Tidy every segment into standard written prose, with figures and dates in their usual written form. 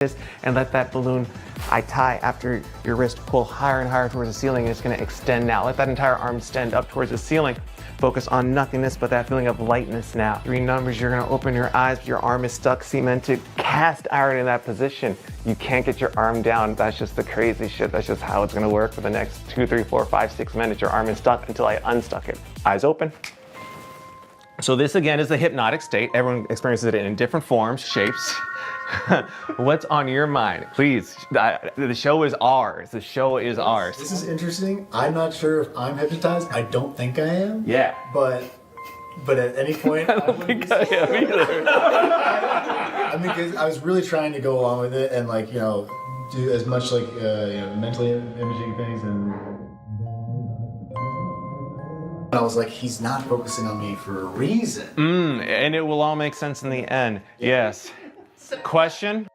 and let that balloon I tie after your wrist pull higher and higher towards the ceiling, and it's going to extend now. Let that entire arm extend up towards the ceiling. Focus on nothingness, but that feeling of lightness now. 3 numbers, you're going to open your eyes, but your arm is stuck, cemented, cast iron in that position. You can't get your arm down. That's just the crazy shit. That's just how it's going to work for the next 2, 3, 4, 5, 6 minutes. Your arm is stuck until I unstuck it. Eyes open. So this again is the hypnotic state. Everyone experiences it in different forms, shapes. What's on your mind? Please, the show is ours. The show is ours. This is interesting. I'm not sure if I'm hypnotized. I don't think I am. Yeah. But at any point, I don't think I am either. I mean, 'cause I was really trying to go along with it and do as much mentally imaging things and I was like, he's not focusing on me for a reason. And it will all make sense in the end. Yes. Question?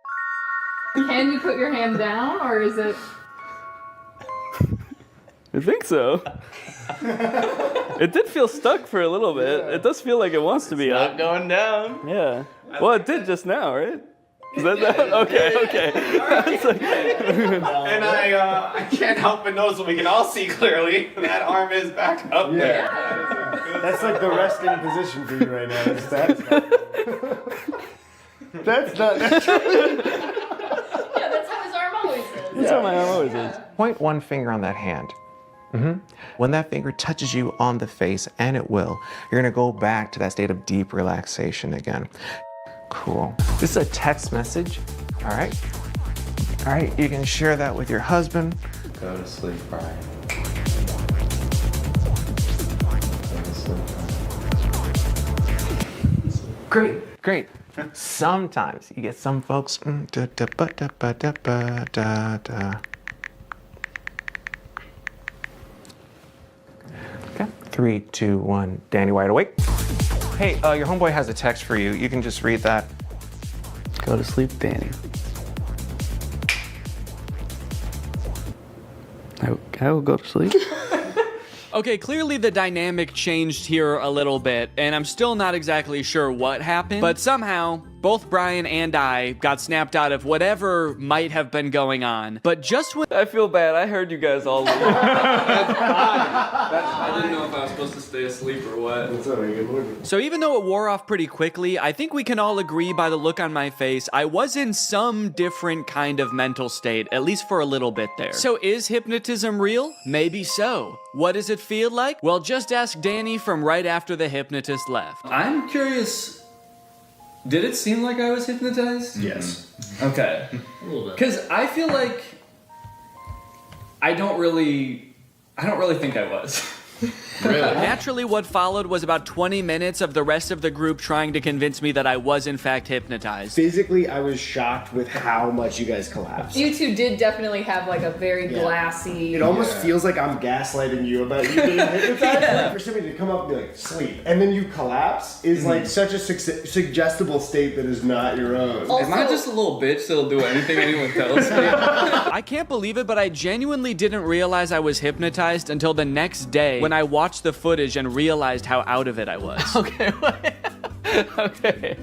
Can you put your hand down, or is it? I think so. It did feel stuck for a little bit. Yeah. It does feel like it wants to be up. Not going down. Yeah. Well, it did just now, right? Is that okay? And I can't help but notice what we can all see clearly. That arm is back up there. That's like the resting position for you right now. That's not natural. Yeah, that's how his arm always is. That's how my arm always is. Point one finger on that hand. When that finger touches you on the face, and it will, you're gonna go back to that state of deep relaxation again. Cool. This is a text message. All right, you can share that with your husband. Go to sleep, Brian. Go to sleep. Great. Sometimes you get some folks. Okay. 3, 2, 1. Danny, wide awake. Hey, your homeboy has a text for you. You can just read that. Go to sleep, Danny. I will go to sleep. Okay, clearly the dynamic changed here a little bit, and I'm still not exactly sure what happened, but somehow both Brian and I got snapped out of whatever might have been going on. But just when I feel bad. I heard you guys all leave. I didn't know if I was supposed to stay asleep or what. That's all right, good morning. So even though it wore off pretty quickly, I think we can all agree by the look on my face, I was in some different kind of mental state, at least for a little bit there. So is hypnotism real? Maybe so. What does it feel like? Well, just ask Danny from right after the hypnotist left. I'm curious, did it seem like I was hypnotized? Yes. Okay. A little bit. Because I feel like I don't really think I was. Really? Naturally, what followed was about 20 minutes of the rest of the group trying to convince me that I was in fact hypnotized. Physically, I was shocked with how much you guys collapsed. You two did definitely have like a very glassy. It almost feels like I'm gaslighting you about you being hypnotized. Like for somebody to come up and be like, sleep, and then you collapse is like such a suggestible state that is not your own. Also, Am I just a little bitch that'll do anything anyone tells me? I can't believe it, but I genuinely didn't realize I was hypnotized until the next day when I watched the footage and realized how out of it I was. Okay, okay.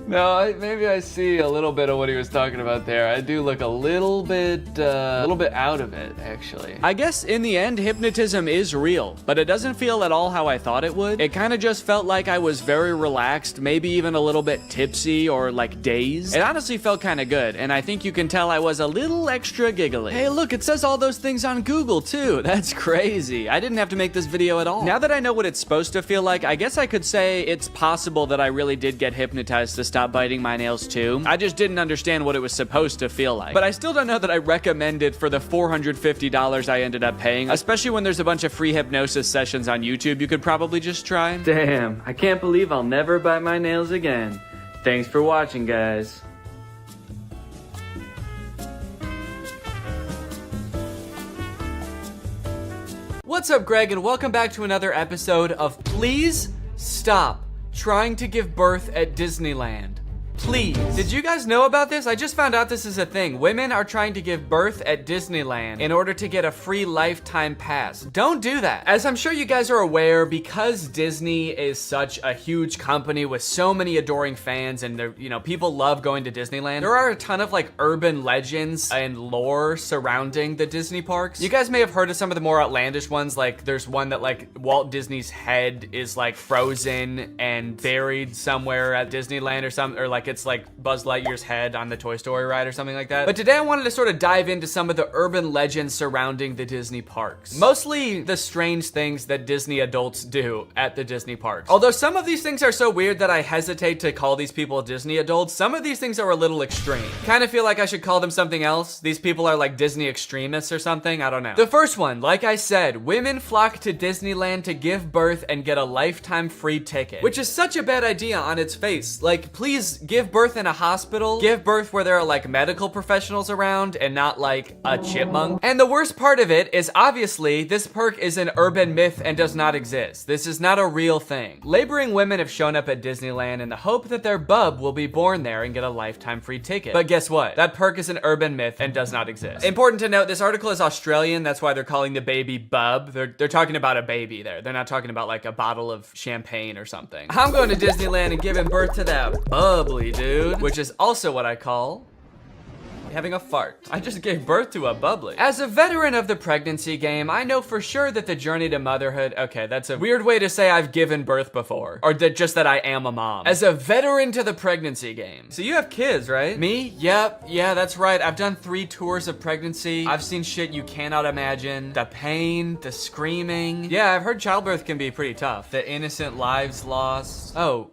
No, maybe I see a little bit of what he was talking about there. I do look a little bit out of it, actually. I guess in the end, hypnotism is real, but it doesn't feel at all how I thought it would. It kind of just felt like I was very relaxed, maybe even a little bit tipsy or like dazed. It honestly felt kind of good, and I think you can tell I was a little extra giggly. Hey, look, it says all those things on Google too. That's crazy. I didn't have to make this video at all. Now that I know what it's supposed to feel like, I guess I could say it's possible that I really did get hypnotized to stop biting my nails too. I just didn't understand what it was supposed to feel like. But I still don't know that I recommend it for the $450 I ended up paying, especially when there's a bunch of free hypnosis sessions on YouTube you could probably just try. Damn, I can't believe I'll never bite my nails again. Thanks for watching, guys. What's up, Greg, and welcome back to another episode of Please Stop Trying to Give Birth at Disneyland. please. Did you guys know about this? I just found out this is a thing. Women are trying to give birth at Disneyland in order to get a free lifetime pass. Don't do that. As I'm sure you guys are aware, because Disney is such a huge company with so many adoring fans and they're, you know, people love going to Disneyland, there are a ton of like urban legends and lore surrounding the Disney parks. You guys may have heard of some of the more outlandish ones, like there's one that like Walt Disney's head is like frozen and buried somewhere at Disneyland or something, or like it's like Buzz Lightyear's head on the Toy Story ride or something like that. But today I wanted to sort of dive into some of the urban legends surrounding the Disney parks. Mostly the strange things that Disney adults do at the Disney parks. Although some of these things are so weird that I hesitate to call these people Disney adults, some of these things are a little extreme. Kind of feel like I should call them something else. These people are like Disney extremists or something, I don't know. The first one, like I said, women flock to Disneyland to give birth and get a lifetime free ticket, which is such a bad idea on its face. Like, please give birth in a hospital, give birth where there are like medical professionals around and not like a chipmunk. And the worst part of it is obviously this perk is an urban myth and does not exist. This is not a real thing. Laboring women have shown up at Disneyland in the hope that their bub will be born there and get a lifetime free ticket. But guess what? That perk is an urban myth and does not exist. Important to note, this article is Australian. That's why they're calling the baby bub. They're talking about a baby there. They're not talking about like a bottle of champagne or something. I'm going to Disneyland and giving birth to that bubbly dude, which is also what I call having a fart. I just gave birth to a bubbly. As a veteran of the pregnancy game, I know for sure that the journey to motherhood, okay, that's a weird way to say I've given birth before, or just that I am a mom. As a veteran to the pregnancy game. So you have kids, right? Me? Yep, yeah, that's right. I've done 3 tours of pregnancy. I've seen shit you cannot imagine. The pain, the screaming. Yeah, I've heard childbirth can be pretty tough. The innocent lives lost. Oh.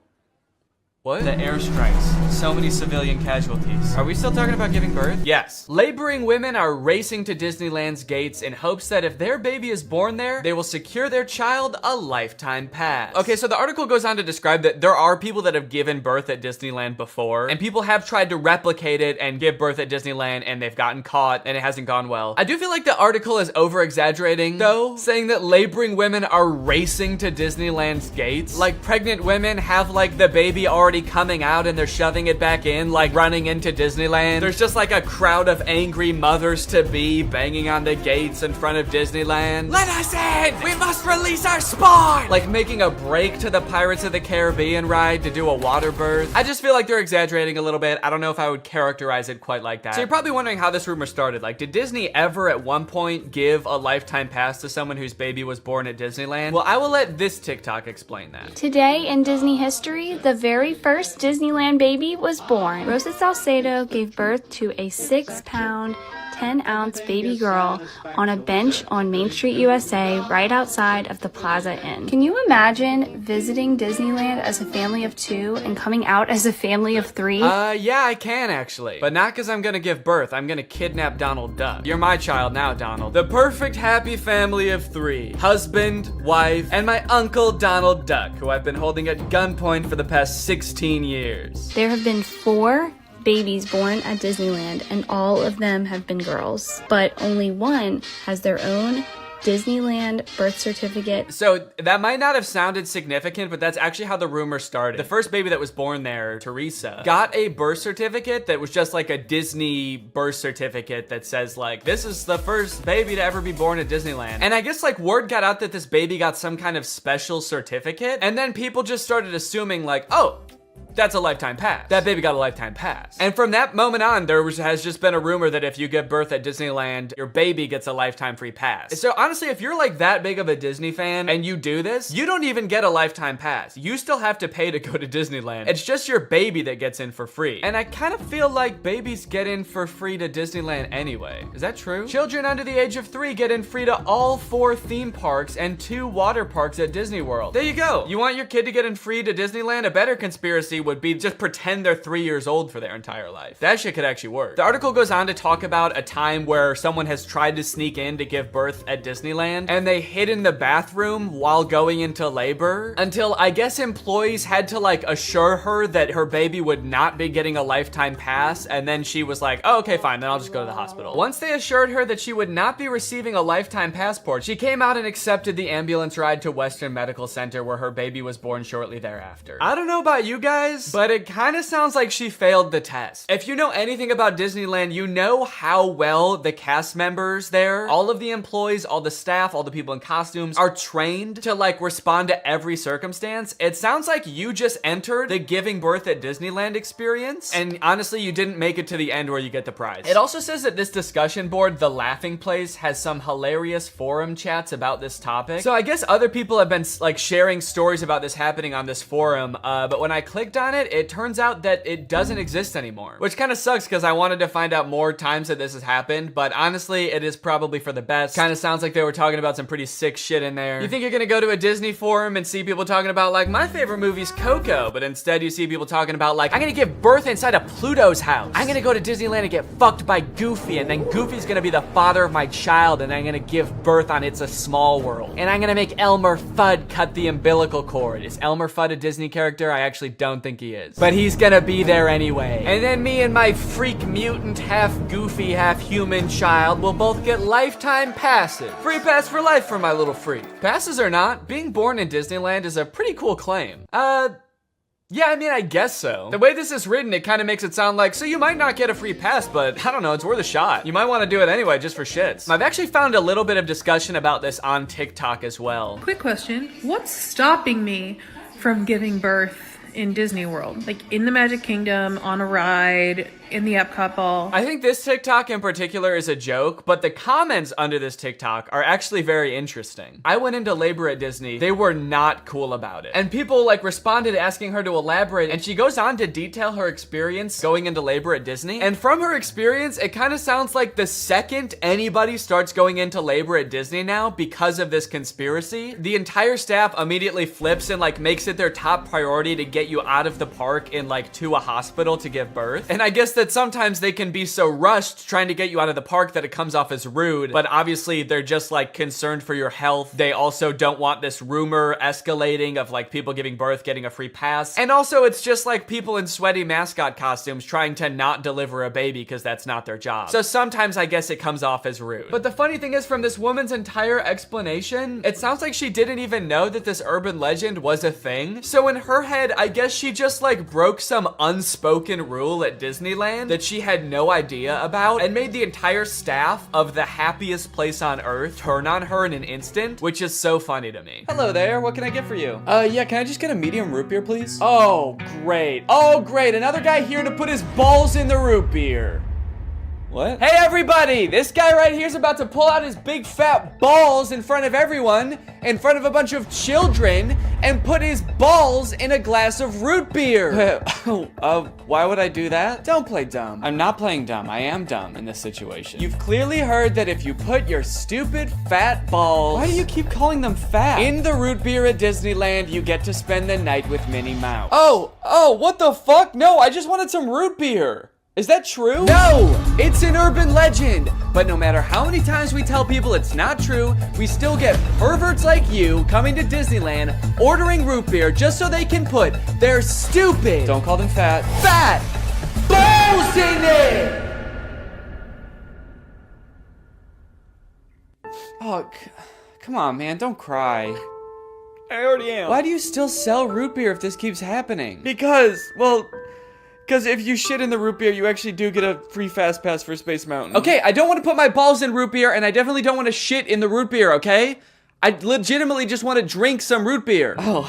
What? The airstrikes. So many civilian casualties. Are we still talking about giving birth? Yes. Laboring women are racing to Disneyland's gates in hopes that if their baby is born there, they will secure their child a lifetime pass. Okay, so the article goes on to describe that there are people that have given birth at Disneyland before, and people have tried to replicate it and give birth at Disneyland, and they've gotten caught, and it hasn't gone well. I do feel like the article is over-exaggerating, though, saying that laboring women are racing to Disneyland's gates. Like, pregnant women have, like, the baby already coming out and they're shoving it back in, like running into Disneyland. There's just like a crowd of angry mothers-to-be banging on the gates in front of Disneyland. Let us in! We must release our spawn! Like making a break to the Pirates of the Caribbean ride to do a water birth. I just feel like they're exaggerating a little bit. I don't know if I would characterize it quite like that. So you're probably wondering how this rumor started. Like, did Disney ever at one point give a lifetime pass to someone whose baby was born at Disneyland? Well, I will let this TikTok explain that. Today in Disney history, the very first Disneyland baby was born. Rosa Salcedo gave birth to a 6-pound, 10-ounce baby girl on a bench on Main Street, USA, right outside of the Plaza Inn. Can you imagine visiting Disneyland as a family of 2 and coming out as a family of 3? Yeah, I can actually. But not because I'm gonna give birth. I'm gonna kidnap Donald Duck. You're my child now, Donald. The perfect happy family of 3. Husband, wife, and my uncle Donald Duck, who I've been holding at gunpoint for the past 16 years. There have been 4 babies born at Disneyland, and all of them have been girls, but only one has their own Disneyland birth certificate. So that might not have sounded significant, but that's actually how the rumor started. The first baby that was born there, Teresa, got a birth certificate that was just like a Disney birth certificate that says like, this is the first baby to ever be born at Disneyland. And I guess like word got out that this baby got some kind of special certificate, and then people just started assuming like, oh, that's a lifetime pass. That baby got a lifetime pass. And from that moment on, has just been a rumor that if you give birth at Disneyland, your baby gets a lifetime free pass. So honestly, if you're like that big of a Disney fan and you do this, you don't even get a lifetime pass. You still have to pay to go to Disneyland. It's just your baby that gets in for free. And I kind of feel like babies get in for free to Disneyland anyway. Is that true? Children under the age of 3 get in free to all 4 theme parks and 2 water parks at Disney World. There you go. You want your kid to get in free to Disneyland? A better conspiracy would be just pretend they're 3 years old for their entire life. That shit could actually work. The article goes on to talk about a time where someone has tried to sneak in to give birth at Disneyland, and they hid in the bathroom while going into labor until I guess employees had to like assure her that her baby would not be getting a lifetime pass, and then she was like, oh, okay, fine, then I'll just go to the hospital. Once they assured her that she would not be receiving a lifetime passport, she came out and accepted the ambulance ride to Western Medical Center where her baby was born shortly thereafter. I don't know about you guys, this, but it kind of sounds like she failed the test. If you know anything about Disneyland, you know how well the cast members there, all of the employees, all the staff, all the people in costumes are trained to like respond to every circumstance. It sounds like you just entered the giving birth at Disneyland experience, and honestly, you didn't make it to the end where you get the prize. It also says that this discussion board, The Laughing Place, has some hilarious forum chats about this topic. So I guess other people have been like sharing stories about this happening on this forum, but when I clicked on it, it turns out that it doesn't exist anymore, which kind of sucks because I wanted to find out more times that this has happened, but honestly, it is probably for the best. Kind of sounds like they were talking about some pretty sick shit in there. You think you're gonna go to a Disney forum and see people talking about like, my favorite movie's Coco, but instead you see people talking about like, I'm gonna give birth inside of Pluto's house. I'm gonna go to Disneyland and get fucked by Goofy, and then Goofy's gonna be the father of my child, and I'm gonna give birth on It's a Small World. And I'm gonna make Elmer Fudd cut the umbilical cord. Is Elmer Fudd a Disney character? I actually don't think he is. But he's gonna be there anyway. And then me and my freak mutant, half goofy, half human child will both get lifetime passes. Free pass for life for my little freak. Passes or not, being born in Disneyland is a pretty cool claim. Yeah, I mean, I guess so. The way this is written, it kind of makes it sound like, so you might not get a free pass, but I don't know, it's worth a shot. You might want to do it anyway, just for shits. I've actually found a little bit of discussion about this on TikTok as well. Quick question. What's stopping me from giving birth in Disney World? Like in the Magic Kingdom, on a ride, in the Epcot ball? I think this TikTok in particular is a joke, but the comments under this TikTok are actually very interesting. I went into labor at Disney. They were not cool about it. And people like responded asking her to elaborate, and she goes on to detail her experience going into labor at Disney. And from her experience, it kind of sounds like the second anybody starts going into labor at Disney now because of this conspiracy, the entire staff immediately flips and like makes it their top priority to get you out of the park and like to a hospital to give birth. And I guess that sometimes they can be so rushed trying to get you out of the park that it comes off as rude, but obviously they're just like concerned for your health. They also don't want this rumor escalating of like people giving birth getting a free pass. And also it's just like people in sweaty mascot costumes trying to not deliver a baby because that's not their job. So sometimes I guess it comes off as rude. But the funny thing is, from this woman's entire explanation, it sounds like she didn't even know that this urban legend was a thing. So in her head, I guess she just like broke some unspoken rule at Disneyland that she had no idea about and made the entire staff of the happiest place on earth turn on her in an instant, which is so funny to me. Hello there, what can I get for you? Yeah, can I just get a medium root beer, please? Oh, great. Oh, great, another guy here to put his balls in the root beer. What? Hey everybody, this guy right here is about to pull out his big fat balls in front of everyone, in front of a bunch of children, and put his balls in a glass of root beer. Why would I do that? Don't play dumb. I'm not playing dumb. I am dumb in this situation. You've clearly heard that if you put your stupid fat balls, why do you keep calling them fat, in the root beer at Disneyland, you get to spend the night with Minnie Mouse. Oh, what the fuck? No, I just wanted some root beer. Is that true? No, it's an urban legend. But no matter how many times we tell people it's not true, we still get perverts like you coming to Disneyland, ordering root beer just so they can put their stupid, don't call them fat balls in it. Oh, come on, man, don't cry. I already am. Why do you still sell root beer if this keeps happening? Because if you shit in the root beer, you actually do get a free fast pass for Space Mountain. Okay, I don't want to put my balls in root beer, and I definitely don't want to shit in the root beer, okay? I legitimately just want to drink some root beer. Oh.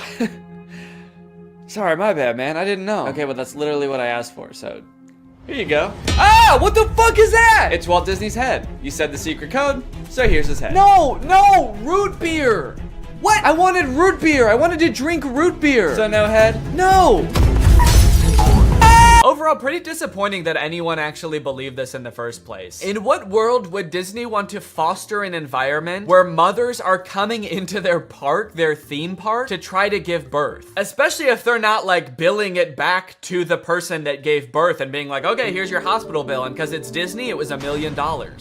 Sorry, my bad, man. I didn't know. Okay, well, that's literally what I asked for, so here you go. Ah, what the fuck is that? It's Walt Disney's head. You said the secret code, so here's his head. No, root beer. What? I wanted root beer. I wanted to drink root beer. So no head? No. Overall, pretty disappointing that anyone actually believed this in the first place. In what world would Disney want to foster an environment where mothers are coming into their park, their theme park, to try to give birth? Especially if they're not like billing it back to the person that gave birth and being like, okay, here's your hospital bill, and because it's Disney, it was $1 million.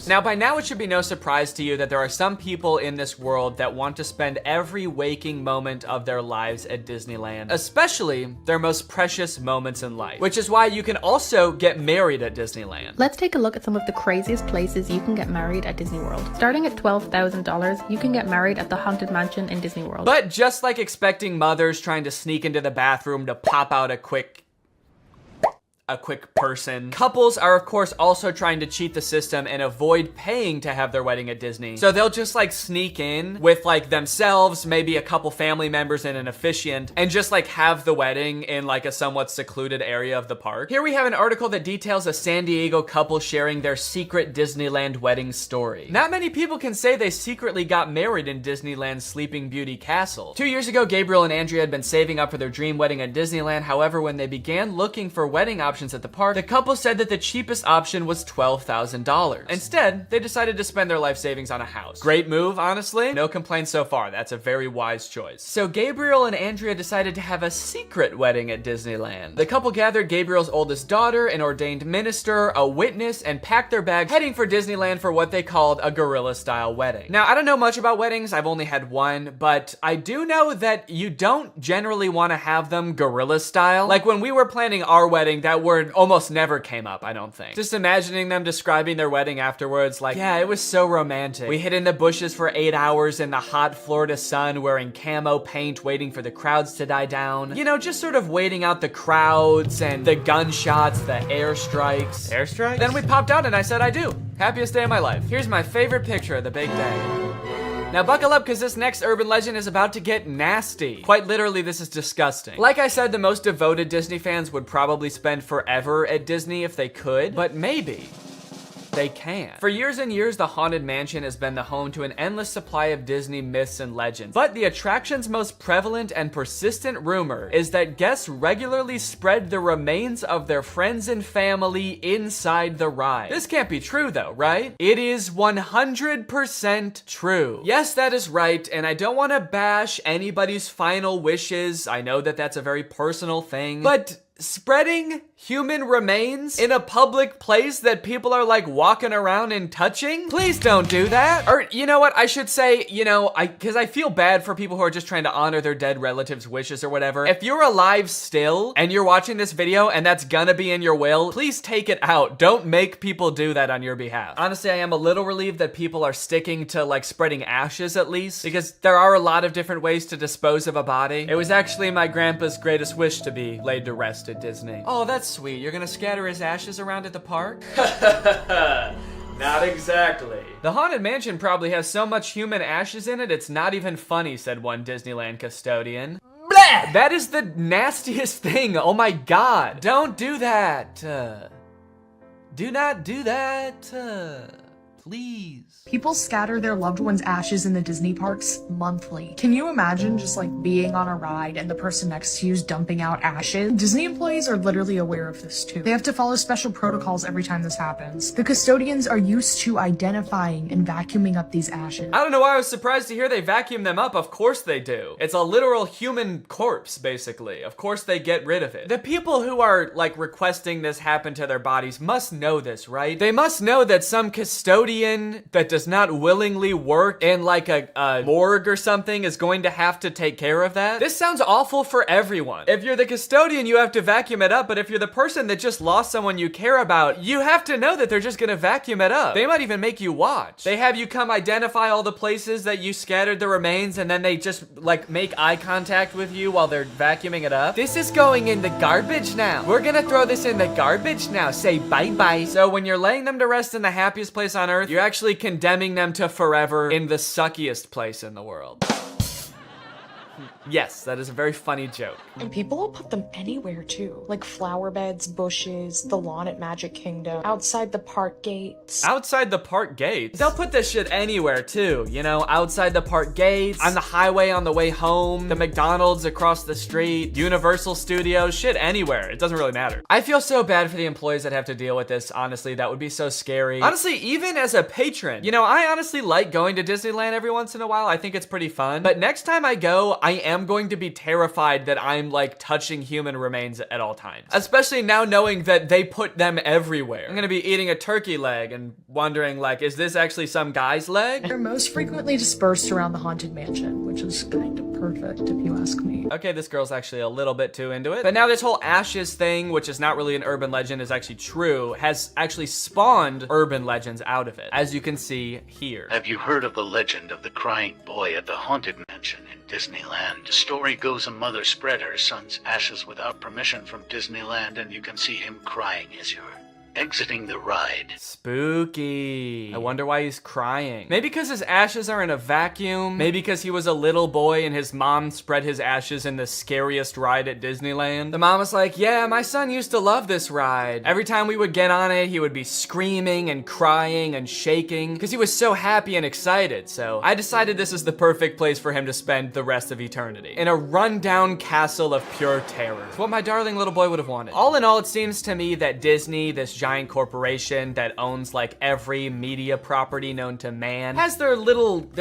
Now, by now, it should be no surprise to you that there are some people in this world that want to spend every waking moment of their lives at Disneyland, especially their most precious moments in life, which is why you can also get married at Disneyland. Let's take a look at some of the craziest places you can get married at Disney World. Starting at $12,000, you can get married at the Haunted Mansion in Disney World. But just like expecting mothers trying to sneak into the bathroom to pop out a quick a quick person. Couples are of course also trying to cheat the system and avoid paying to have their wedding at Disney. So they'll just like sneak in with like themselves, maybe a couple family members and an officiant, and just like have the wedding in like a somewhat secluded area of the park. Here we have an article that details a San Diego couple sharing their secret Disneyland wedding story. Not many people can say they secretly got married in Disneyland's Sleeping Beauty Castle. 2 years ago, Gabriel and Andrea had been saving up for their dream wedding at Disneyland. However, when they began looking for wedding options at the park, the couple said that the cheapest option was $12,000. Instead, they decided to spend their life savings on a house. Great move, honestly. No complaints so far. That's a very wise choice. So Gabriel and Andrea decided to have a secret wedding at Disneyland. The couple gathered Gabriel's oldest daughter, an ordained minister, a witness, and packed their bags, heading for Disneyland for what they called a guerrilla-style wedding. Now, I don't know much about weddings. I've only had one, but I do know that you don't generally want to have them guerrilla style. Like when we were planning our wedding, that word almost never came up, I don't think. Just imagining them describing their wedding afterwards, like, yeah, it was so romantic. We hid in the bushes for 8 hours in the hot Florida sun wearing camo paint, waiting for the crowds to die down. You know, just sort of waiting out the crowds and the gunshots, the airstrikes. Airstrikes? Then we popped out and I said I do. Happiest day of my life. Here's my favorite picture of the big day. Now buckle up because this next urban legend is about to get nasty. Quite literally, this is disgusting. Like I said, the most devoted Disney fans would probably spend forever at Disney if they could, but maybe they can. For years and years, the Haunted Mansion has been the home to an endless supply of Disney myths and legends. But the attraction's most prevalent and persistent rumor is that guests regularly spread the remains of their friends and family inside the ride. This can't be true though, right? It is 100% true. Yes, that is right, and I don't want to bash anybody's final wishes. I know that that's a very personal thing, but spreading human remains in a public place that people are like walking around and touching? Please don't do that. Or you know what, I should say, you know, because I feel bad for people who are just trying to honor their dead relatives' wishes or whatever. If you're alive still and you're watching this video and that's gonna be in your will, please take it out. Don't make people do that on your behalf. Honestly, I am a little relieved that people are sticking to like spreading ashes at least, because there are a lot of different ways to dispose of a body. It was actually my grandpa's greatest wish to be laid to rest at Disney. Oh, that's sweet. You're gonna scatter his ashes around at the park? Not exactly. The Haunted Mansion probably has so much human ashes in it, it's not even funny, said one Disneyland custodian. Bleh! That is the nastiest thing. Oh my god. Don't do that. Do not do that. Please. People scatter their loved ones' ashes in the Disney parks monthly. Can you imagine just like being on a ride and the person next to you is dumping out ashes? Disney employees are literally aware of this too. They have to follow special protocols every time this happens. The custodians are used to identifying and vacuuming up these ashes. I don't know why I was surprised to hear they vacuum them up. Of course they do. It's a literal human corpse, basically. Of course they get rid of it. The people who are like requesting this happen to their bodies must know this, right? They must know that some custodian that does not willingly work in like a morgue or something is going to have to take care of that. This sounds awful for everyone. If you're the custodian, you have to vacuum it up, but if you're the person that just lost someone you care about, you have to know that they're just gonna vacuum it up. They might even make you watch. They have you come identify all the places that you scattered the remains, and then they just like make eye contact with you while they're vacuuming it up. This is going in the garbage now. We're gonna throw this in the garbage now. Say bye-bye. So when you're laying them to rest in the happiest place on earth, you're actually condemning them to forever in the suckiest place in the world. Yes, that is a very funny joke. And people will put them anywhere too. Like flower beds, bushes, the lawn at Magic Kingdom, outside the park gates. Outside the park gates? They'll put this shit anywhere too, you know? Outside the park gates, on the highway on the way home, the McDonald's across the street, Universal Studios, shit anywhere. It doesn't really matter. I feel so bad for the employees that have to deal with this, honestly. That would be so scary. Honestly, even as a patron, you know, I honestly like going to Disneyland every once in a while. I think it's pretty fun. But next time I go, I am going to be terrified that I'm like touching human remains at all times. Especially now knowing that they put them everywhere. I'm gonna be eating a turkey leg and wondering like, is this actually some guy's leg? They're most frequently dispersed around the Haunted Mansion, which is kind of perfect, if you ask me. Okay, this girl's actually a little bit too into it. But now this whole ashes thing, which is not really an urban legend, is actually true, has actually spawned urban legends out of it, as you can see here. Have you heard of the legend of the crying boy at the Haunted Mansion in Disneyland? The story goes a mother spread her son's ashes without permission from Disneyland, and you can see him crying as you're exiting the ride. Spooky. I wonder why he's crying. Maybe because his ashes are in a vacuum. Maybe because he was a little boy and his mom spread his ashes in the scariest ride at Disneyland. The mom was like, yeah, my son used to love this ride. Every time we would get on it, he would be screaming and crying and shaking because he was so happy and excited. So I decided this is the perfect place for him to spend the rest of eternity. In a rundown castle of pure terror. It's what my darling little boy would have wanted. All in all, it seems to me that Disney, this giant corporation that owns like every media property known to man, has their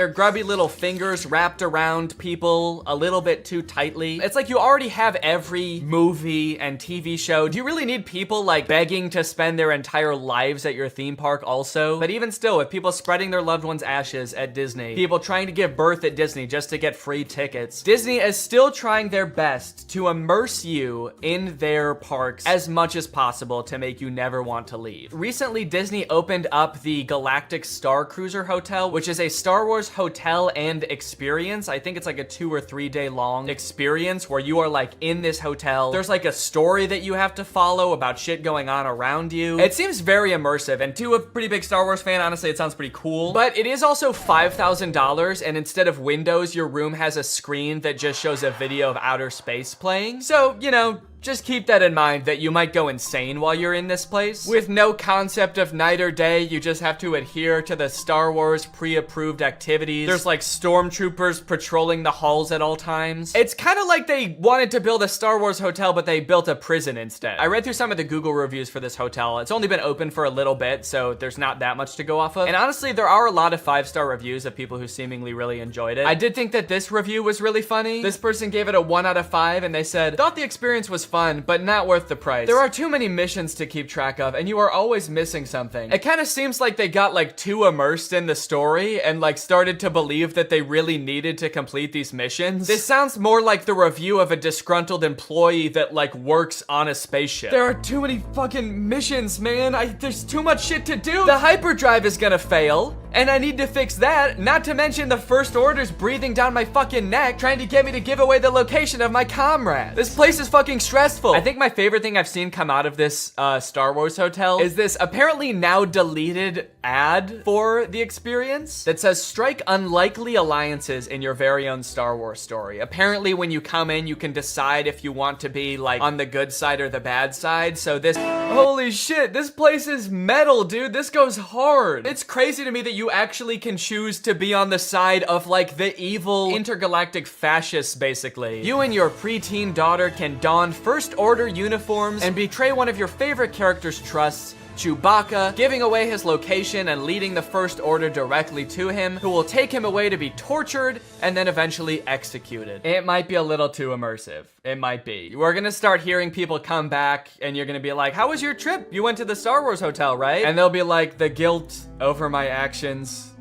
grubby little fingers wrapped around people a little bit too tightly. It's like you already have every movie and TV show. Do you really need people like begging to spend their entire lives at your theme park also? But even still, with people spreading their loved ones' ashes at Disney, people trying to give birth at Disney just to get free tickets, Disney is still trying their best to immerse you in their parks as much as possible to make you never want to leave. Recently, Disney opened up the Galactic Star Cruiser Hotel, which is a Star Wars hotel and experience. I think it's like a 2 or 3 day long experience where you are like in this hotel. There's like a story that you have to follow about shit going on around you. It seems very immersive, and to a pretty big Star Wars fan, honestly, it sounds pretty cool. But it is also $5,000, and instead of windows, your room has a screen that just shows a video of outer space playing. So, you know, just keep that in mind, that you might go insane while you're in this place. With no concept of night or day, you just have to adhere to the Star Wars pre-approved activities. There's like stormtroopers patrolling the halls at all times. It's kind of like they wanted to build a Star Wars hotel, but they built a prison instead. I read through some of the Google reviews for this hotel. It's only been open for a little bit, so there's not that much to go off of. And honestly, there are a lot of 5-star reviews of people who seemingly really enjoyed it. I did think that this review was really funny. This person gave it a 1 out of 5, and they said, thought the experience was fun, but not worth the price. There are too many missions to keep track of, and you are always missing something. It kind of seems like they got like too immersed in the story and like started to believe that they really needed to complete these missions. This sounds more like the review of a disgruntled employee that like works on a spaceship. There are too many fucking missions, man. There's too much shit to do. The hyperdrive is gonna fail, and I need to fix that. Not to mention the First Order's breathing down my fucking neck, trying to get me to give away the location of my comrade. This place is fucking stressful. I think my favorite thing I've seen come out of this Star Wars hotel is this apparently now deleted ad for the experience that says, strike unlikely alliances in your very own Star Wars story. Apparently when you come in, you can decide if you want to be like on the good side or the bad side. So this, holy shit, this place is metal, dude. This goes hard. It's crazy to me that you actually can choose to be on the side of like the evil intergalactic fascists, basically. You and your preteen daughter can don First Order uniforms and betray one of your favorite character's trusts, Chewbacca, giving away his location and leading the First Order directly to him, who will take him away to be tortured and then eventually executed. It might be a little too immersive. It might be. We're gonna start hearing people come back and you're gonna be like, how was your trip? You went to the Star Wars hotel, right? And they'll be like, the guilt over my actions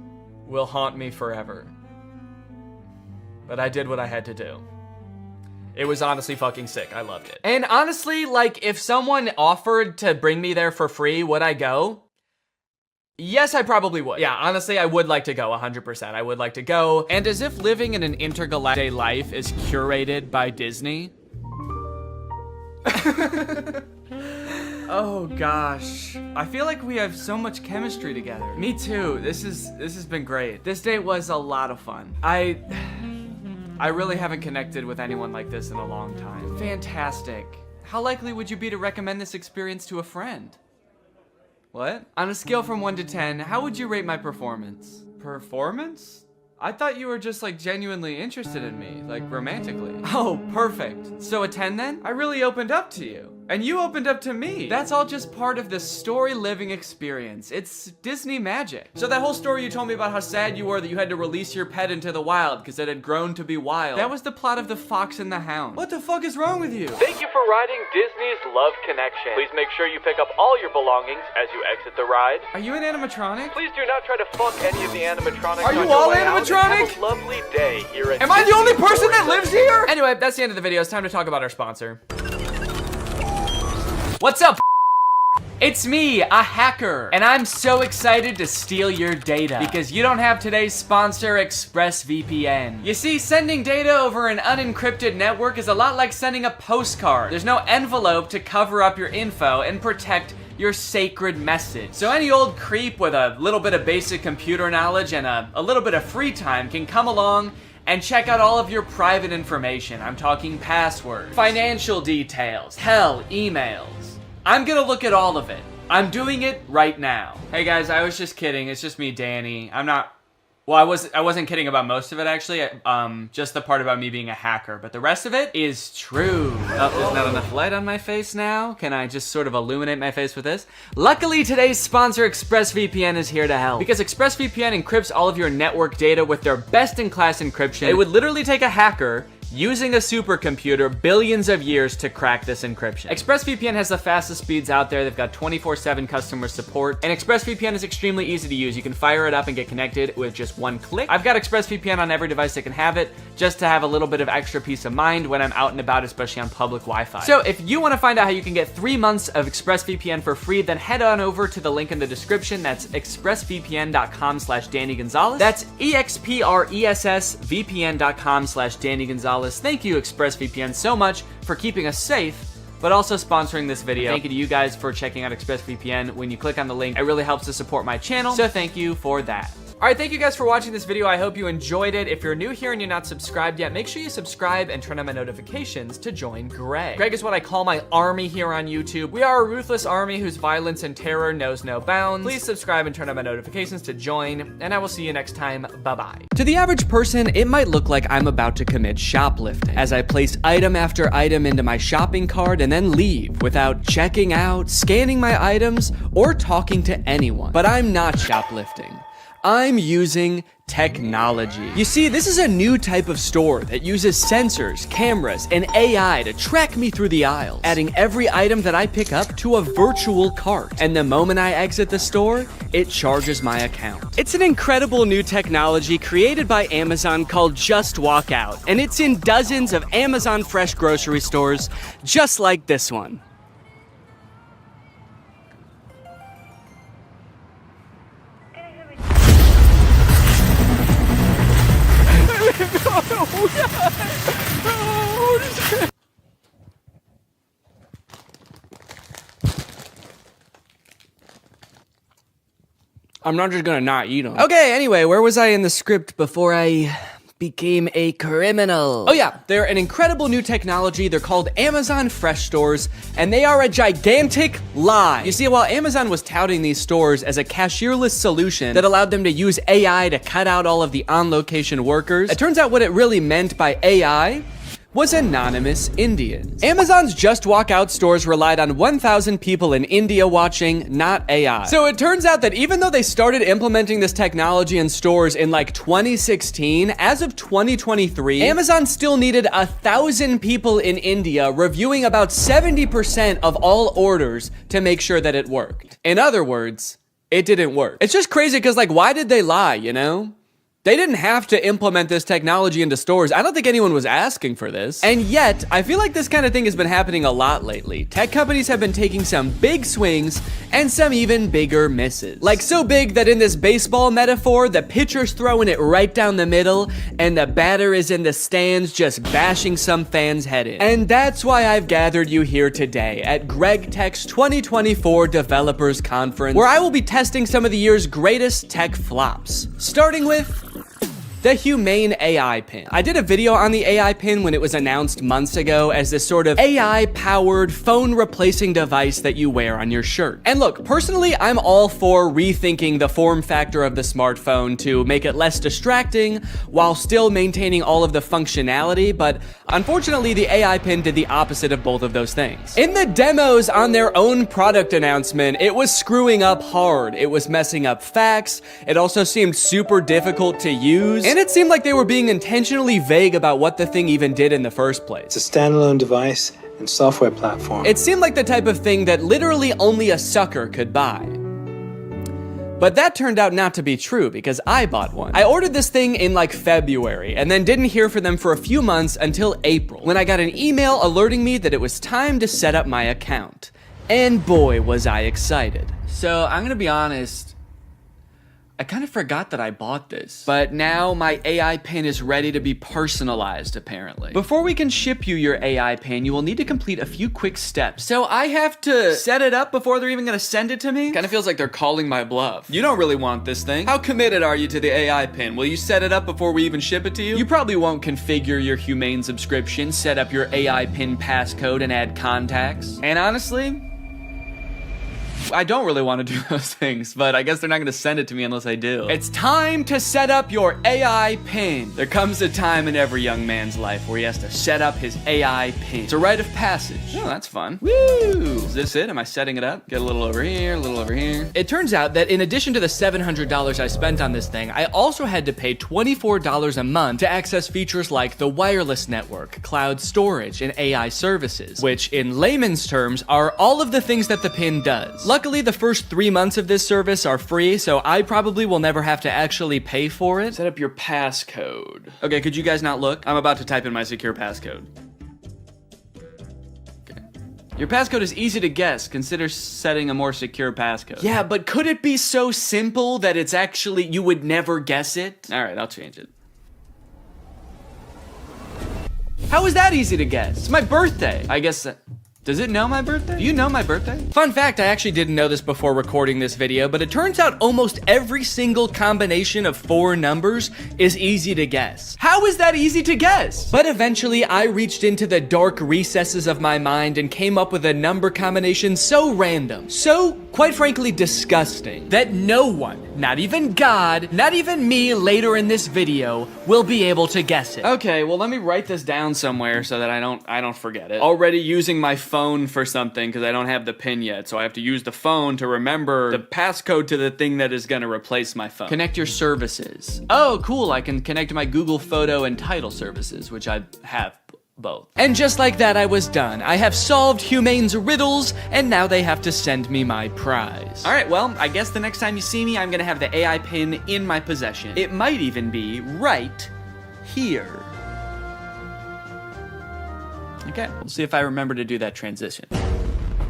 will haunt me forever. But I did what I had to do. It was honestly fucking sick. I loved it. And honestly, like, if someone offered to bring me there for free, would I go? Yes, I probably would. Yeah, honestly, I would like to go 100%. I would like to go. And as if living in an intergalactic life is curated by Disney. Oh gosh. I feel like we have so much chemistry together. Me too. This has been great. This date was a lot of fun. I really haven't connected with anyone like this in a long time. Fantastic. How likely would you be to recommend this experience to a friend? What? On a scale from 1 to 10, how would you rate my performance? Performance? I thought you were just like genuinely interested in me, like romantically. Oh, perfect. So a 10 then? I really opened up to you. And you opened up to me. That's all just part of the story living experience. It's Disney magic. So that whole story you told me about how sad you were that you had to release your pet into the wild because it had grown to be wild. That was the plot of The Fox and the Hound. What the fuck is wrong with you? Thank you for riding Disney's Love Connection. Please make sure you pick up all your belongings as you exit the ride. Are you an animatronic? Please do not try to fuck any of the animatronics. Are you all animatronic? Have a lovely day here at Am I the only person that lives here? Anyway, that's the end of the video. It's time to talk about our sponsor. What's up? It's me, a hacker, and I'm so excited to steal your data because you don't have today's sponsor, ExpressVPN. You see, sending data over an unencrypted network is a lot like sending a postcard. There's no envelope to cover up your info and protect your sacred message. So any old creep with a little bit of basic computer knowledge and a little bit of free time can come along and check out all of your private information. I'm talking passwords, financial details, hell, emails. I'm gonna look at all of it. I'm doing it right now. Hey guys, I was just kidding. It's just me, Danny. I wasn't kidding about most of it actually. Just the part about me being a hacker, but the rest of it is true. Oh, there's not enough light on my face now. Can I just sort of illuminate my face with this? Luckily, today's sponsor, ExpressVPN, is here to help. Because ExpressVPN encrypts all of your network data with their best-in-class encryption. It would literally take a hacker using a supercomputer billions of years to crack this encryption. ExpressVPN has the fastest speeds out there. They've got 24/7 customer support, and ExpressVPN is extremely easy to use. You can fire it up and get connected with just one click. I've got ExpressVPN on every device that can have it, just to have a little bit of extra peace of mind when I'm out and about, especially on public Wi-Fi. So if you want to find out how you can get 3 months of ExpressVPN for free, then head on over to the link in the description. That's expressvpn.com/Danny Gonzalez. That's expressvpn.com/Danny Gonzalez. Thank you, ExpressVPN, so much for keeping us safe, but also sponsoring this video. Thank you to you guys for checking out ExpressVPN. When you click on the link, it really helps to support my channel, so thank you for that. All right, thank you guys for watching this video. I hope you enjoyed it. If you're new here and you're not subscribed yet, make sure you subscribe and turn on my notifications to join Greg. Greg is what I call my army here on YouTube. We are a ruthless army whose violence and terror knows no bounds. Please subscribe and turn on my notifications to join, and I will see you next time. Bye-bye. To the average person, it might look like I'm about to commit shoplifting as I place item after item into my shopping cart and then leave without checking out, scanning my items, or talking to anyone. But I'm not shoplifting. I'm using technology. You see, this is a new type of store that uses sensors, cameras, and AI to track me through the aisles, adding every item that I pick up to a virtual cart. And the moment I exit the store, it charges my account. It's an incredible new technology created by Amazon called Just Walk Out, and it's in dozens of Amazon Fresh grocery stores, just like this one. I'm not just gonna not eat them. Okay, anyway, where was I in the script before I became a criminal? Oh yeah, they're an incredible new technology. They're called Amazon Fresh Stores, and they are a gigantic lie. You see, while Amazon was touting these stores as a cashierless solution that allowed them to use AI to cut out all of the on-location workers, it turns out what it really meant by AI was anonymous Indians. Amazon's Just Walk Out stores relied on 1,000 people in India watching, not AI. So it turns out that even though they started implementing this technology in stores in like 2016, as of 2023, Amazon still needed 1,000 people in India reviewing about 70% of all orders to make sure that it worked. In other words, it didn't work. It's just crazy because, like, why did they lie, you know? They didn't have to implement this technology into stores. I don't think anyone was asking for this. And yet, I feel like this kind of thing has been happening a lot lately. Tech companies have been taking some big swings and some even bigger misses. Like so big that in this baseball metaphor, the pitcher's throwing it right down the middle and the batter is in the stands just bashing some fan's head in. And that's why I've gathered you here today at Greg Tech's 2024 Developers Conference, where I will be testing some of the year's greatest tech flops. Starting with The Humane AI Pin. I did a video on the AI Pin when it was announced months ago as this sort of AI-powered phone replacing device that you wear on your shirt. And look, personally, I'm all for rethinking the form factor of the smartphone to make it less distracting while still maintaining all of the functionality, but unfortunately, the AI Pin did the opposite of both of those things. In the demos on their own product announcement, it was screwing up hard. It was messing up facts. It also seemed super difficult to use. And it seemed like they were being intentionally vague about what the thing even did in the first place. It's a standalone device and software platform. It seemed like the type of thing that literally only a sucker could buy. But that turned out not to be true because I bought one. I ordered this thing in like February and then didn't hear from them for a few months until April, when I got an email alerting me that it was time to set up my account. And boy, was I excited. So I'm gonna be honest, I kind of forgot that I bought this. But now my AI pin is ready to be personalized, apparently. Before we can ship you your AI pin, you will need to complete a few quick steps. So I have to set it up before they're even gonna send it to me? Kind of feels like they're calling my bluff. You don't really want this thing. How committed are you to the AI pin? Will you set it up before we even ship it to you? You probably won't configure your Humane subscription, set up your AI pin passcode, and add contacts. And honestly, I don't really want to do those things, but I guess they're not going to send it to me unless I do. It's time to set up your AI pin. There comes a time in every young man's life where he has to set up his AI pin. It's a rite of passage. Oh, that's fun. Woo! Is this it? Am I setting it up? Get a little over here, a little over here. It turns out that in addition to the $700 I spent on this thing, I also had to pay $24 a month to access features like the wireless network, cloud storage, and AI services, which in layman's terms are all of the things that the pin does. Luckily, the first 3 months of this service are free, so I probably will never have to actually pay for it. Set up your passcode. Okay, could you guys not look? I'm about to type in my secure passcode. Okay. Your passcode is easy to guess. Consider setting a more secure passcode. Yeah, but could it be so simple that it's actually, you would never guess it? All right, I'll change it. How is that easy to guess? It's my birthday. I guess does it know my birthday? Do you know my birthday? Fun fact, I actually didn't know this before recording this video, but it turns out almost every single combination of 4 numbers is easy to guess. How is that easy to guess? But eventually, I reached into the dark recesses of my mind and came up with a number combination so random, so, quite frankly, disgusting, that no one, not even God, not even me later in this video, will be able to guess it. Okay, well, let me write this down somewhere so that I don't forget it. Already using my phone for something because I don't have the pin yet, so I have to use the phone to remember the passcode to the thing that is gonna replace my phone. Connect your services. Oh, cool, I can connect my Google Photo and Title services, which I have both. And just like that, I was done. I have solved Humane's riddles, and now they have to send me my prize. All right, well, I guess the next time you see me, I'm gonna have the AI pin in my possession. It might even be right here. Okay, we'll see if I remember to do that transition.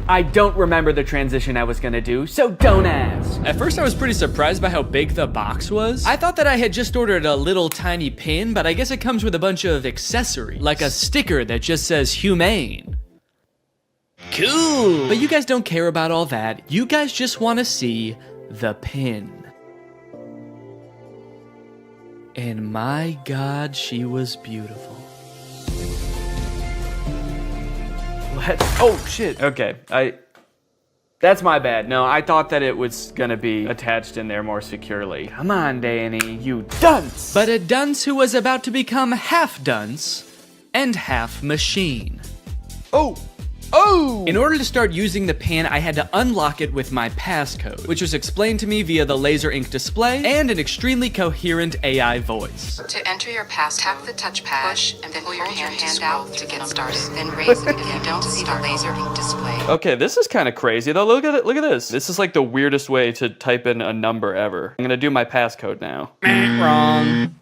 I don't remember the transition I was gonna do, so don't ask. At first I was pretty surprised by how big the box was. I thought that I had just ordered a little tiny pin, but I guess it comes with a bunch of accessories, like a sticker that just says Humane. Cool! But you guys don't care about all that. You guys just wanna see the pin. And my God, she was beautiful. What? Oh, shit. Okay, that's my bad. No, I thought that it was gonna be attached in there more securely. Come on, Danny, you dunce! But a dunce who was about to become half dunce and half machine. Oh! Oh! In order to start using the pin, I had to unlock it with my passcode, which was explained to me via the laser ink display and an extremely coherent AI voice. To enter your pass, tap the touchpad, push, and then pull your hand out to get started. Then raise it if you don't see the laser ink display. Okay, this is kind of crazy though. Look at it. Look at this. This is like the weirdest way to type in a number ever. I'm gonna do my passcode now. Wrong.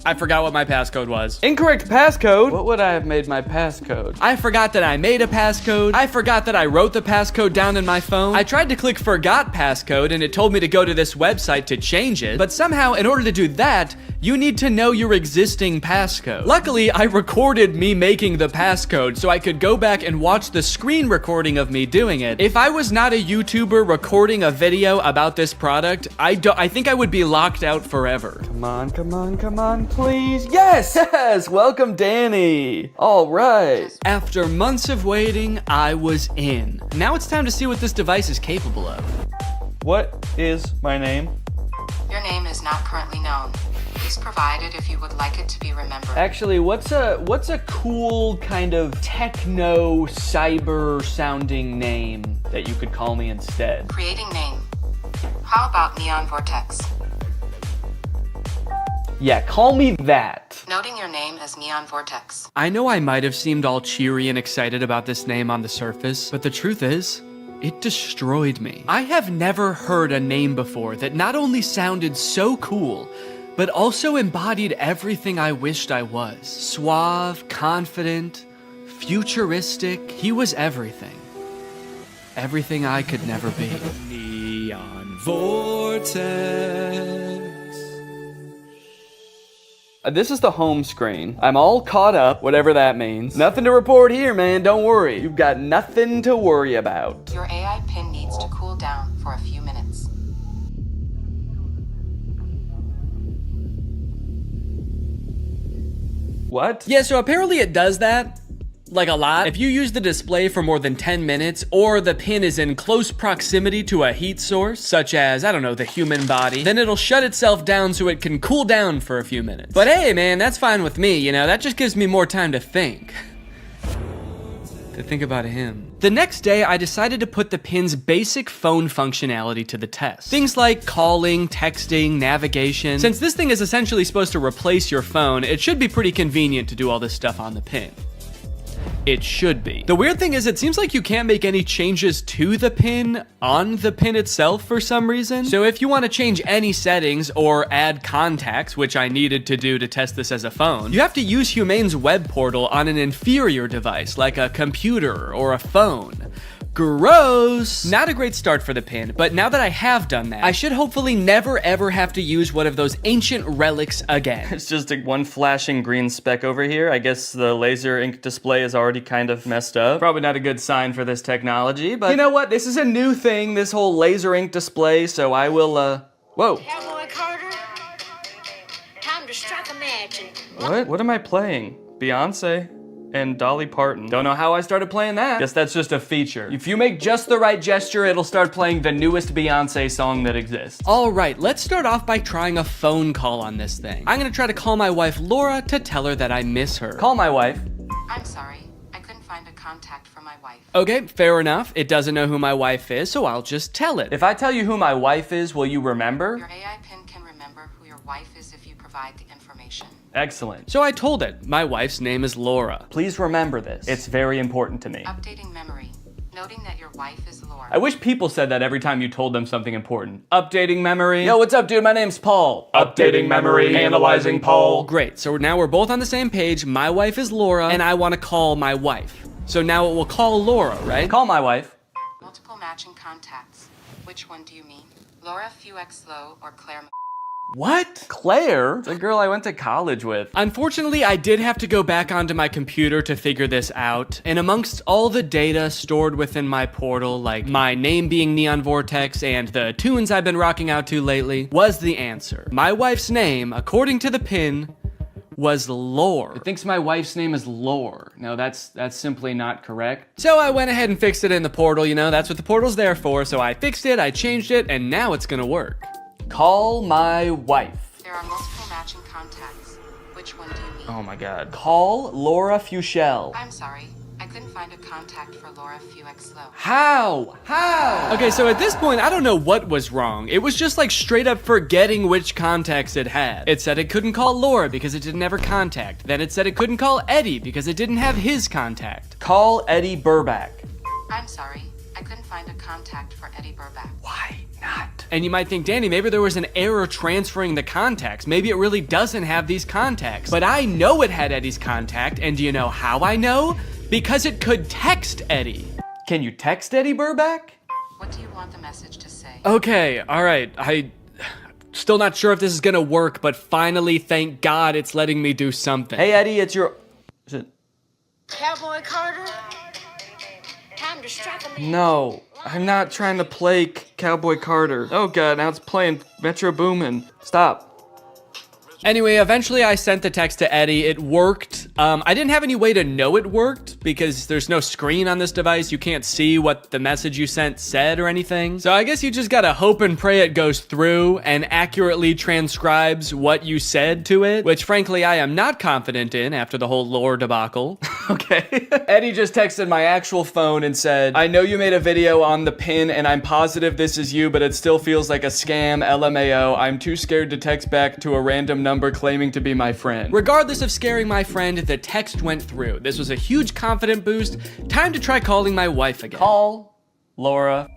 I forgot what my passcode was. Incorrect passcode? What would I have made my passcode? I forgot that I made a passcode. I forgot that I wrote the passcode down in my phone. I tried to click forgot passcode and it told me to go to this website to change it. But somehow, in order to do that, you need to know your existing passcode. Luckily, I recorded me making the passcode so I could go back and watch the screen recording of me doing it. If I was not a YouTuber recording a video about this product, I think I would be locked out forever. Come on, come on, come on, please. Yes, yes, welcome Danny. All right. After months of waiting, I was in. Now it's time to see what this device is capable of. What is my name? Your name is not currently known. Please provide it if you would like it to be remembered. Actually, what's a cool kind of techno cyber sounding name that you could call me instead? Creating name. How about Neon Vortex? Yeah, call me that. Noting your name as Neon Vortex. I know I might have seemed all cheery and excited about this name on the surface, but the truth is, it destroyed me. I have never heard a name before that not only sounded so cool, but also embodied everything I wished I was. Suave, confident, futuristic. He was everything. Everything I could never be. Neon Vortex. This is the home screen. I'm all caught up, whatever that means. Nothing to report here, man, don't worry. You've got nothing to worry about. Your AI pin needs to cool down for a few minutes. What? Yeah, so apparently it does that. Like a lot. If you use the display for more than 10 minutes, or the pin is in close proximity to a heat source, such as, I don't know, the human body, then it'll shut itself down so it can cool down for a few minutes. But hey, man, that's fine with me, you know, that just gives me more time to think. To think about him. The next day, I decided to put the pin's basic phone functionality to the test. Things like calling, texting, navigation. Since this thing is essentially supposed to replace your phone, it should be pretty convenient to do all this stuff on the pin. It should be. The weird thing is it seems like you can't make any changes to the pin on the pin itself for some reason. So if you want to change any settings or add contacts, which I needed to do to test this as a phone, you have to use Humane's web portal on an inferior device like a computer or a phone. Gross! Not a great start for the pin, but now that I have done that, I should hopefully never ever have to use one of those ancient relics again. It's just one flashing green speck over here. I guess the laser ink display is already kind of messed up. Probably not a good sign for this technology, but you know what? This is a new thing, this whole laser ink display, so I will, whoa. Cowboy Carter, time to strike a match and... What am I playing? Beyonce? And Dolly Parton. Don't know how I started playing that. Guess that's just a feature. If you make just the right gesture, it'll start playing the newest Beyonce song that exists. All right, let's start off by trying a phone call on this thing. I'm gonna try to call my wife Laura to tell her that I miss her. Call my wife. I'm sorry, I couldn't find a contact for my wife. Okay, fair enough. It doesn't know who my wife is, so I'll just tell it. If I tell you who my wife is, will you remember? Your AI pin can remember who your wife is if you provide the information. Excellent. So I told it, my wife's name is Laura. Please remember this. It's very important to me. Updating memory, noting that your wife is Laura. I wish people said that every time you told them something important. Updating memory. Yo, what's up, dude? My name's Paul. Updating memory. Analyzing Paul. Great, so now we're both on the same page. My wife is Laura, and I want to call my wife. So now it will call Laura, right? Call my wife. Multiple matching contacts. Which one do you mean? Laura Fuexlow or Claire? What? Claire? The girl I went to college with. Unfortunately, I did have to go back onto my computer to figure this out. And amongst all the data stored within my portal, like my name being Neon Vortex and the tunes I've been rocking out to lately, was the answer. My wife's name, according to the pin, was Lore. It thinks my wife's name is Lore. No, that's simply not correct. So I went ahead and fixed it in the portal, you know, that's what the portal's there for. So I fixed it, I changed it, and now it's gonna work. Call my wife. There are multiple matching contacts. Which one do you mean? Oh my god. Call Laura Fuchel. I'm sorry. I couldn't find a contact for Laura Fuexlow. How? Okay, so at this point, I don't know what was wrong. It was just like straight up forgetting which contacts it had. It said it couldn't call Laura because it didn't have her contact. Then it said it couldn't call Eddie because it didn't have his contact. Call Eddie Burback. I'm sorry. I couldn't find a contact for Eddie Burback. Why not. And you might think, Danny, maybe there was an error transferring the contacts. Maybe it really doesn't have these contacts. But I know it had Eddie's contact, and do you know how I know? Because it could text Eddie. Can you text Eddie Burback? What do you want the message to say? Okay, all right. I still not sure if this is gonna work, but finally, thank God, it's letting me do something. Hey, Eddie, it's your... Is it... Cowboy Carter? Time to strike a man. No, I'm not trying to play Cowboy Carter. Oh God, now it's playing Metro Boomin. Stop. Anyway, eventually I sent the text to Eddie. It worked. I didn't have any way to know it worked because there's no screen on this device. You can't see what the message you sent said or anything. So I guess you just gotta hope and pray it goes through and accurately transcribes what you said to it, which frankly I am not confident in after the whole lore debacle. Okay. Eddie just texted my actual phone and said, I know you made a video on the pin and I'm positive this is you, but it still feels like a scam, LMAO. I'm too scared to text back to a random number claiming to be my friend. Regardless of scaring my friend, the text went through. This was a huge confident boost. Time to try calling my wife again. Call Laura.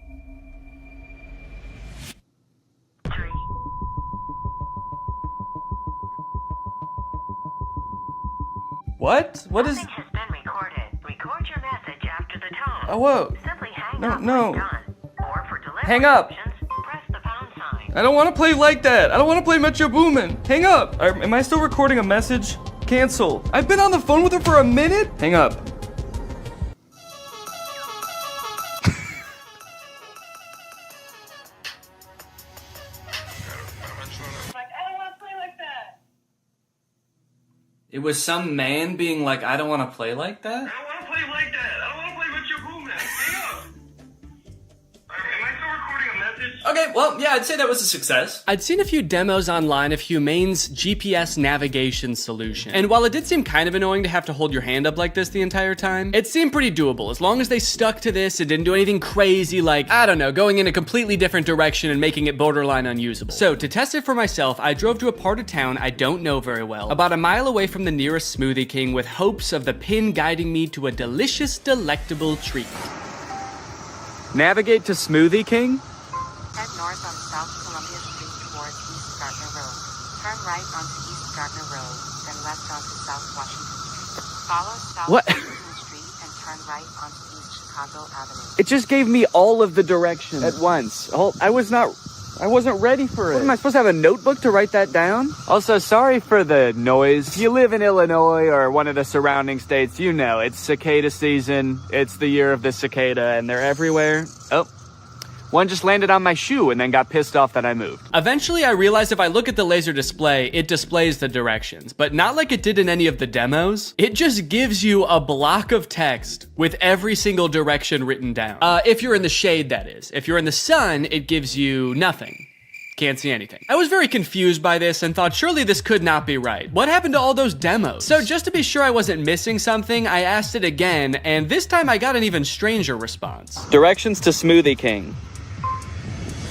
What? What is... Has been recorded. Record your message after the tone. Oh, whoa. Simply hang No, up no. when done. Or for delivery Hang up. options, press the pound sign. I don't want to play like that. I don't want to play Metro Boomin. Hang up. Am I still recording a message? Cancel. I've been on the phone with her for a minute. Hang up. It was some man being like, I don't want to play like that? Okay, well, yeah, I'd say that was a success. I'd seen a few demos online of Humane's GPS navigation solution. And while it did seem kind of annoying to have to hold your hand up like this the entire time, it seemed pretty doable. As long as they stuck to this and didn't do anything crazy like, I don't know, going in a completely different direction and making it borderline unusable. So to test it for myself, I drove to a part of town I don't know very well, about a mile away from the nearest Smoothie King with hopes of the pin guiding me to a delicious, delectable treat. Navigate to Smoothie King? Head north on South Columbia Street towards East Gardner Road. Turn right onto East Gardner Road, then left onto South Washington Street. Follow South Washington Street and turn right onto East Chicago Avenue. It just gave me all of the directions at once. I wasn't ready for it. What, am I supposed to have a notebook to write that down? Also, sorry for the noise. If you live in Illinois or one of the surrounding states, you know, it's cicada season. It's the year of the cicada and they're everywhere. Oh. One just landed on my shoe and then got pissed off that I moved. Eventually, I realized if I look at the laser display, it displays the directions, but not like it did in any of the demos. It just gives you a block of text with every single direction written down. If you're in the shade, that is. If you're in the sun, it gives you nothing. Can't see anything. I was very confused by this and thought surely this could not be right. What happened to all those demos? So just to be sure I wasn't missing something, I asked it again, and this time I got an even stranger response. Directions to Smoothie King.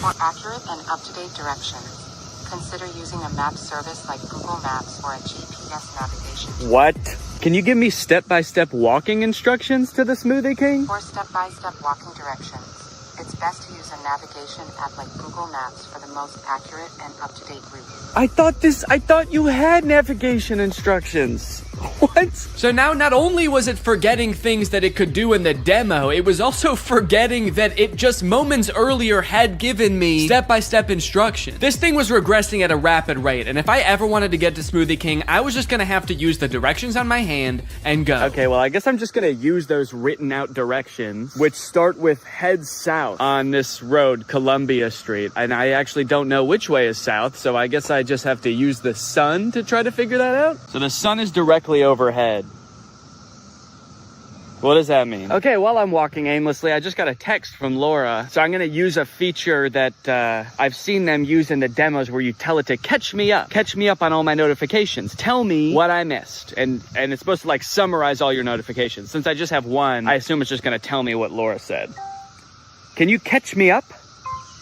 For accurate and up-to-date directions, consider using a map service like Google Maps or a GPS navigation. What? Can you give me step-by-step walking instructions to the Smoothie King? For step-by-step walking directions, it's best to use a navigation app like Google Maps for the most accurate and up-to-date route. I thought you had navigation instructions. What? So now not only was it forgetting things that it could do in the demo, it was also forgetting that it just moments earlier had given me step-by-step instructions. This thing was regressing at a rapid rate, and if I ever wanted to get to Smoothie King, I was just gonna have to use the directions on my hand and go. Okay, well, I guess I'm just gonna use those written out directions, which start with head south on this road, Columbia Street, and I actually don't know which way is south, so I guess I just have to use the sun to try to figure that out. So the sun is directly overhead. What does that mean? Okay, while I'm walking aimlessly, I just got a text from Laura. So I'm gonna use a feature that I've seen them use in the demos where you tell it to catch me up on all my notifications. Tell me what I missed. And it's supposed to like summarize all your notifications. Since I just have one, I assume it's just gonna tell me what Laura said. Can you catch me up?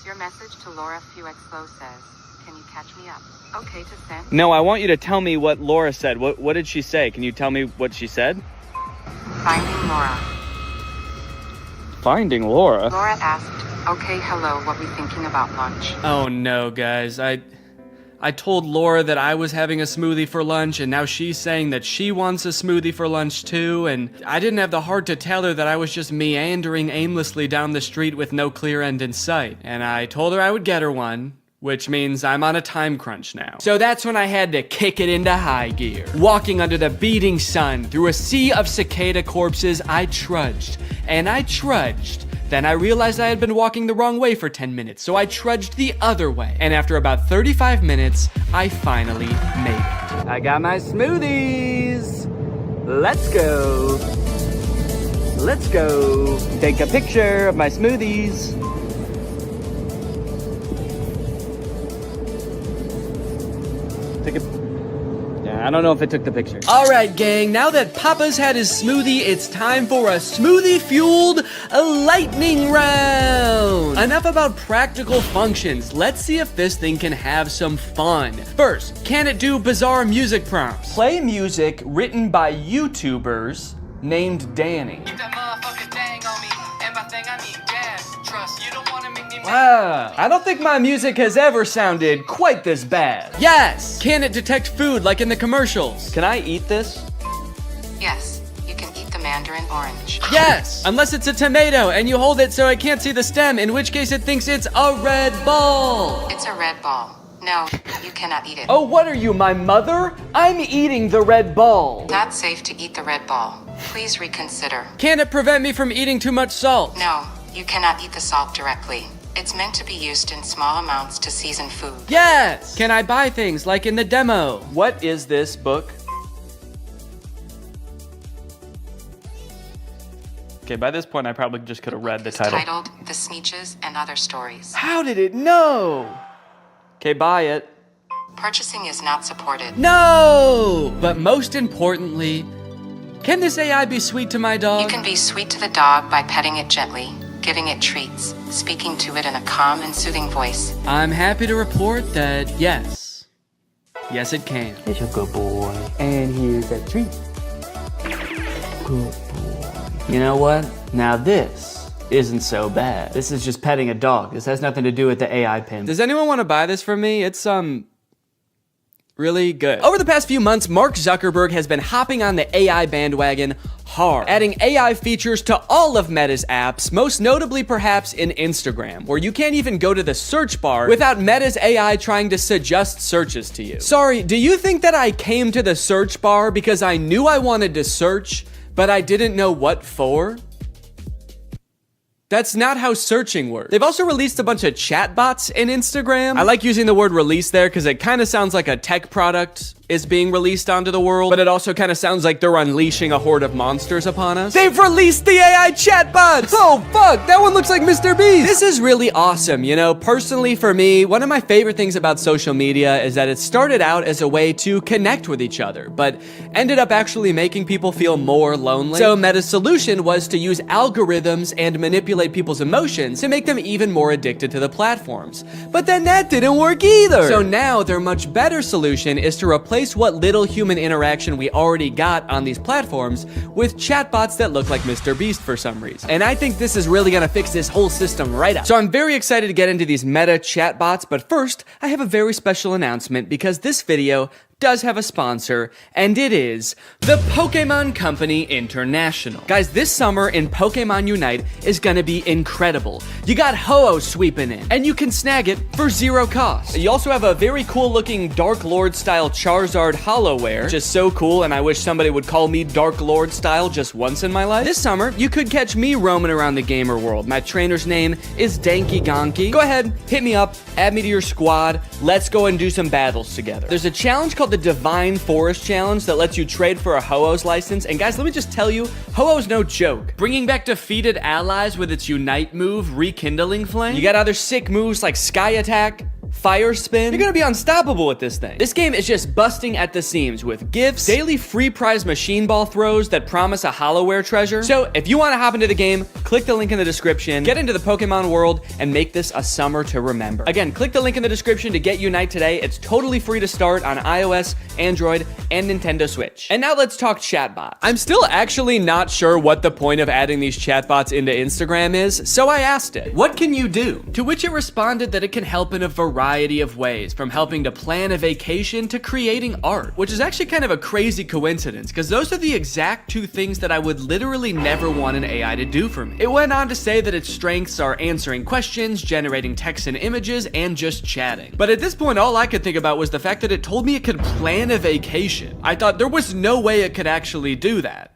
Your message to Laura Fuexlow says, can you catch me up? Okay to send? No, I want you to tell me what Laura said. What did she say? Can you tell me what she said? Finding Laura. Finding Laura? Laura asked, Okay, hello, what we thinking about lunch? Oh no, guys. I told Laura that I was having a smoothie for lunch, and now she's saying that she wants a smoothie for lunch too, and I didn't have the heart to tell her that I was just meandering aimlessly down the street with no clear end in sight. And I told her I would get her one, which means I'm on a time crunch now. So that's when I had to kick it into high gear. Walking under the beating sun through a sea of cicada corpses, I trudged, and I trudged. Then I realized I had been walking the wrong way for 10 minutes, so I trudged the other way. And after about 35 minutes, I finally made it. I got my smoothies. Let's go. Let's go. Take a picture of my smoothies. Yeah, I don't know if it took the picture. All right, gang, now that Papa's had his smoothie, it's time for a smoothie-fueled lightning round. Enough about practical functions. Let's see if this thing can have some fun. First, can it do bizarre music prompts? Play music written by YouTubers named Danny. Wow, I don't think my music has ever sounded quite this bad. Yes! Can it detect food like in the commercials? Can I eat this? Yes, you can eat the mandarin orange. Yes! Unless it's a tomato and you hold it so I can't see the stem, in which case it thinks it's a red ball. It's a red ball. No, you cannot eat it. Oh, what are you, my mother? I'm eating the red ball. Not safe to eat the red ball. Please reconsider. Can it prevent me from eating too much salt? No, you cannot eat the salt directly. It's meant to be used in small amounts to season food. Yes! Can I buy things like in the demo? What is this book? Okay, by this point I probably just could have read the title. Titled The Sneetches and Other Stories. How did it know? Okay, buy it. Purchasing is not supported. No! But most importantly, can this AI be sweet to my dog? You can be sweet to the dog by petting it gently, giving it treats, speaking to it in a calm and soothing voice. I'm happy to report that yes. Yes, it can. It's a good boy. And here's a treat. Good boy. You know what? Now this isn't so bad. This is just petting a dog. This has nothing to do with the AI pin. Does anyone want to buy this from me? It's, really good. Over the past few months, Mark Zuckerberg has been hopping on the AI bandwagon hard, adding AI features to all of Meta's apps, most notably perhaps in Instagram, where you can't even go to the search bar without Meta's AI trying to suggest searches to you. Sorry, do you think that I came to the search bar because I knew I wanted to search, but I didn't know what for? That's not how searching works. They've also released a bunch of chatbots in Instagram. I like using the word release there because it kind of sounds like a tech product is being released onto the world, but it also kind of sounds like they're unleashing a horde of monsters upon us. They've released the AI chatbots! Oh fuck, that one looks like Mr. Beast! This is really awesome, you know? Personally for me, one of my favorite things about social media is that it started out as a way to connect with each other, but ended up actually making people feel more lonely. So Meta's solution was to use algorithms and manipulate people's emotions to make them even more addicted to the platforms. But then that didn't work either! So now their much better solution is to replace what little human interaction we already got on these platforms with chatbots that look like Mr. Beast for some reason. And I think this is really gonna fix this whole system right up. So I'm very excited to get into these Meta chatbots, but first, I have a very special announcement because this video does have a sponsor, and it is the Pokemon Company International. Guys, this summer in Pokemon Unite is gonna be incredible. You got Ho-Oh sweeping in, and you can snag it for 0 cost. You also have a very cool looking Dark Lord style Charizard Hollowware, which is so cool, and I wish somebody would call me Dark Lord style just once in my life. This summer, you could catch me roaming around the gamer world. My trainer's name is Danky Gonky. Go ahead, hit me up, add me to your squad, let's go and do some battles together. There's a challenge called the Divine Forest Challenge that lets you trade for a Ho-Oh's license, and guys, let me just tell you, Ho-Oh's no joke. Bringing back defeated allies with its Unite move, Rekindling Flame. You got other sick moves like Sky Attack, fire spin. You're gonna be unstoppable with this thing. This game is just busting at the seams with gifts, daily free prize machine ball throws that promise a hollowware treasure. So if you want to hop into the game, click the link in the description, get into the Pokemon world, and make this a summer to remember. Again, click the link in the description to get Unite today. It's totally free to start on iOS, Android, and Nintendo Switch. And now let's talk chatbots. I'm still actually not sure what the point of adding these chatbots into Instagram is, so I asked it, what can you do? To which it responded that it can help in a variety of ways, from helping to plan a vacation to creating art, which is actually kind of a crazy coincidence, because those are the exact two things that I would literally never want an AI to do for me. It went on to say that its strengths are answering questions, generating text and images, and just chatting. But at this point, all I could think about was the fact that it told me it could plan a vacation. I thought there was no way it could actually do that.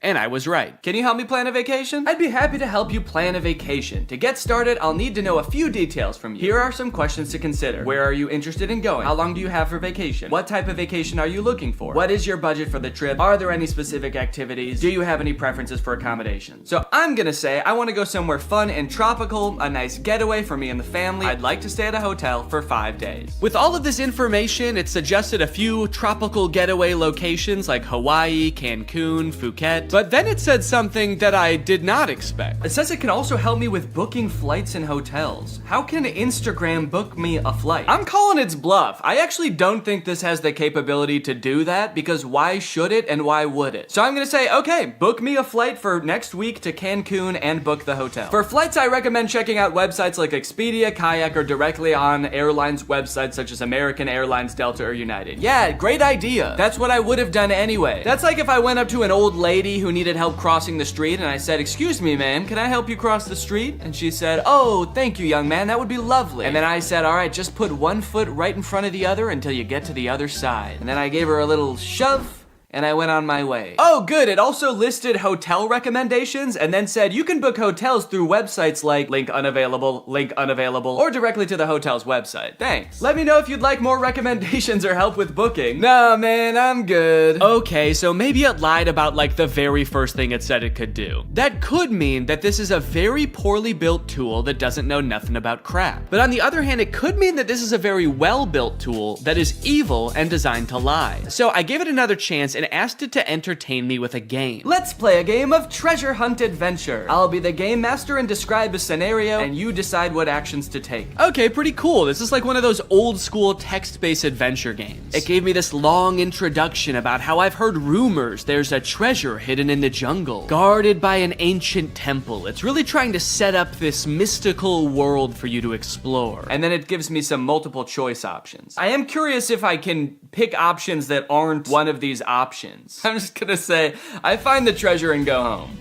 And I was right. Can you help me plan a vacation? I'd be happy to help you plan a vacation. To get started, I'll need to know a few details from you. Here are some questions to consider. Where are you interested in going? How long do you have for vacation? What type of vacation are you looking for? What is your budget for the trip? Are there any specific activities? Do you have any preferences for accommodations? So I'm gonna say I want to go somewhere fun and tropical, a nice getaway for me and the family. I'd like to stay at a hotel for 5 days. With all of this information, it suggested a few tropical getaway locations like Hawaii, Cancun, Phuket. But then it said something that I did not expect. It says it can also help me with booking flights and hotels. How can Instagram book me a flight? I'm calling its bluff. I actually don't think this has the capability to do that, because why should it and why would it? So I'm gonna say, okay, book me a flight for next week to Cancun and book the hotel. For flights, I recommend checking out websites like Expedia, Kayak, or directly on airlines websites such as American Airlines, Delta, or United. Yeah, great idea. That's what I would have done anyway. That's like if I went up to an old lady who needed help crossing the street and I said, "Excuse me, ma'am, can I help you cross the street?" And she said, "Oh, thank you, young man, that would be lovely." And then I said, "All right, just put one foot right in front of the other until you get to the other side." And then I gave her a little shove, and I went on my way. Oh, good. It also listed hotel recommendations and then said you can book hotels through websites like link unavailable, or directly to the hotel's website. Thanks. Let me know if you'd like more recommendations or help with booking. Nah, man, I'm good. Okay, so maybe it lied about like the very first thing it said it could do. That could mean that this is a very poorly built tool that doesn't know nothing about crap. But on the other hand, it could mean that this is a very well-built tool that is evil and designed to lie. So I gave it another chance and asked it to entertain me with a game. Let's play a game of treasure hunt adventure. I'll be the game master and describe a scenario, and you decide what actions to take. Okay, pretty cool. This is like one of those old school text-based adventure games. It gave me this long introduction about how I've heard rumors there's a treasure hidden in the jungle, guarded by an ancient temple. It's really trying to set up this mystical world for you to explore. And then it gives me some multiple choice options. I am curious if I can pick options that aren't one of these options. I'm just gonna say, I find the treasure and go home.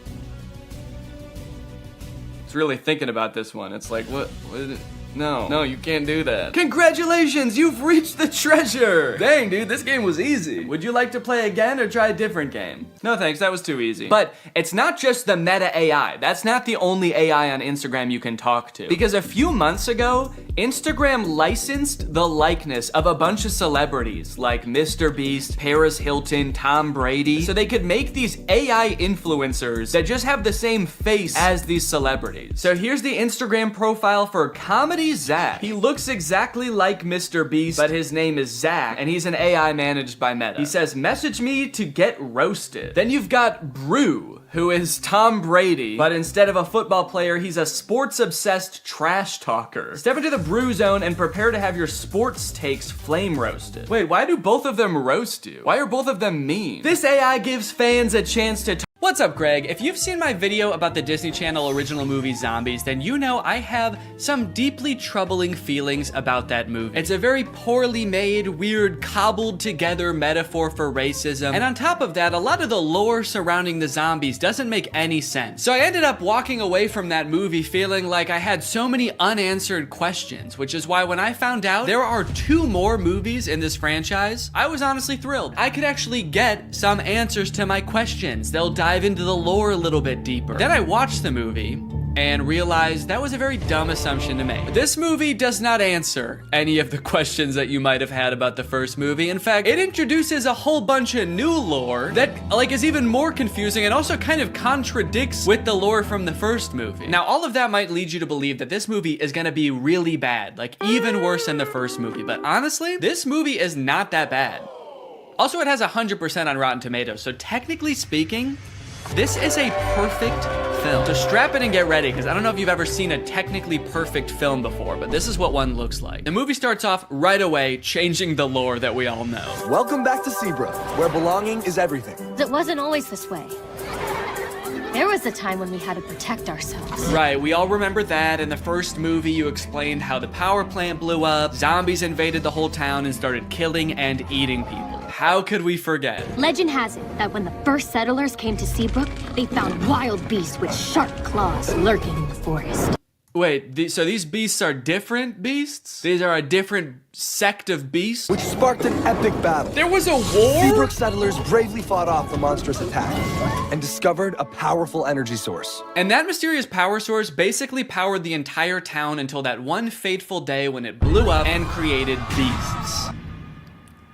It's really thinking about this one. It's like, what is it? No, you can't do that. Congratulations, you've reached the treasure! Dang, dude, this game was easy. Would you like to play again or try a different game? No thanks, that was too easy. But it's not just the meta AI. That's not the only AI on Instagram you can talk to. Because a few months ago, Instagram licensed the likeness of a bunch of celebrities like Mr. Beast, Paris Hilton, Tom Brady, so they could make these AI influencers that just have the same face as these celebrities. So here's the Instagram profile for Comedy Zach. He looks exactly like Mr. Beast, but his name is Zach, and he's an AI managed by Meta. He says, "Message me to get roasted." Then you've got Brew, who is Tom Brady, but instead of a football player, he's a sports-obsessed trash talker. Step into the Brew zone and prepare to have your sports takes flame roasted. Wait, why do both of them roast you? Why are both of them mean? This AI gives fans a chance to What's up, Greg? If you've seen my video about the Disney Channel original movie Zombies, then you know I have some deeply troubling feelings about that movie. It's a very poorly made, weird, cobbled together metaphor for racism, and on top of that, a lot of the lore surrounding the zombies doesn't make any sense. So I ended up walking away from that movie feeling like I had so many unanswered questions, which is why when I found out there are 2 more movies in this franchise, I was honestly thrilled. I could actually get some answers to my questions. They'll dive into the lore a little bit deeper. Then I watched the movie, and realized that was a very dumb assumption to make. This movie does not answer any of the questions that you might have had about the first movie. In fact, it introduces a whole bunch of new lore that like is even more confusing and also kind of contradicts with the lore from the first movie. Now, all of that might lead you to believe that this movie is gonna be really bad, like even worse than the first movie. But honestly, this movie is not that bad. Also, it has 100% on Rotten Tomatoes, so technically speaking, this is a perfect film. So strap in and get ready, because I don't know if you've ever seen a technically perfect film before, but this is what one looks like. The movie starts off right away, changing the lore that we all know. Welcome back to Seabrook, where belonging is everything. It wasn't always this way. There was a time when we had to protect ourselves. Right, we all remember that. In the first movie, you explained how the power plant blew up, zombies invaded the whole town and started killing and eating people. How could we forget? Legend has it that when the first settlers came to Seabrook, they found wild beasts with sharp claws lurking in the forest. Wait, so these beasts are different beasts? These are a different sect of beasts? Which sparked an epic battle. There was a war? Seabrook settlers bravely fought off the monstrous attack and discovered a powerful energy source. And that mysterious power source basically powered the entire town until that one fateful day when it blew up and created beasts.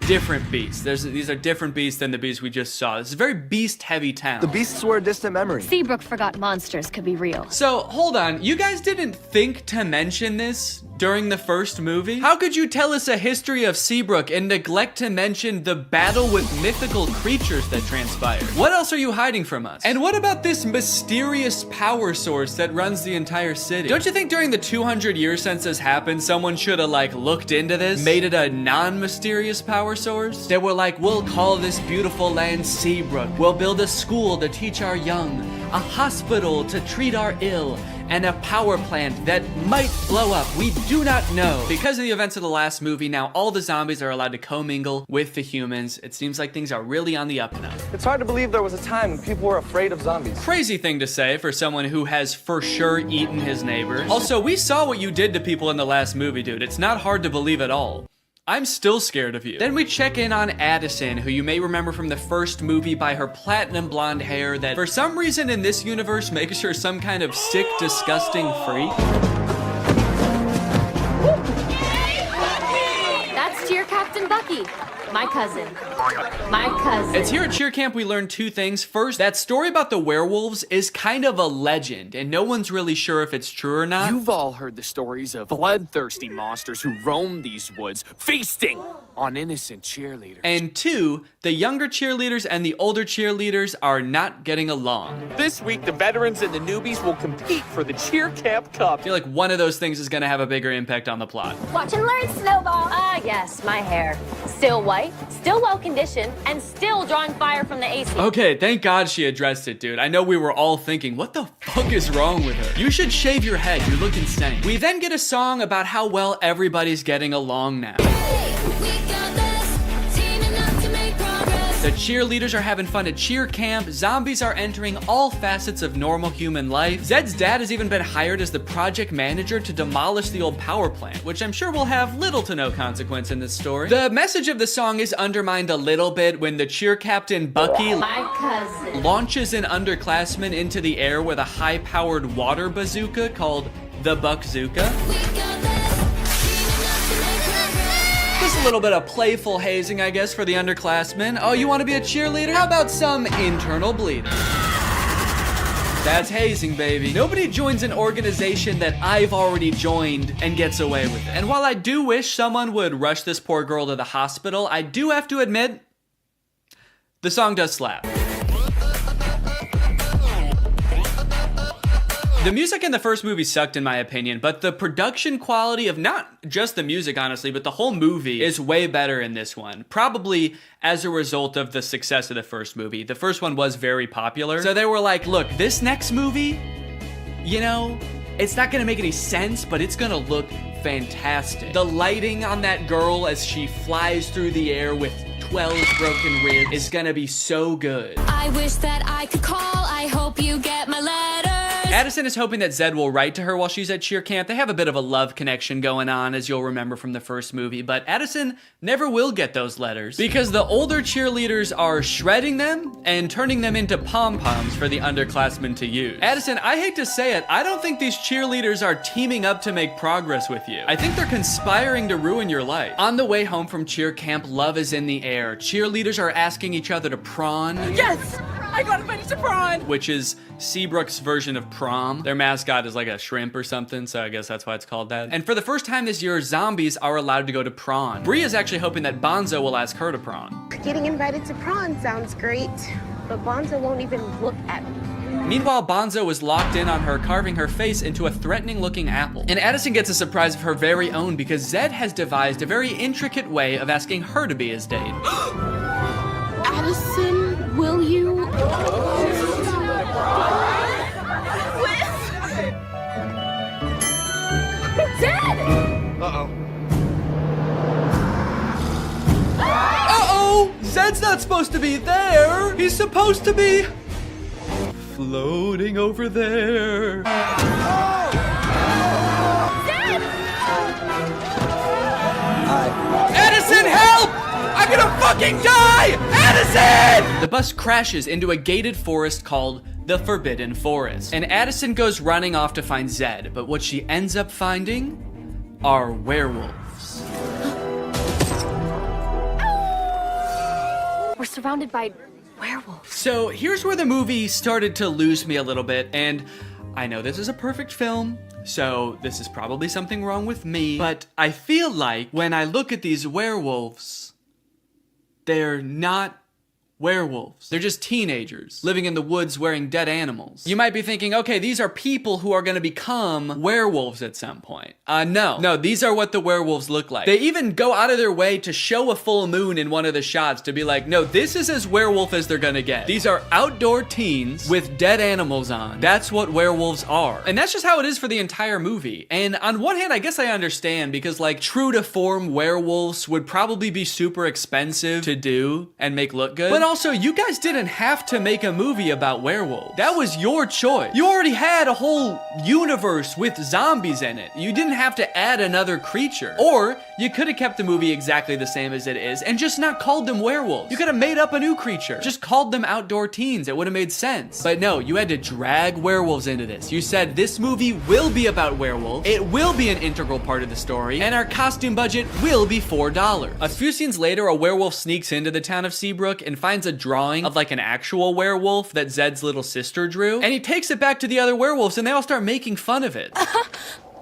Different beasts. These are different beasts than the beasts we just saw. This is a very beast-heavy town. The beasts were a distant memory. Seabrook forgot monsters could be real. So, hold on. You guys didn't think to mention this during the first movie? How could you tell us a history of Seabrook and neglect to mention the battle with mythical creatures that transpired? What else are you hiding from us? And what about this mysterious power source that runs the entire city? Don't you think during the 200 years since this happened, someone should have like looked into this, made it a non-mysterious power source? They were like, we'll call this beautiful land Seabrook. We'll build a school to teach our young, a hospital to treat our ill, and a power plant that might blow up. We do not know. Because of the events of the last movie, now all the zombies are allowed to commingle with the humans. It seems like things are really on the up and up. It's hard to believe there was a time when people were afraid of zombies. Crazy thing to say for someone who has for sure eaten his neighbors. Also, we saw what you did to people in the last movie, dude. It's not hard to believe at all. I'm still scared of you. Then we check in on Addison, who you may remember from the first movie by her platinum blonde hair that for some reason in this universe makes her some kind of sick, disgusting freak. That's Cheer Captain Bucky, my cousin. My cousin. It's here at Cheer Camp we learned two things. First, that story about the werewolves is kind of a legend, and no one's really sure if it's true or not. You've all heard the stories of bloodthirsty monsters who roam these woods, feasting on innocent cheerleaders. And two, the younger cheerleaders and the older cheerleaders are not getting along. This week, the veterans and the newbies will compete for the Cheer Camp Cup. I feel like one of those things is gonna have a bigger impact on the plot. Watch and learn, Snowball. Ah, yes, my hair. Still white, still well-conditioned, and still drawing fire from the AC. Okay, thank God she addressed it, dude. I know we were all thinking, what the fuck is wrong with her? You should shave your head, you look insane. We then get a song about how well everybody's getting along now. The cheerleaders are having fun at cheer camp, zombies are entering all facets of normal human life. Zed's dad has even been hired as the project manager to demolish the old power plant, which I'm sure will have little to no consequence in this story. The message of the song is undermined a little bit when the cheer captain Bucky my cousin launches an underclassman into the air with a high-powered water bazooka called the Buckzooka. Just a little bit of playful hazing, I guess, for the underclassmen. Oh, you want to be a cheerleader? How about some internal bleeding? That's hazing, baby. Nobody joins an organization that I've already joined and gets away with it. And while I do wish someone would rush this poor girl to the hospital, I do have to admit, the song does slap. The music in the first movie sucked in my opinion, but the production quality of not just the music, honestly, but the whole movie is way better in this one. Probably as a result of the success of the first movie. The first one was very popular. So they were like, look, this next movie, you know, it's not gonna make any sense, but it's gonna look fantastic. The lighting on that girl as she flies through the air with 12 broken ribs is gonna be so good. I wish that I could call. I hope you get my letter. Addison is hoping that Zed will write to her while she's at cheer camp. They have a bit of a love connection going on, as you'll remember from the first movie, but Addison never will get those letters because the older cheerleaders are shredding them and turning them into pom-poms for the underclassmen to use. Addison, I hate to say it, I don't think these cheerleaders are teaming up to make progress with you. I think they're conspiring to ruin your life. On the way home from cheer camp, love is in the air. Cheerleaders are asking each other to prawn. Yes! I got invited to prawn! Which is Seabrook's version of prom. Their mascot is like a shrimp or something, so I guess that's why it's called that. And for the first time this year, zombies are allowed to go to prawn. Bree is actually hoping that Bonzo will ask her to prawn. Getting invited to prawn sounds great, but Bonzo won't even look at me. Meanwhile, Bonzo was locked in on her, carving her face into a threatening-looking apple. And Addison gets a surprise of her very own because Zed has devised a very intricate way of asking her to be his date. Addison, will you? Zed! Uh-oh. Uh-oh! Zed's not supposed to be there! He's supposed to be floating over there. Zed! Addison, help! I'm gonna fucking die! Addison! The bus crashes into a gated forest called the Forbidden Forest. And Addison goes running off to find Zed, but what she ends up finding are werewolves. We're surrounded by werewolves. So here's where the movie started to lose me a little bit, and I know this is a perfect film, so this is probably something wrong with me, but I feel like when I look at these werewolves, they're not werewolves. They're just teenagers living in the woods wearing dead animals. You might be thinking, okay, these are people who are gonna become werewolves at some point. No, these are what the werewolves look like. They even go out of their way to show a full moon in one of the shots to be like, no, this is as werewolf as they're gonna get. These are outdoor teens with dead animals on. That's what werewolves are. And that's just how it is for the entire movie. And on one hand, I guess I understand because like true to form werewolves would probably be super expensive to do and make look good. But also, you guys didn't have to make a movie about werewolves. That was your choice. You already had a whole universe with zombies in it. You didn't have to add another creature. Or you could have kept the movie exactly the same as it is and just not called them werewolves. You could have made up a new creature. Just called them outdoor teens. It would have made sense. But no, you had to drag werewolves into this. You said this movie will be about werewolves. It will be an integral part of the story. And our costume budget will be $4. A few scenes later, a werewolf sneaks into the town of Seabrook and finds a drawing of like an actual werewolf that Zed's little sister drew, and he takes it back to the other werewolves and they all start making fun of it.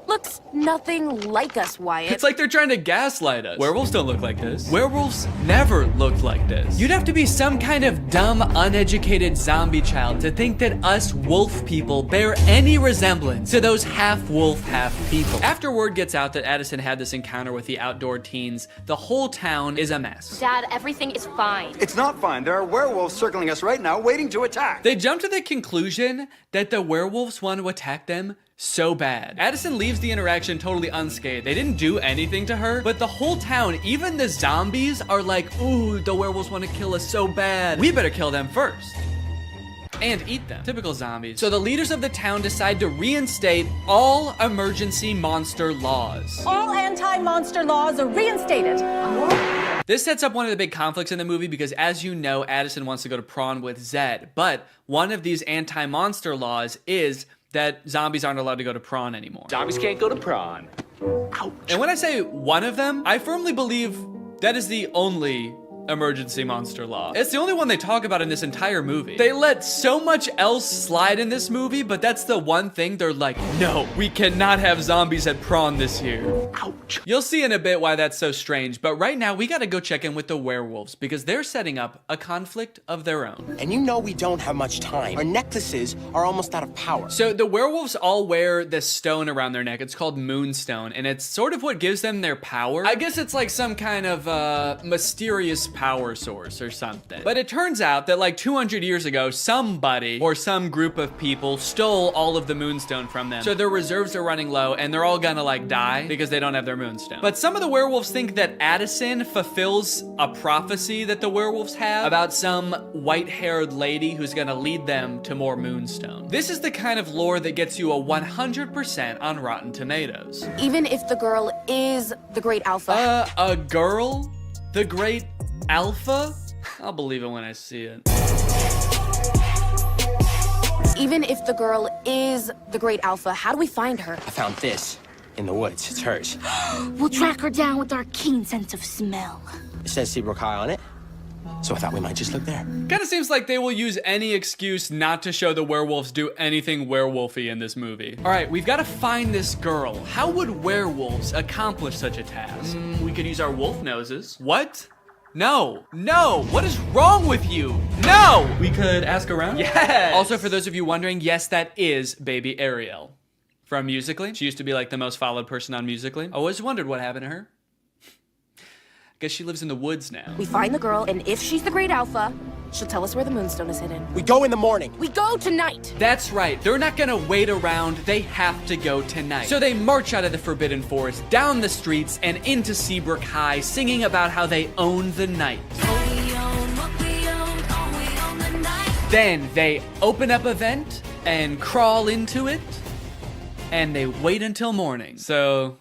Looks nothing like us, Wyatt. It's like they're trying to gaslight us. Werewolves don't look like this. Werewolves never looked like this. You'd have to be some kind of dumb, uneducated zombie child to think that us wolf people bear any resemblance to those half wolf, half people. After word gets out that Addison had this encounter with the outdoor teens, the whole town is a mess. Dad, everything is fine. It's not fine. There are werewolves circling us right now, waiting to attack. They jump to the conclusion that the werewolves want to attack them so bad. Addison leaves the interaction totally unscathed. They didn't do anything to her, but the whole town, even the zombies, are like, ooh, the werewolves want to kill us so bad. We better kill them first. And eat them. Typical zombies. So the leaders of the town decide to reinstate all emergency monster laws. All anti-monster laws are reinstated. This sets up one of the big conflicts in the movie because, as you know, Addison wants to go to prawn with Zed, but one of these anti-monster laws is that zombies aren't allowed to go to prawn anymore. Zombies can't go to prawn. Ouch. And when I say one of them, I firmly believe that is the only emergency monster law. It's the only one they talk about in this entire movie. They let so much else slide in this movie, but that's the one thing they're like, no, we cannot have zombies at prawn this year. Ouch. You'll see in a bit why that's so strange, but right now we gotta go check in with the werewolves because they're setting up a conflict of their own. And you know we don't have much time. Our necklaces are almost out of power. So the werewolves all wear this stone around their neck. It's called Moonstone, and it's sort of what gives them their power. I guess it's like some kind of mysterious power source or something. But it turns out that like 200 years ago, somebody or some group of people stole all of the moonstone from them. So their reserves are running low and they're all gonna like die because they don't have their moonstone. But some of the werewolves think that Addison fulfills a prophecy that the werewolves have about some white-haired lady who's gonna lead them to more moonstone. This is the kind of lore that gets you a 100% on Rotten Tomatoes. Even if the girl is the great alpha. A girl? The great alpha? I'll believe it when I see it. Even if the girl is the great alpha, how do we find her? I found this in the woods. It's hers. We'll track her down with our keen sense of smell. It says Seabrook High on it, so I thought we might just look there. Kind of seems like they will use any excuse not to show the werewolves do anything werewolfy in this movie. All right, we've got to find this girl. How would werewolves accomplish such a task? We could use our wolf noses. What? No, what is wrong with you? No! We could ask around? Yes! Also, for those of you wondering, yes, that is baby Ariel from Musical.ly. She used to be like the most followed person on Musical.ly. I always wondered what happened to her. Guess she lives in the woods now. We find the girl, and if she's the great alpha, she'll tell us where the moonstone is hidden. We go in the morning. We go tonight. That's right. They're not gonna wait around. They have to go tonight. So they march out of the Forbidden Forest, down the streets, and into Seabrook High, singing about how they own the night. Then they open up a vent and crawl into it, and they wait until morning. So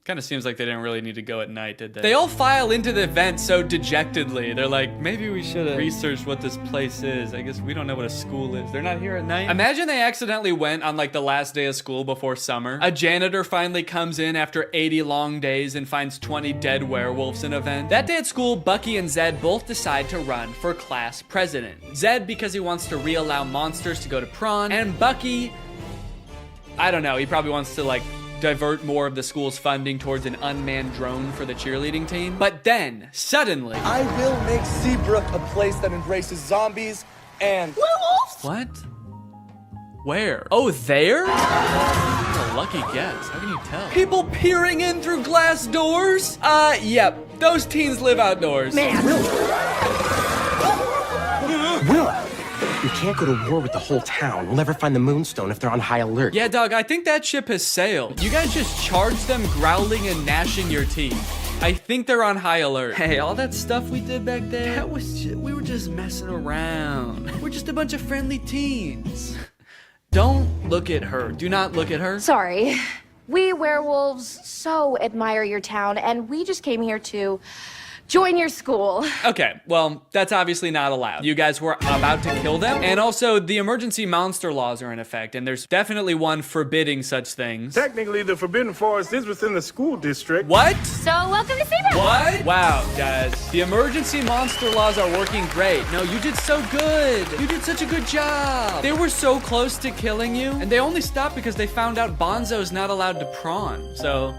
kind of seems like they didn't really need to go at night, did they? They all file into the vent so dejectedly. They're like, maybe we should have researched what this place is. I guess we don't know what a school is. They're not here at night. Imagine they accidentally went on like the last day of school before summer. A janitor finally comes in after 80 long days and finds 20 dead werewolves in a vent. That day at school, Bucky and Zed both decide to run for class president. Zed because he wants to reallow monsters to go to prawn, and Bucky, I don't know, he probably wants to like divert more of the school's funding towards an unmanned drone for the cheerleading team. But then, suddenly, I will make Seabrook a place that embraces zombies and werewolves. What? Where? Oh, there? What a lucky guess. How can you tell? People peering in through glass doors? Yep. Those teens live outdoors. Man, Willa, we can't go to war with the whole town. We'll never find the moonstone if they're on high alert. Yeah, dog, I think that ship has sailed. You guys just charged them growling and gnashing your teeth. I think they're on high alert. Hey, all that stuff we did back there, that was we were just messing around. We're just a bunch of friendly teens. Don't look at her. Do not look at her. Sorry. We werewolves so admire your town, and we just came here to join your school. Okay, well, that's obviously not allowed. You guys were about to kill them, and also the emergency monster laws are in effect, and there's definitely one forbidding such things. Technically, the Forbidden Forest is within the school district. What? So, welcome to Seabrook. What? Wow, guys. The emergency monster laws are working great. No, you did so good. You did such a good job. They were so close to killing you, and they only stopped because they found out Bonzo's not allowed to prawn, so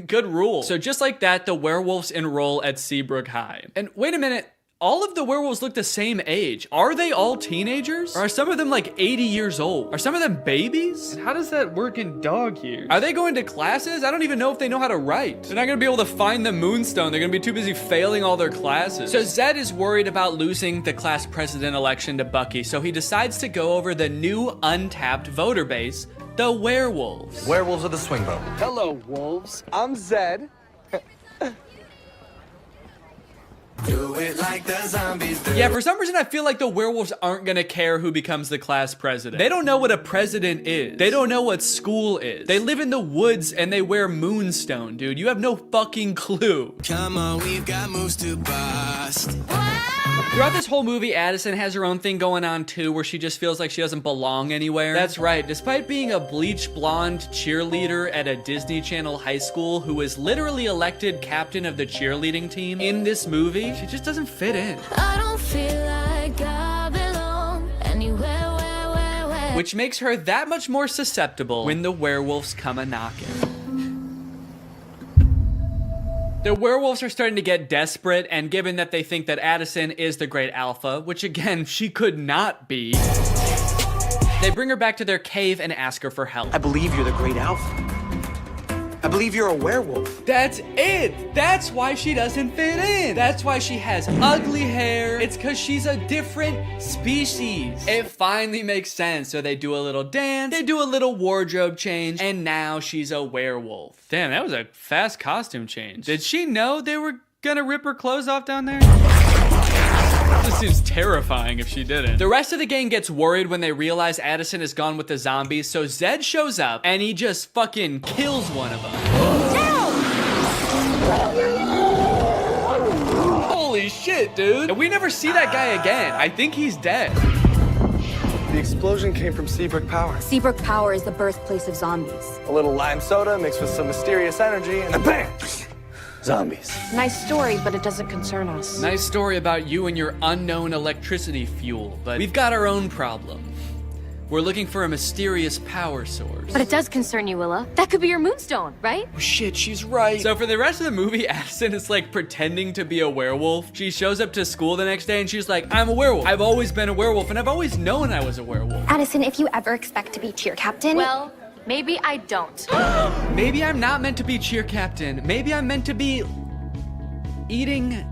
good rule. So just like that, the werewolves enroll at Seabrook High. And wait a minute, all of the werewolves look the same age. Are they all teenagers? Or are some of them like 80 years old? Are some of them babies? And how does that work in dog years? Are they going to classes? I don't even know if they know how to write. They're not gonna be able to find the moonstone. They're gonna be too busy failing all their classes. So Zed is worried about losing the class president election to Bucky, so he decides to go over the new untapped voter base, the werewolves. Werewolves of the swing vote. Hello, wolves. I'm Zed. Do it like the zombies do. Yeah, for some reason I feel like the werewolves aren't gonna care who becomes the class president. They don't know what a president is. They don't know what school is. They live in the woods and they wear moonstone, dude. You have no fucking clue. Come on, we've got moves to bust. Throughout this whole movie, Addison has her own thing going on too, where she just feels like she doesn't belong anywhere. That's right, despite being a bleach blonde cheerleader at a Disney Channel high school who was literally elected captain of the cheerleading team in this movie, she just doesn't fit in. I don't feel like I belong anywhere, where. Which makes her that much more susceptible when the werewolves come a-knocking. The werewolves are starting to get desperate, and given that they think that Addison is the great alpha, which again, she could not be, they bring her back to their cave and ask her for help. I believe you're the great alpha. I believe you're a werewolf. That's it. That's why she doesn't fit in. That's why she has ugly hair. It's because she's a different species. It finally makes sense. So they do a little dance, they do a little wardrobe change, and now she's a werewolf. Damn, that was a fast costume change. Did she know they were gonna rip her clothes off down there? This seems terrifying if she didn't. The rest of the gang gets worried when they realize Addison is gone with the zombies, so Zed shows up and he just fucking kills one of them. Holy shit, dude. And we never see that guy again. I think he's dead. The explosion came from Seabrook Power. Seabrook Power is the birthplace of zombies. A little lime soda mixed with some mysterious energy, and bam! Zombies. Nice story, but it doesn't concern us. Nice story about you and your unknown electricity fuel, but we've got our own problem. We're looking for a mysterious power source. But it does concern you, Willa. That could be your moonstone, right? Oh shit, she's right. So for the rest of the movie, Addison is like pretending to be a werewolf. She shows up to school the next day and she's like, I'm a werewolf. I've always been a werewolf and I've always known I was a werewolf. Addison, if you ever expect to be cheer captain... Well, maybe I don't. Maybe I'm not meant to be cheer captain. Maybe I'm meant to be eating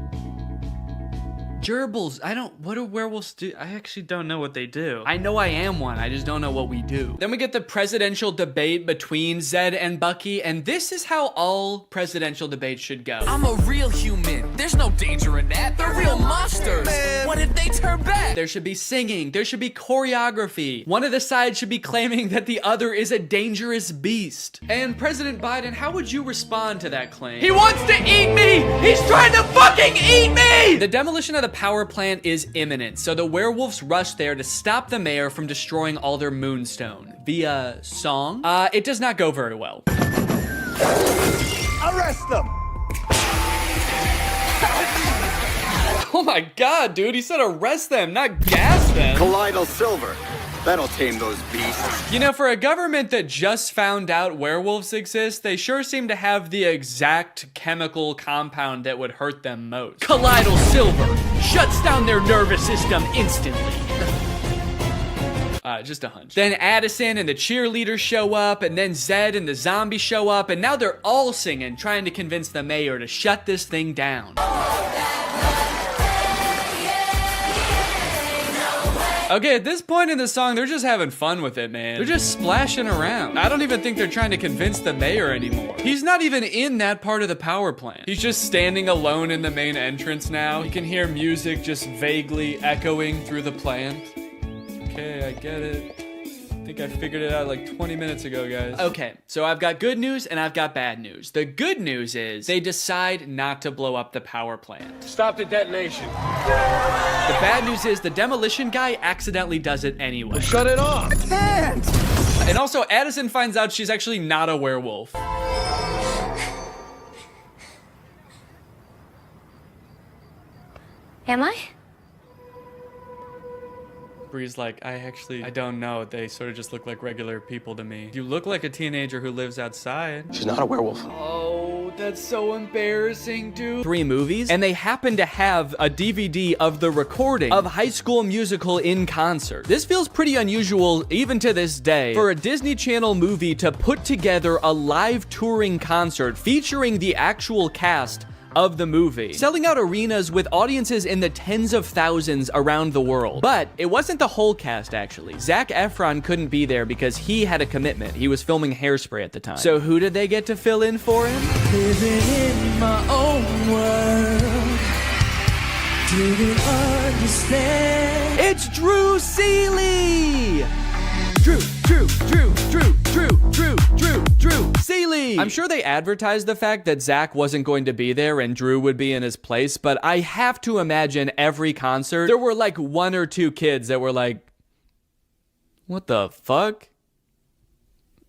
gerbils. What do werewolves do? I actually don't know what they do. I know I am one, I just don't know what we do. Then we get the presidential debate between Zed and Bucky, and this is how all presidential debates should go. I'm a real human. There's no danger in that. They're real monsters. Man. What if they turn back? There should be singing, there should be choreography. One of the sides should be claiming that the other is a dangerous beast. And President Biden, how would you respond to that claim? He wants to eat me! He's trying to fucking eat me! The demolition of the power plant is imminent, so the werewolves rush there to stop the mayor from destroying all their moonstone. Via song? It does not go very well. Arrest them! Oh my god, dude, he said arrest them, not gas them. Colloidal silver. That'll tame those beasts. You know, for a government that just found out werewolves exist, they sure seem to have the exact chemical compound that would hurt them most. Colloidal silver shuts down their nervous system instantly. Just a hunch. Then Addison and the cheerleaders show up, and then Zed and the zombies show up, and now they're all singing, trying to convince the mayor to shut this thing down. Okay, at this point in the song, they're just having fun with it, man. They're just splashing around. I don't even think they're trying to convince the mayor anymore. He's not even in that part of the power plant. He's just standing alone in the main entrance now. You can hear music just vaguely echoing through the plant. Okay, I get it. I think I figured it out like 20 minutes ago, guys. Okay, so I've got good news and I've got bad news. The good news is they decide not to blow up the power plant. Stop the detonation. The bad news is the demolition guy accidentally does it anyway. Shut it off. I can't. And also, Addison finds out she's actually not a werewolf. Am I? Bree's like, I don't know. They sort of just look like regular people to me. You look like a teenager who lives outside. She's not a werewolf. Oh, that's so embarrassing, dude. 3 movies, and they happen to have a DVD of the recording of High School Musical in concert. This feels pretty unusual, even to this day, for a Disney Channel movie to put together a live touring concert featuring the actual cast of the movie, selling out arenas with audiences in the tens of thousands around the world. But it wasn't the whole cast, actually. Zac Efron couldn't be there because he had a commitment. He was filming Hairspray at the time. So who did they get to fill in for him? Living in my own world, didn't understand. It's Drew Seeley! Drew Seeley! I'm sure they advertised the fact that Zach wasn't going to be there and Drew would be in his place, but I have to imagine every concert, there were like 1 or 2 kids that were like, what the fuck?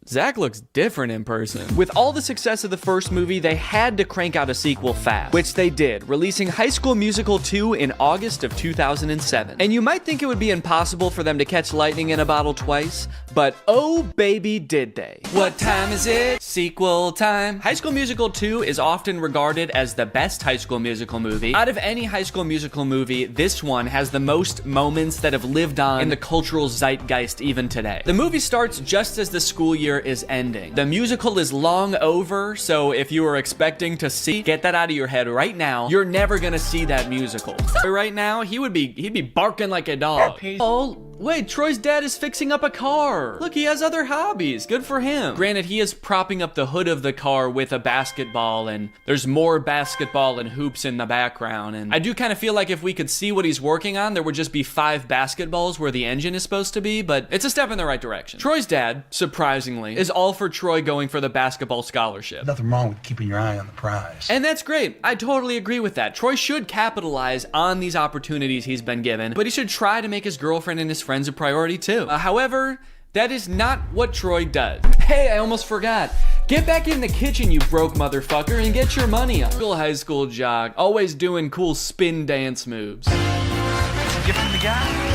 Zach looks different in person. With all the success of the first movie, they had to crank out a sequel fast, which they did, releasing High School Musical 2 in August of 2007. And you might think it would be impossible for them to catch lightning in a bottle twice, But oh baby did they. What time is it? Sequel time. High School Musical 2 is often regarded as the best High School Musical movie. Out of any High School Musical movie, this one has the most moments that have lived on in the cultural zeitgeist even today. The movie starts just as the school year is ending. The musical is long over, so if you were expecting to see, get that out of your head right now, you're never gonna see that musical. Right now, he'd be barking like a dog. Oh, wait, Troy's dad is fixing up a car. Look, he has other hobbies. Good for him. Granted, he is propping up the hood of the car with a basketball, and there's more basketball and hoops in the background. And I do kind of feel like if we could see what he's working on, there would just be 5 basketballs where the engine is supposed to be, but it's a step in the right direction. Troy's dad, surprisingly, is all for Troy going for the basketball scholarship. Nothing wrong with keeping your eye on the prize. And that's great. I totally agree with that. Troy should capitalize on these opportunities he's been given, but he should try to make his girlfriend and his friends a priority too. However, that is not what Troy does. Hey, I almost forgot. Get back in the kitchen, you broke motherfucker, and get your money on. Cool high school jock, always doing cool spin dance moves. It's a gift from the guy.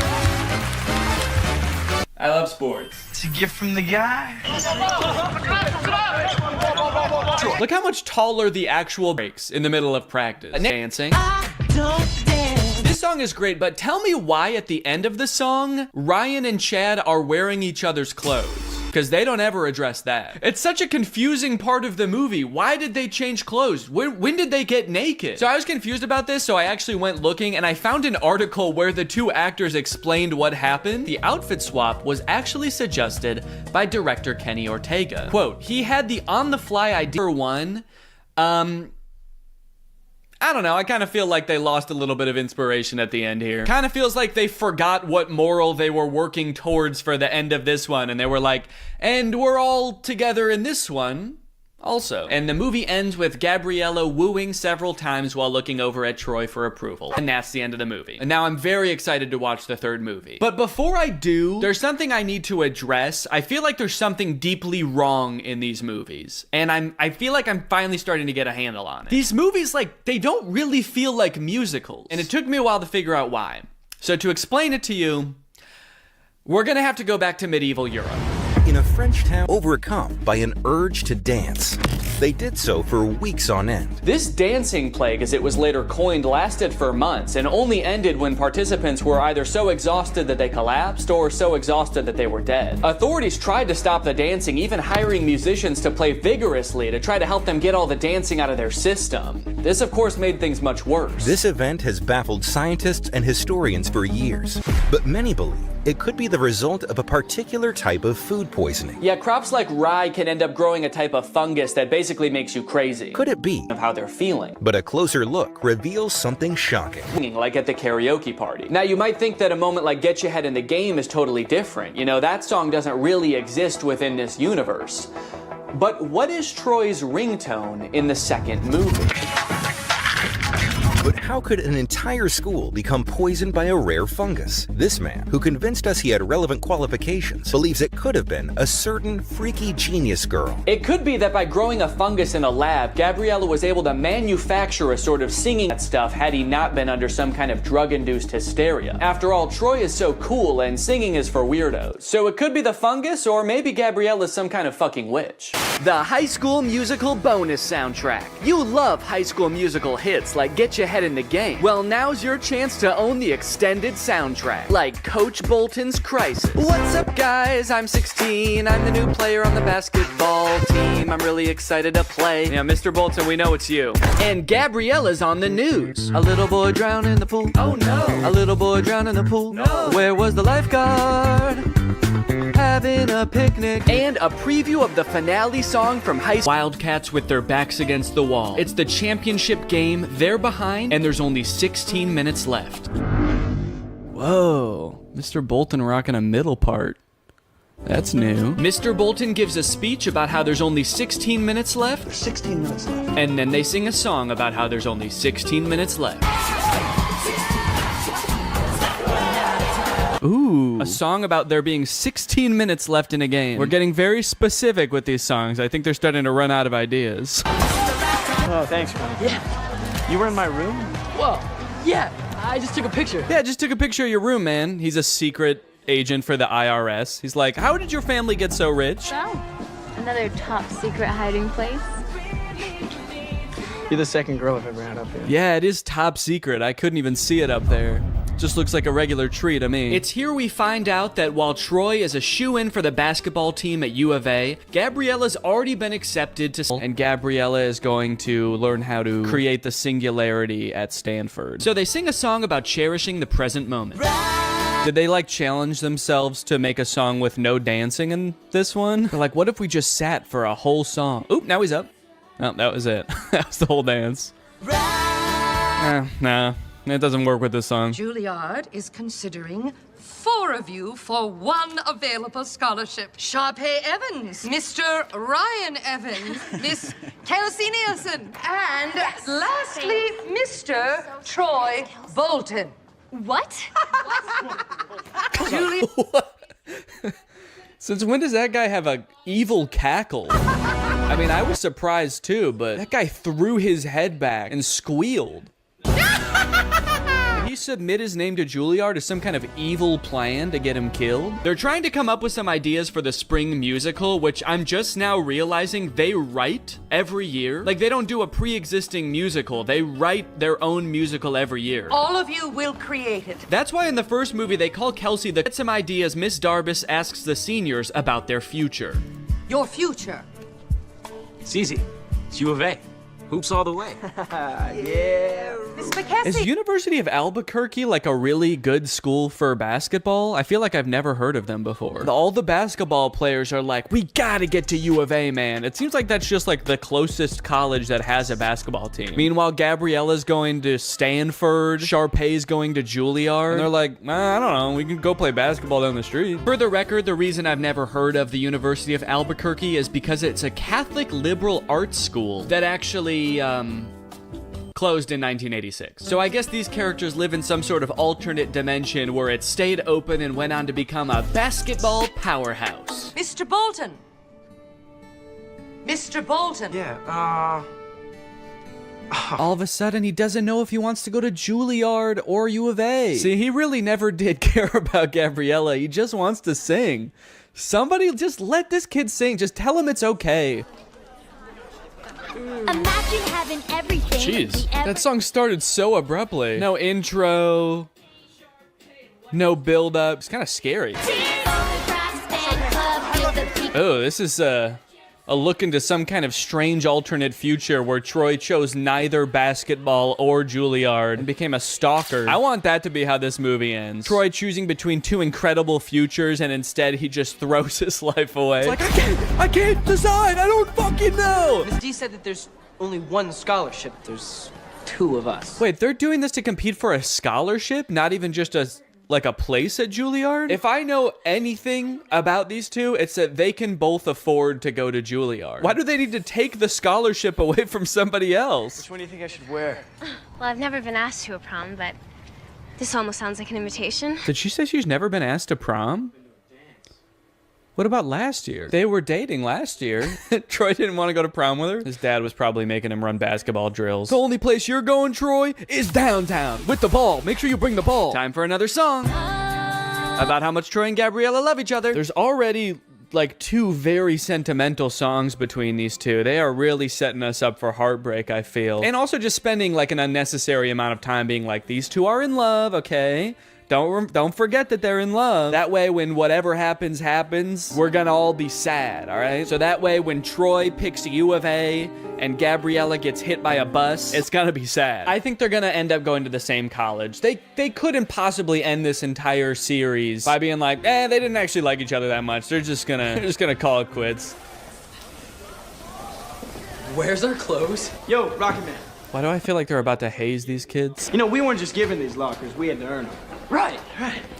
I love sports. It's a gift from the guy. Look how much taller the actual breaks in the middle of practice. Dancing. This song is great, but tell me why at the end of the song, Ryan and Chad are wearing each other's clothes. Because they don't ever address that. It's such a confusing part of the movie. Why did they change clothes? When did they get naked? So I was confused about this, so I actually went looking and I found an article where the 2 actors explained what happened. The outfit swap was actually suggested by director Kenny Ortega. Quote, he had the on-the-fly idea for one, I don't know, I kind of feel like they lost a little bit of inspiration at the end here. Kind of feels like they forgot what moral they were working towards for the end of this one, and they were like, and we're all together in this one also. And the movie ends with Gabriella wooing several times while looking over at Troy for approval. And that's the end of the movie. And now I'm very excited to watch the 3rd movie. But before I do, there's something I need to address. I feel like there's something deeply wrong in these movies. And I feel like I'm finally starting to get a handle on it. These movies, like, they don't really feel like musicals. And it took me a while to figure out why. So to explain it to you, we're gonna have to go back to medieval Europe. In a French town overcome by an urge to dance, they did so for weeks on end. This dancing plague, as it was later coined, lasted for months and only ended when participants were either so exhausted that they collapsed or so exhausted that they were dead. Authorities tried to stop the dancing, even hiring musicians to play vigorously to try to help them get all the dancing out of their system. This, of course, made things much worse. This event has baffled scientists and historians for years, but many believe it could be the result of a particular type of food poisoning. Yeah, crops like rye can end up growing a type of fungus that basically makes you crazy. Could it be? Of how they're feeling. But a closer look reveals something shocking. Like at the karaoke party. Now, you might think that a moment like Get Your Head in the Game is totally different. You know, that song doesn't really exist within this universe. But what is Troy's ringtone in the 2nd movie? But how could an entire school become poisoned by a rare fungus? This man, who convinced us he had relevant qualifications, believes it could have been a certain freaky genius girl. It could be that by growing a fungus in a lab, Gabriella was able to manufacture a sort of singing stuff had he not been under some kind of drug-induced hysteria. After all, Troy is so cool and singing is for weirdos. So it could be the fungus, or maybe Gabriella's some kind of fucking witch. The High School Musical bonus soundtrack. You love High School Musical hits like Get Your Head in the Game. Well, now's your chance to own the extended soundtrack, like Coach Bolton's Crisis. What's up, guys? I'm 16. I'm the new player on the basketball team. I'm really excited to play. Yeah, Mr. Bolton, we know it's you. And Gabriella's on the news. A little boy drowned in the pool. Oh no. A little boy drowned in the pool. No. Where was the lifeguard? Having a picnic. And a preview of the finale song from High School. Wildcats with their backs against the wall. It's the championship game. They're behind, and there's only 16 minutes left. Whoa, Mr. Bolton rocking a middle part. That's new. Mr. Bolton gives a speech about how there's only 16 minutes left. There's 16 minutes left. And then they sing a song about how there's only 16 minutes left. Ooh, a song about there being 16 minutes left in a game. We're getting very specific with these songs. I think they're starting to run out of ideas. Oh, thanks, man. Yeah. You were in my room? Whoa, yeah. I just took a picture. Yeah, just took a picture of your room, man. He's a secret agent for the IRS. He's like, how did your family get so rich? So, another top secret hiding place. You're the second girl I've ever had up here. Yeah, it is top secret. I couldn't even see it up there. Just looks like a regular tree to me. It's here we find out that while Troy is a shoo-in for the basketball team at U of A, Gabriella's already been accepted to, and Gabriella is going to learn how to create the singularity at Stanford. So they sing a song about cherishing the present moment. Did they like challenge themselves to make a song with no dancing in this one? They're like, what if we just sat for a whole song? Oop, now he's up. Oh, that was it. That was the whole dance. Nah, it doesn't work with this song. Juilliard is considering 4 of you for 1 available scholarship. Sharpay Evans, Mr. Ryan Evans, Miss Kelsey Nielsen, and lastly, Mr. Troy Bolton. What? Julie. Since when does that guy have a evil cackle? I mean, I was surprised too, but that guy threw his head back and squealed. Did he submit his name to Juilliard as some kind of evil plan to get him killed? They're trying to come up with some ideas for the spring musical, which I'm just now realizing they write every year. Like, they don't do a pre-existing musical. They write their own musical every year. All of you will create it. That's why in the first movie they call Kelsey the get some ideas. Miss Darbus asks the seniors about their future. Your future. It's easy. It's U of A. Hoops all the way. Yeah. Miss McKessie. Is University of Albuquerque like a really good school for basketball? I feel like I've never heard of them before. All the basketball players are like, we gotta get to U of A, man. It seems like that's just like the closest college that has a basketball team. Meanwhile, Gabriella's going to Stanford, Sharpay's going to Juilliard, and they're like, I don't know, we can go play basketball down the street. For the record, the reason I've never heard of the University of Albuquerque is because it's a Catholic liberal arts school that actually closed in 1986. So I guess these characters live in some sort of alternate dimension where it stayed open and went on to become a basketball powerhouse. Mr. Bolton. Mr. Bolton. Yeah, All of a sudden, he doesn't know if he wants to go to Juilliard or U of A. See, he really never did care about Gabriella. He just wants to sing. Somebody just let this kid sing. Just tell him it's okay. Imagine having everything. Jeez, that song started so abruptly. No intro, no build up. It's kind of scary. Oh, this is a look into some kind of strange alternate future where Troy chose neither basketball or Juilliard and became a stalker. I want that to be how this movie ends. Troy choosing between 2 incredible futures and instead he just throws his life away. It's like, I can't decide. I don't fucking know. Miss D said that there's only 1 scholarship. There's 2 of us. Wait, they're doing this to compete for a scholarship? Not even just a place at Juilliard? If I know anything about these two, it's that they can both afford to go to Juilliard. Why do they need to take the scholarship away from somebody else? Which one do you think I should wear? Well, I've never been asked to a prom, but this almost sounds like an invitation. Did she say she's never been asked to prom? What about last year? They were dating last year. Troy didn't want to go to prom with her. His dad was probably making him run basketball drills. The only place you're going, Troy, is downtown with the ball. Make sure you bring the ball. Time for another song about how much Troy and Gabriella love each other. There's already like 2 very sentimental songs between these two. They are really setting us up for heartbreak, I feel. And also just spending like an unnecessary amount of time being like, these two are in love, okay? Don't forget that they're in love. That way, when whatever happens, we're gonna all be sad, all right? So that way, when Troy picks U of A and Gabriella gets hit by a bus, it's gonna be sad. I think they're gonna end up going to the same college. They couldn't possibly end this entire series by being like, they didn't actually like each other that much. They're just gonna call it quits. Where's our clothes? Yo, Rocket Man. Why do I feel like they're about to haze these kids? You know, we weren't just given these lockers. We had to earn them. Right.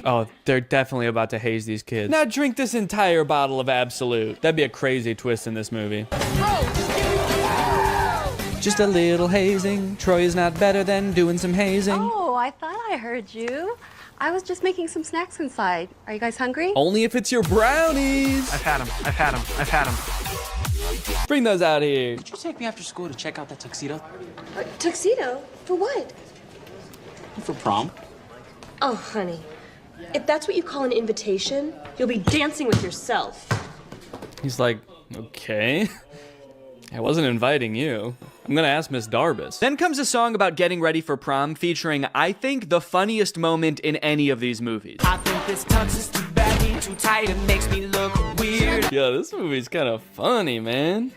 Oh, they're definitely about to haze these kids. Now drink this entire bottle of Absolute. That'd be a crazy twist in this movie. Just a little hazing. Troy is not better than doing some hazing. Oh, I thought I heard you. I was just making some snacks inside. Are you guys hungry? Only if it's your brownies. I've had them. Bring those out here. Did you take me after school to check out that tuxedo? Tuxedo? For what? For prom. Oh, honey. If that's what you call an invitation, you'll be dancing with yourself. He's like, okay. I wasn't inviting you. I'm gonna ask Miss Darbus. Then comes a song about getting ready for prom featuring, I think, the funniest moment in any of these movies. I think this tux is too baggy, too tight, it makes me look weird. Yeah, this movie's kind of funny, man.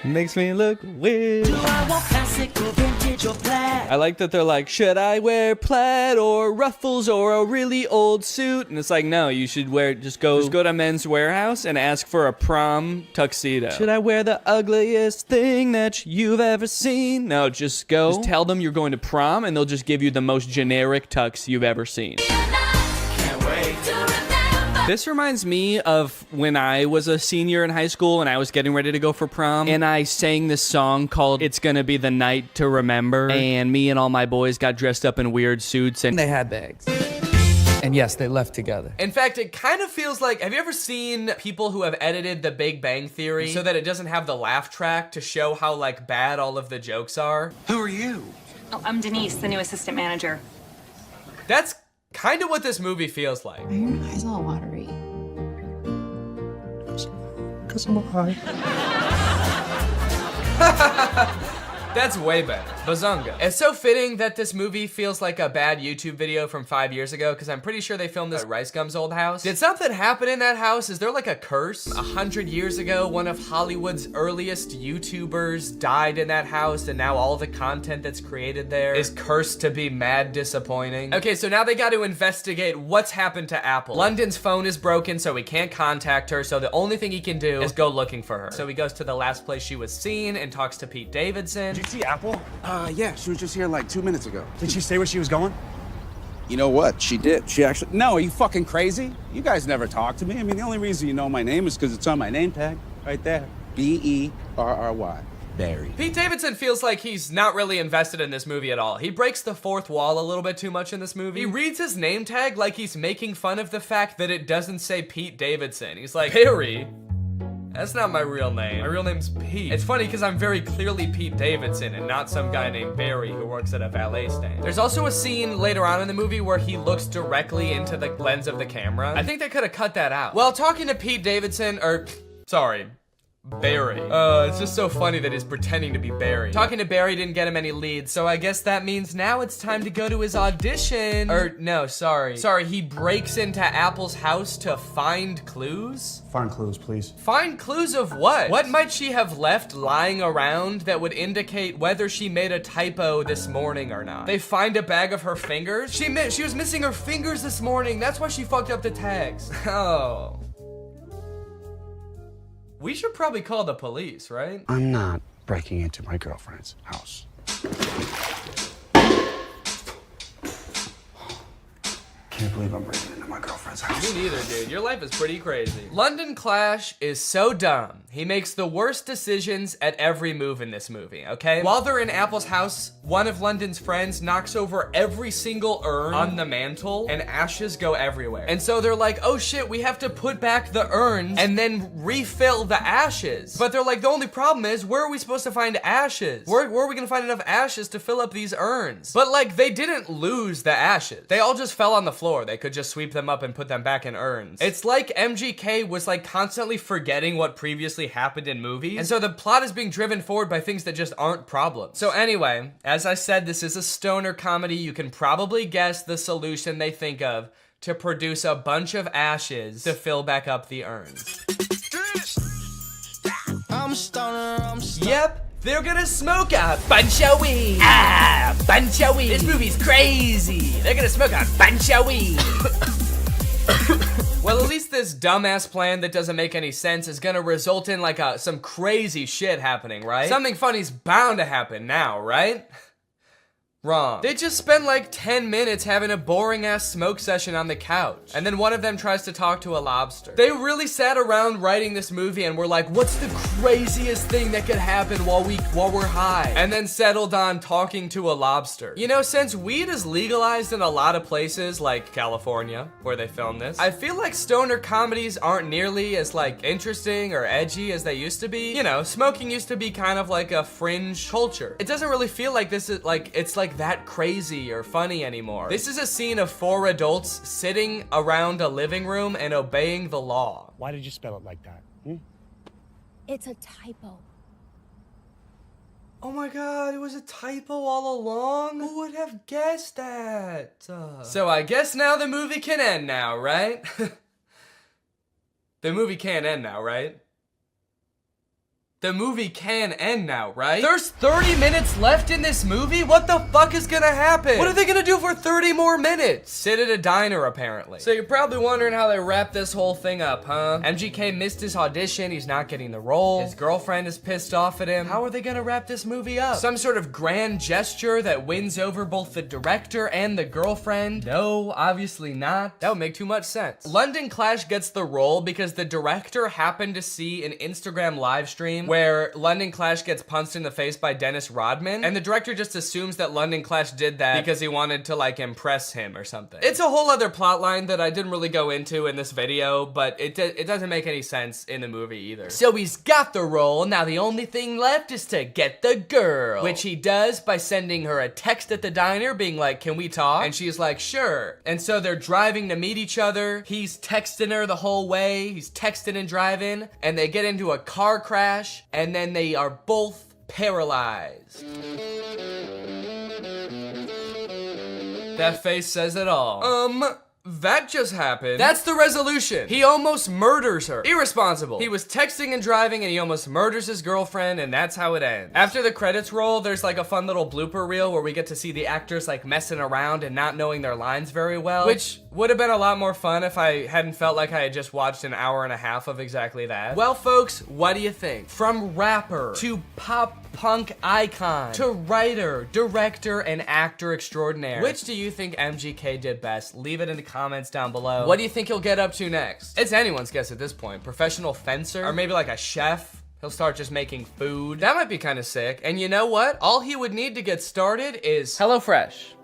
Makes me look weird. Do I want classic or vintage or plaid? I like that they're like, should I wear plaid or ruffles or a really old suit? And it's like, no, you should wear, just go to Men's Warehouse and ask for a prom tuxedo. Should I wear the ugliest thing that you've ever seen? No, just go. Just tell them you're going to prom and they'll just give you the most generic tux you've ever seen. Can't wait to remember. This reminds me of when I was a senior in high school and I was getting ready to go for prom, and I sang this song called It's Gonna Be the Night to Remember, and me and all my boys got dressed up in weird suits and they had bags. And yes, they left together. In fact, it kind of feels like, have you ever seen people who have edited The Big Bang Theory so that it doesn't have the laugh track to show how like bad all of the jokes are? Who are you? Oh, I'm Denise, the new assistant manager. That's kind of what this movie feels like. Why are your eyes all watery? Because I'm high. That's way better. Bazunga. It's so fitting that this movie feels like a bad YouTube video from 5 years ago, because I'm pretty sure they filmed this at Rice Gum's old house. Did something happen in that house? Is there like a curse? 100 years ago, one of Hollywood's earliest YouTubers died in that house, and now all the content that's created there is cursed to be mad disappointing. Okay, so now they got to investigate what's happened to Apple. London's phone is broken, so he can't contact her, so the only thing he can do is go looking for her. So he goes to the last place she was seen and talks to Pete Davidson. Did you see Apple? Yeah, she was just here like 2 minutes ago. Did she say where she was going? You know what? She did. She actually... No, are you fucking crazy? You guys never talk to me. I mean, the only reason you know my name is because it's on my name tag. Right there. B-E-R-R-Y. Barry. Pete Davidson feels like he's not really invested in this movie at all. He breaks the fourth wall a little bit too much in this movie. He reads his name tag like he's making fun of the fact that it doesn't say Pete Davidson. He's like, Barry? That's not my real name. My real name's Pete. It's funny because I'm very clearly Pete Davidson and not some guy named Barry who works at a valet stand. There's also a scene later on in the movie where he looks directly into the lens of the camera. I think they could have cut that out. Well, talking to Pete Davidson, Barry. It's just so funny that he's pretending to be Barry. Talking to Barry didn't get him any leads, so I guess that means now it's time to go to his audition. Sorry, he breaks into Apple's house to find clues? Find clues, please. Find clues of what? What might she have left lying around that would indicate whether she made a typo this morning or not? They find a bag of her fingers? She was missing her fingers this morning. That's why she fucked up the tags. Oh. We should probably call the police, right? I'm not breaking into my girlfriend's house. Can't believe I'm breaking into my girlfriend's house. Me neither, dude. Your life is pretty crazy. London Clash is so dumb. He makes the worst decisions at every move in this movie, okay? While they're in Apple's house, one of London's friends knocks over every single urn on the mantle, and ashes go everywhere. And so they're like, oh shit, we have to put back the urns and then refill the ashes. But they're like, the only problem is, where are we supposed to find ashes? Where are we gonna find enough ashes to fill up these urns? But like, they didn't lose the ashes. They all just fell on the floor. They could just sweep them up and put them back in urns. It's like MGK was like constantly forgetting what previously happened in movies, and so the plot is being driven forward by things that just aren't problems. So anyway, as I said, this is a stoner comedy. You can probably guess the solution they think of to produce a bunch of ashes to fill back up the urns. I'm stoner. Yep. They're gonna smoke a bunch of weed. Ah, bunch of weed. This movie's crazy. They're gonna smoke a bunch of weed. Well, at least this dumbass plan that doesn't make any sense is gonna result in like some crazy shit happening, right? Something funny's bound to happen now, right? Wrong. They just spend like 10 minutes having a boring ass smoke session on the couch, and then one of them tries to talk to a lobster. They really sat around writing this movie and were like, what's the craziest thing that could happen while we're high? And then settled on talking to a lobster. You know, since weed is legalized in a lot of places like California, where they filmed this, I feel like stoner comedies aren't nearly as like interesting or edgy as they used to be. You know, smoking used to be kind of like a fringe culture. It doesn't really feel like this is like, it's like that crazy or funny anymore. This is a scene of 4 adults sitting around a living room and obeying the law. Why did you spell it like that? It's a typo. Oh my god, it was a typo all along? Who would have guessed that? So I guess now the movie can end now, right? The movie can't end now, right? The movie can end now, right? There's 30 minutes left in this movie? What the fuck is gonna happen? What are they gonna do for 30 more minutes? Sit at a diner, apparently. So you're probably wondering how they wrap this whole thing up, huh? MGK missed his audition, he's not getting the role. His girlfriend is pissed off at him. How are they gonna wrap this movie up? Some sort of grand gesture that wins over both the director and the girlfriend? No, obviously not. That would make too much sense. London Clash gets the role because the director happened to see an Instagram live stream where London Clash gets punched in the face by Dennis Rodman, and the director just assumes that London Clash did that because he wanted to like impress him or something. It's a whole other plot line that I didn't really go into in this video, but it doesn't make any sense in the movie either. So he's got the role, now the only thing left is to get the girl, which he does by sending her a text at the diner being like, can we talk? And she's like, sure. And so they're driving to meet each other. He's texting her the whole way. He's texting and driving, and they get into a car crash, and then they are both paralyzed. That face says it all. That just happened. That's the resolution. He almost murders her. Irresponsible. He was texting and driving and he almost murders his girlfriend, and that's how it ends. After the credits roll, there's like a fun little blooper reel where we get to see the actors like messing around and not knowing their lines very well, which would have been a lot more fun if I hadn't felt like I had just watched an hour and a half of exactly that. Well, folks, what do you think? From rapper to pop punk icon to writer, director, and actor extraordinaire, which do you think MGK did best? Leave it in the comments down below. What do you think he'll get up to next? It's anyone's guess at this point. Professional fencer? Or maybe like a chef? He'll start just making food. That might be kind of sick. And you know what? All he would need to get started is HelloFresh,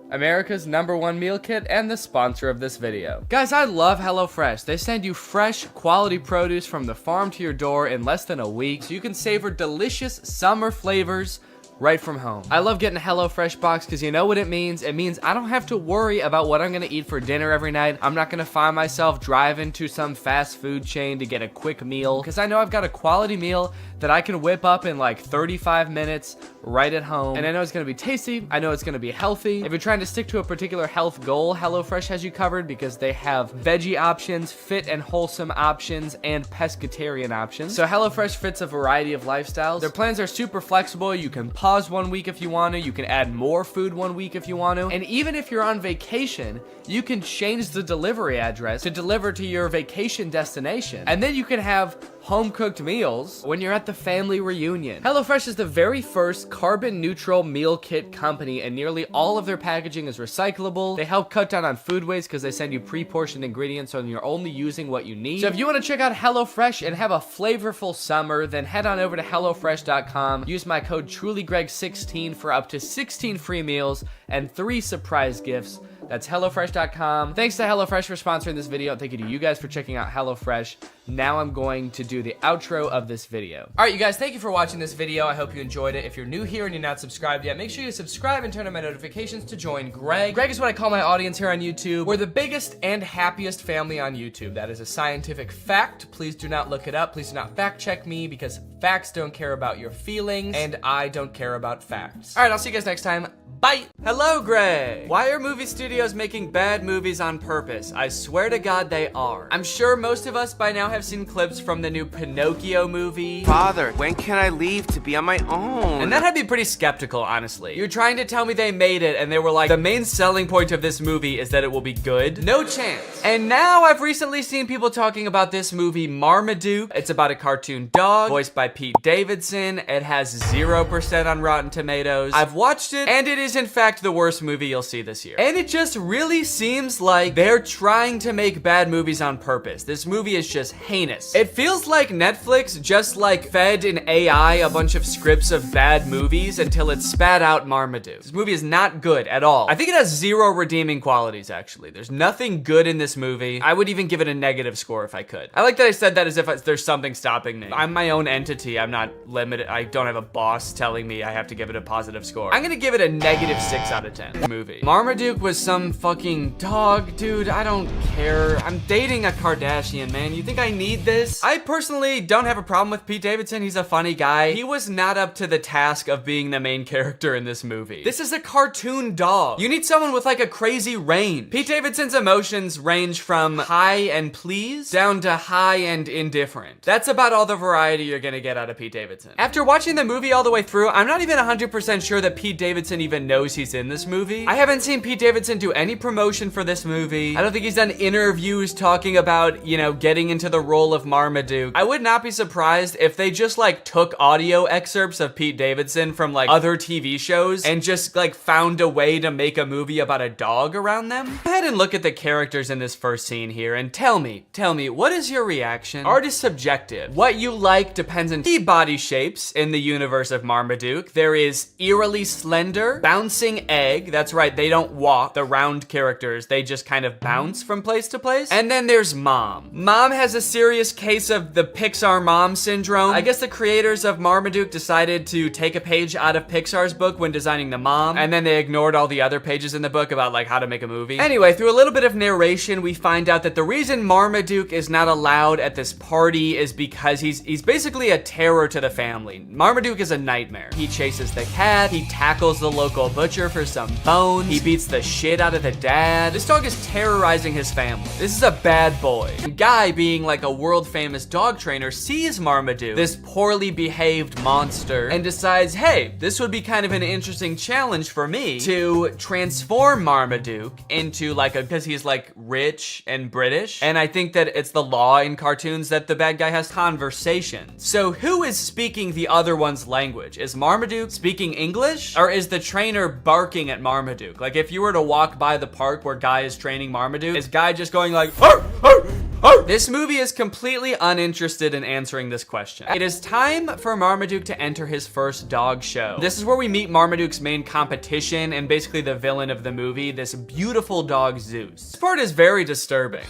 America's #1 meal kit and the sponsor of this video. Guys, I love HelloFresh. They send you fresh, quality produce from the farm to your door in less than a week, so you can savor delicious summer flavors right from home. I love getting a HelloFresh box because you know what it means? It means I don't have to worry about what I'm gonna eat for dinner every night. I'm not gonna find myself driving to some fast food chain to get a quick meal, because I know I've got a quality meal that I can whip up in like 35 minutes right at home. And I know it's gonna be tasty, I know it's gonna be healthy. If you're trying to stick to a particular health goal, HelloFresh has you covered because they have veggie options, fit and wholesome options, and pescatarian options. So HelloFresh fits a variety of lifestyles. Their plans are super flexible. You can pause 1 week if you want to, you can add more food 1 week if you want to, and even if you're on vacation, you can change the delivery address to deliver to your vacation destination. And then you can have home-cooked meals when you're at the family reunion. HelloFresh is the very first carbon-neutral meal kit company, and nearly all of their packaging is recyclable. They help cut down on food waste because they send you pre-portioned ingredients so you're only using what you need. So if you want to check out HelloFresh and have a flavorful summer, then head on over to HelloFresh.com. Use my code TrulyGreg16 for up to 16 free meals and 3 surprise gifts. That's HelloFresh.com. Thanks to HelloFresh for sponsoring this video. Thank you to you guys for checking out HelloFresh. Now I'm going to do the outro of this video. All right, you guys, thank you for watching this video. I hope you enjoyed it. If you're new here and you're not subscribed yet, make sure you subscribe and turn on my notifications to join Greg. Greg is what I call my audience here on YouTube. We're the biggest and happiest family on YouTube. That is a scientific fact. Please do not look it up. Please do not fact check me because facts don't care about your feelings and I don't care about facts. All right, I'll see you guys next time. Bye. Hello, Greg. Why are movie studios making bad movies on purpose? I swear to God they are. I'm sure most of us by now have seen clips from the new Pinocchio movie. Father, when can I leave to be on my own? And that had me pretty skeptical, honestly. You're trying to tell me they made it and they were like, the main selling point of this movie is that it will be good? No chance. And now I've recently seen people talking about this movie Marmaduke. It's about a cartoon dog voiced by Pete Davidson. It has 0% on Rotten Tomatoes. I've watched it and it is in fact the worst movie you'll see this year. And it just really seems like they're trying to make bad movies on purpose. This movie is just heinous. It feels like Netflix just like fed an AI a bunch of scripts of bad movies until it spat out Marmaduke. This movie is not good at all. I think it has 0 redeeming qualities, actually. There's nothing good in this movie. I would even give it a negative score if I could. I like that I said that as if there's something stopping me. I'm my own entity. entity. I'm not limited. I don't have a boss telling me I have to give it a positive score. I'm gonna give it a -6 out of 10 movie. Marmaduke was some fucking dog, dude. I don't care. I'm dating a Kardashian, man. You think I need this? I personally don't have a problem with Pete Davidson. He's a funny guy. He was not up to the task of being the main character in this movie. This is a cartoon dog. You need someone with like a crazy range. Pete Davidson's emotions range from high and pleased down to high and indifferent. That's about all the variety you're gonna get out of Pete Davidson. After watching the movie all the way through, I'm not even 100% sure that Pete Davidson even knows he's in this movie. I haven't seen Pete Davidson do any promotion for this movie. I don't think he's done interviews talking about, you know, getting into the role of Marmaduke. I would not be surprised if they just like took audio excerpts of Pete Davidson from like other TV shows and just like found a way to make a movie about a dog around them. Go ahead and look at the characters in this first scene here and tell me, what is your reaction? Art is subjective. What you like depends on key body shapes in the universe of Marmaduke. There is eerily slender, bouncing egg. That's right, they don't walk. The round characters, they just kind of bounce from place to place. And then there's Mom. Mom has a serious case of the Pixar mom syndrome. I guess the creators of Marmaduke decided to take a page out of Pixar's book when designing the mom, and then they ignored all the other pages in the book about like how to make a movie. Anyway, through a little bit of narration, we find out that the reason Marmaduke is not allowed at this party is because he's basically a terror to the family. Marmaduke is a nightmare. He chases the cat, he tackles the local butcher for some bones, he beats the shit out of the dad. This dog is terrorizing his family. This is a bad boy. Guy, being like a world famous dog trainer, sees Marmaduke, this poorly behaved monster, and decides, hey, this would be kind of an interesting challenge for me to transform Marmaduke into like because he's like rich and British. And I think that it's the law in cartoons that the bad guy has conversations. So who is speaking the other one's language? Is Marmaduke speaking English? Or is the trainer barking at Marmaduke? Like if you were to walk by the park where Guy is training Marmaduke, is Guy just going like, arr, arr, arr? This movie is completely uninterested in answering this question. It is time for Marmaduke to enter his first dog show. This is where we meet Marmaduke's main competition and basically the villain of the movie, this beautiful dog Zeus. This part is very disturbing.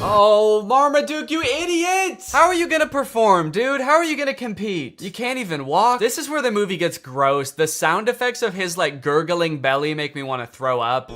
Oh, Marmaduke, you idiot! How are you gonna perform, dude? How are you gonna compete? You can't even walk. This is where the movie gets gross. The sound effects of his like gurgling belly make me want to throw up.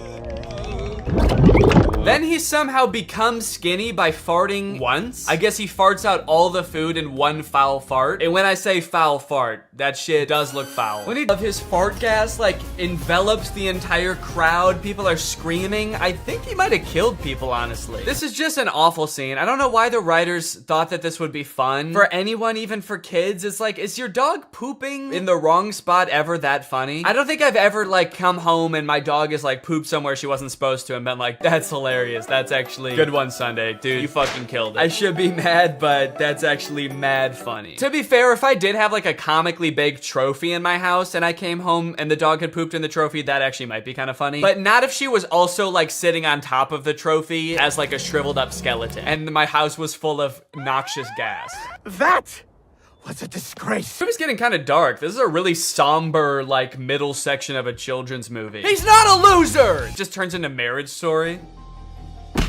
Then he somehow becomes skinny by farting once. I guess he farts out all the food in one foul fart. And when I say foul fart, that shit does look foul. When his fart gas like envelops the entire crowd, people are screaming. I think he might have killed people, honestly. This is just an awful scene. I don't know why the writers thought that this would be fun. For anyone, even for kids, it's like, is your dog pooping in the wrong spot ever that funny? I don't think I've ever like come home and my dog is like pooped somewhere she wasn't supposed to and been like, that's hilarious. That's actually good one, Sunday. Dude, you fucking killed it. I should be mad, but that's actually mad funny. To be fair, if I did have like a comically big trophy in my house and I came home and the dog had pooped in the trophy, that actually might be kind of funny. But not if she was also like sitting on top of the trophy as like a shriveled up skeleton and my house was full of noxious gas. That was a disgrace. It was getting kind of dark. This is a really somber, like, middle section of a children's movie. He's not a loser! It just turns into Marriage Story.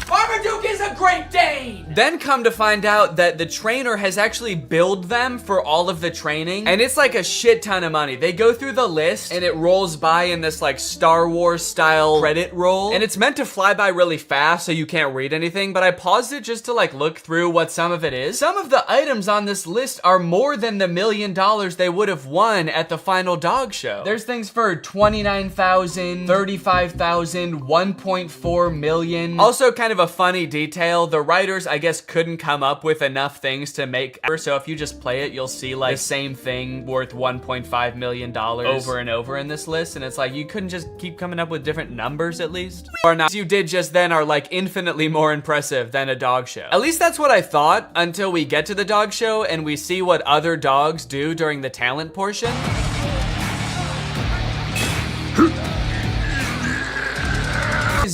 Marmaduke is a Great Dane! Then come to find out that the trainer has actually billed them for all of the training, and it's like a shit ton of money. They go through the list, and it rolls by in this like Star Wars style credit roll, and it's meant to fly by really fast so you can't read anything, but I paused it just to like look through what some of it is. Some of the items on this list are more than the $1 million they would have won at the final dog show. There's things for $29,000, $35,000, $1.4 million. Also kind of a funny detail, the writers I guess couldn't come up with enough things to make, so if you just play it you'll see like the same thing worth $1.5 million over and over in this list, and it's like you couldn't just keep coming up with different numbers at least? Or not, you did just then are like infinitely more impressive than a dog show. At least that's what I thought until we get to the dog show and we see what other dogs do during the talent portion.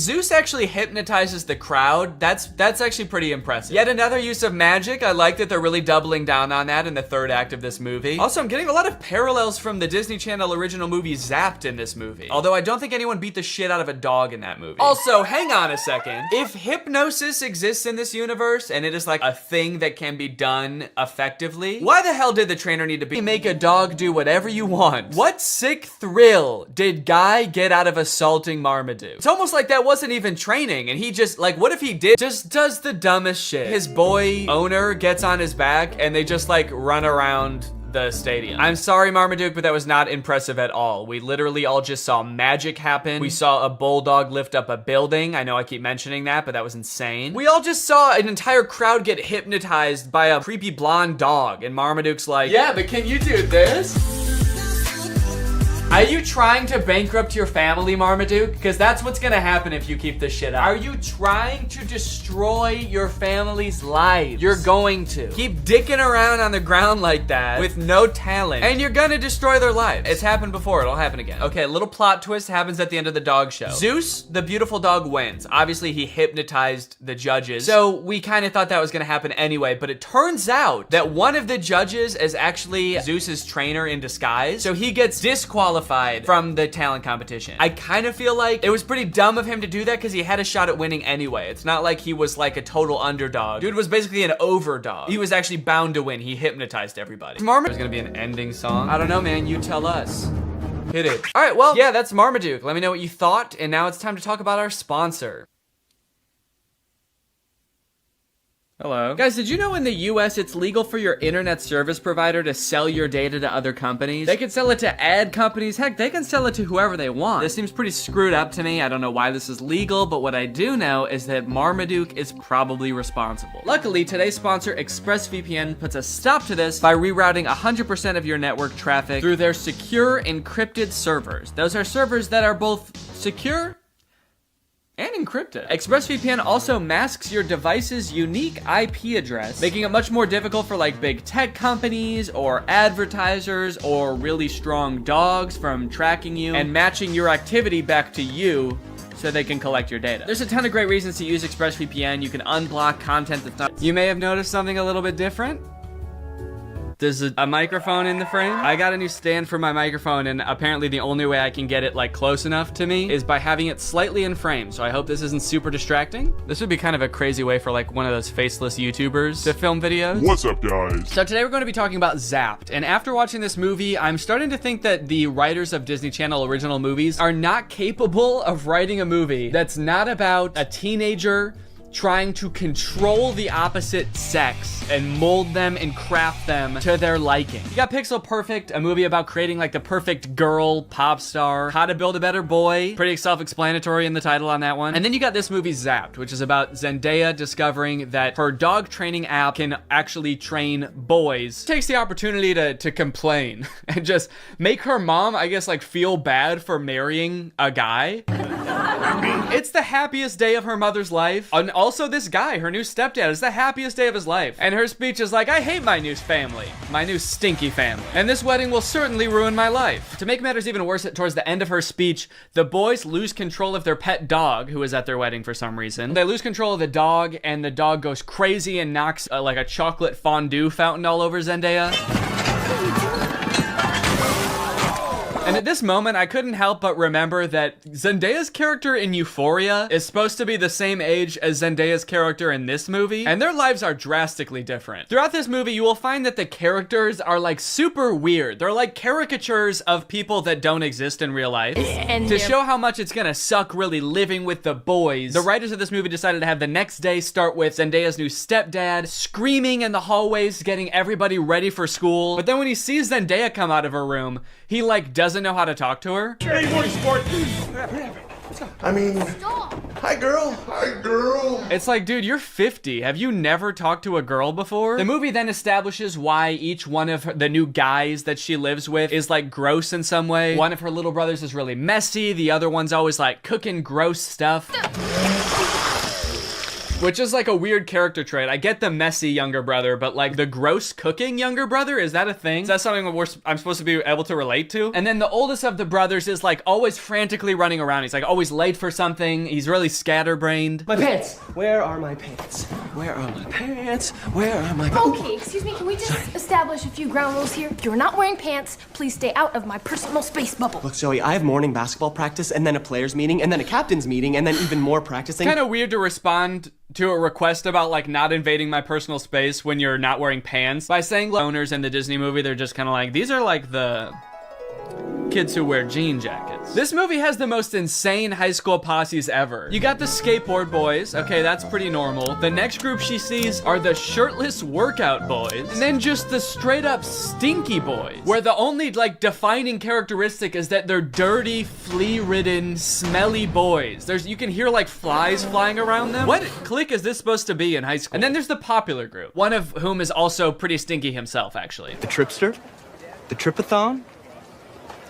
Zeus actually hypnotizes the crowd. That's actually pretty impressive. Yet another use of magic. I like that they're really doubling down on that in the third act of this movie. Also, I'm getting a lot of parallels from the Disney Channel original movie Zapped in this movie. Although I don't think anyone beat the shit out of a dog in that movie. Also, hang on a second. If hypnosis exists in this universe and it is like a thing that can be done effectively, why the hell did the trainer need to make a dog do whatever you want? What sick thrill did Guy get out of assaulting Marmaduke? It's almost like that wasn't even training and he just, like, what if he did just does the dumbest shit? His boy owner gets on his back and they just like run around the stadium. I'm sorry, Marmaduke, but that was not impressive at all. We literally all just saw magic happen. We saw a bulldog lift up a building. I know I keep mentioning that, but that was insane. We all just saw an entire crowd get hypnotized by a creepy blonde dog, and Marmaduke's like, yeah, but can you do this? Are you trying to bankrupt your family, Marmaduke? Because that's what's gonna happen if you keep this shit up. Are you trying to destroy your family's lives? You're going to. Keep dicking around on the ground like that with no talent, and you're gonna destroy their lives. It's happened before, it'll happen again. Okay, a little plot twist happens at the end of the dog show. Zeus, the beautiful dog, wins. Obviously, he hypnotized the judges, so we kind of thought that was gonna happen anyway, but it turns out that one of the judges is actually Zeus's trainer in disguise, so he gets disqualified from the talent competition. I kind of feel like it was pretty dumb of him to do that because he had a shot at winning anyway. It's not like he was like a total underdog. Dude was basically an overdog. He was actually bound to win. He hypnotized everybody. There's gonna be an ending song. I don't know, man. You tell us. Hit it. All right, well, yeah, that's Marmaduke. Let me know what you thought. And now it's time to talk about our sponsor. Hello. Guys, did you know in the US it's legal for your internet service provider to sell your data to other companies? They can sell it to ad companies. Heck, they can sell it to whoever they want. This seems pretty screwed up to me. I don't know why this is legal, but what I do know is that Marmaduke is probably responsible. Luckily, today's sponsor, ExpressVPN, puts a stop to this by rerouting 100% of your network traffic through their secure encrypted servers. Those are servers that are both secure and encrypted. ExpressVPN also masks your device's unique IP address, making it much more difficult for like big tech companies or advertisers or really strong dogs from tracking you and matching your activity back to you so they can collect your data. There's a ton of great reasons to use ExpressVPN. You can unblock content that's not... You may have noticed something a little bit different. There's a microphone in the frame. I got a new stand for my microphone, and apparently the only way I can get it like close enough to me is by having it slightly in frame. So I hope this isn't super distracting. This would be kind of a crazy way for like one of those faceless YouTubers to film videos. What's up, guys? So today we're going to be talking about Zapped. And after watching this movie, I'm starting to think that the writers of Disney Channel original movies are not capable of writing a movie that's not about a teenager trying to control the opposite sex and mold them and craft them to their liking. You got Pixel Perfect, a movie about creating like the perfect girl pop star. How to Build a Better Boy, pretty self-explanatory in the title on that one. And then you got this movie Zapped, which is about Zendaya discovering that her dog training app can actually train boys. Takes the opportunity to complain and just make her mom, I guess, like feel bad for marrying a guy. It's the happiest day of her mother's life. And also this guy, her new stepdad, is the happiest day of his life. And her speech is like, I hate my new family. My new stinky family. And this wedding will certainly ruin my life. To make matters even worse, towards the end of her speech, the boys lose control of their pet dog, who is at their wedding for some reason. They lose control of the dog, and the dog goes crazy and knocks like a chocolate fondue fountain all over Zendaya. And at this moment, I couldn't help but remember that Zendaya's character in Euphoria is supposed to be the same age as Zendaya's character in this movie, and their lives are drastically different. Throughout this movie, you will find that the characters are like super weird. They're like caricatures of people that don't exist in real life. And to show how much it's gonna suck really living with the boys, the writers of this movie decided to have the next day start with Zendaya's new stepdad screaming in the hallways, getting everybody ready for school. But then when he sees Zendaya come out of her room, he like doesn't know how to talk to her. Hey, morning, sport. I mean, hi, girl. Hi, girl. It's like, dude, you're 50. Have you never talked to a girl before? The movie then establishes why each one of the new guys that she lives with is like gross in some way. One of her little brothers is really messy. The other one's always like cooking gross stuff. Which is like a weird character trait. I get the messy younger brother, but like the gross cooking younger brother, is that a thing? Is that something I'm supposed to be able to relate to? And then the oldest of the brothers is like always frantically running around. He's like always late for something. He's really scatterbrained. My pants. Where are my pants? Where are my pants? Where are my pants? Okay, excuse me, can we just establish a few ground rules here? You're not wearing pants. Please stay out of my personal space bubble. Look, Zoe, I have morning basketball practice and then a players meeting and then a captain's meeting and then even more practicing. Kind of weird to respond to a request about like not invading my personal space when you're not wearing pants by saying owners in the Disney movie, they're just kind of like, these are like the kids who wear jean jackets. This movie has the most insane high school posses ever. You got the skateboard boys. Okay, that's pretty normal. The next group she sees are the shirtless workout boys. And then just the straight up stinky boys, where the only like defining characteristic is that they're dirty, flea-ridden, smelly boys. You can hear like flies flying around them. What clique is this supposed to be in high school? And then there's the popular group, one of whom is also pretty stinky himself, actually. The Tripster? The Tripathon?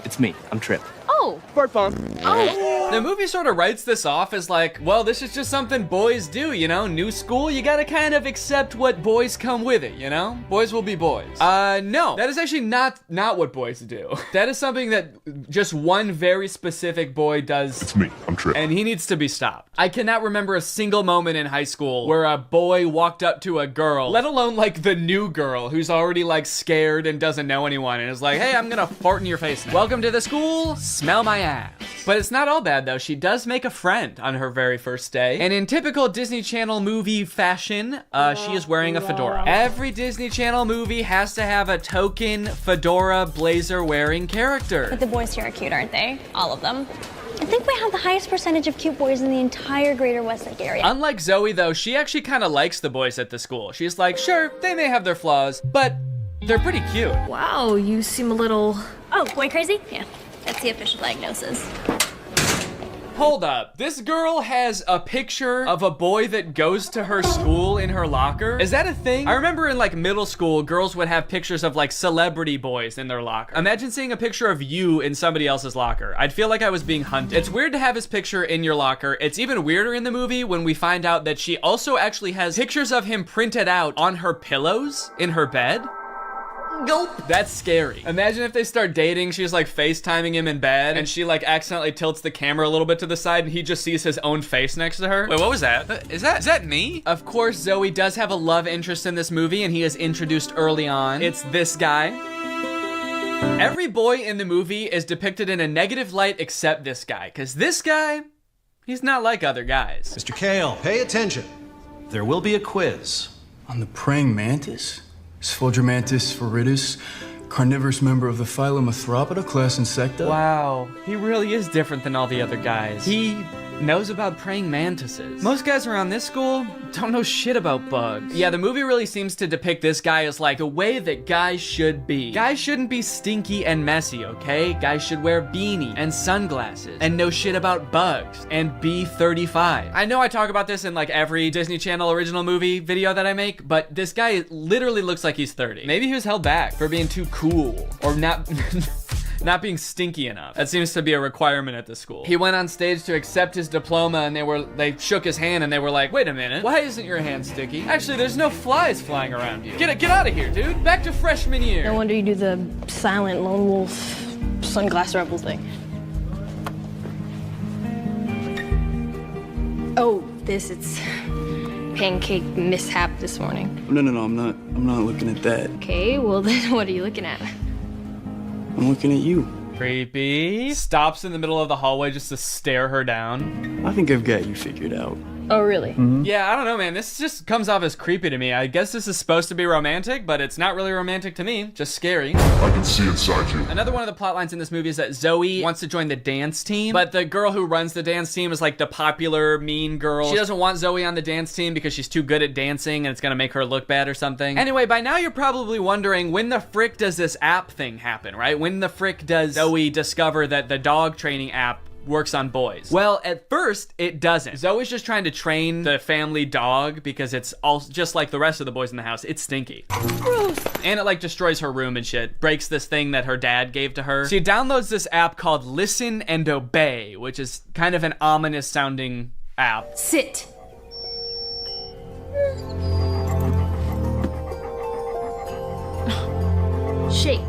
It's me. I'm Trip. Oh. Bart Bomb. Oh. The movie sort of writes this off as like, well, this is just something boys do, you know? New school, you gotta kind of accept what boys come with it, you know? Boys will be boys. No, that is actually not what boys do. That is something that just one very specific boy does. It's me. I'm Trip. And he needs to be stopped. I cannot remember a single moment in high school where a boy walked up to a girl, let alone like the new girl who's already like scared and doesn't know anyone and is like, hey, I'm gonna fart in your face now. Welcome to the school, smell my ass. But it's not all bad though. She does make a friend on her very first day. And in typical Disney Channel movie fashion, she is wearing a fedora. Every Disney Channel movie has to have a token fedora blazer wearing character. But the boys here are cute, aren't they? All of them. I think we have the highest percentage of cute boys in the entire greater Westlake area. Unlike Zoe though, she actually kind of likes the boys at the school. She's like, sure, they may have their flaws, but they're pretty cute. Wow, you seem a little... Oh, boy crazy? Yeah, that's the official diagnosis. Hold up, this girl has a picture of a boy that goes to her school in her locker? Is that a thing? I remember in like middle school, girls would have pictures of like celebrity boys in their locker. Imagine seeing a picture of you in somebody else's locker. I'd feel like I was being hunted. It's weird to have his picture in your locker. It's even weirder in the movie when we find out that she also actually has pictures of him printed out on her pillows in her bed. Gulp. That's scary. Imagine if they start dating, she's like FaceTiming him in bed, and she like accidentally tilts the camera a little bit to the side, and he just sees his own face next to her. Wait, what was that? Is that me? Of course, Zoe does have a love interest in this movie, and he is introduced early on. It's this guy. Every boy in the movie is depicted in a negative light except this guy, because this guy, he's not like other guys. Mr. Kale, pay attention. There will be a quiz on the praying mantis. Sphodromantis viridis, carnivorous member of the phylum Arthropoda, class Insecta. Wow, he really is different than all the other guys. He knows about praying mantises. Most guys around this school don't know shit about bugs. Yeah, the movie really seems to depict this guy as like the way that guys should be. Guys shouldn't be stinky and messy, okay? Guys should wear beanies and sunglasses and know shit about bugs and be 35. I know I talk about this in like every Disney Channel original movie video that I make, but this guy literally looks like he's 30. Maybe he was held back for being too cool or not not being stinky enough. That seems to be a requirement at the school. He went on stage to accept his diploma and they shook his hand and they were like, wait a minute, why isn't your hand sticky? Actually, there's no flies flying around you. Get out of here, dude. Back to freshman year. No wonder you do the silent lone wolf sunglass rebel thing. Oh, it's pancake mishap this morning. No, I'm not looking at that. Okay, well then what are you looking at? I'm looking at you. Creepy. Stops in the middle of the hallway just to stare her down. I think I've got you figured out. Oh, really? Mm-hmm. Yeah, I don't know, man. This just comes off as creepy to me. I guess this is supposed to be romantic, but it's not really romantic to me. Just scary. I can see inside you. Another one of the plot lines in this movie is that Zoe wants to join the dance team, but the girl who runs the dance team is like the popular mean girl. She doesn't want Zoe on the dance team because she's too good at dancing and it's gonna make her look bad or something. Anyway, by now you're probably wondering, when the frick does this app thing happen, right? When the frick does Zoe discover that the dog training app works on boys? Well, at first, it doesn't. Zoe's just trying to train the family dog because it's all just like the rest of the boys in the house. It's stinky. Gross. And it like destroys her room and shit. Breaks this thing that her dad gave to her. She downloads this app called Listen and Obey, which is kind of an ominous sounding app. Sit. Shake.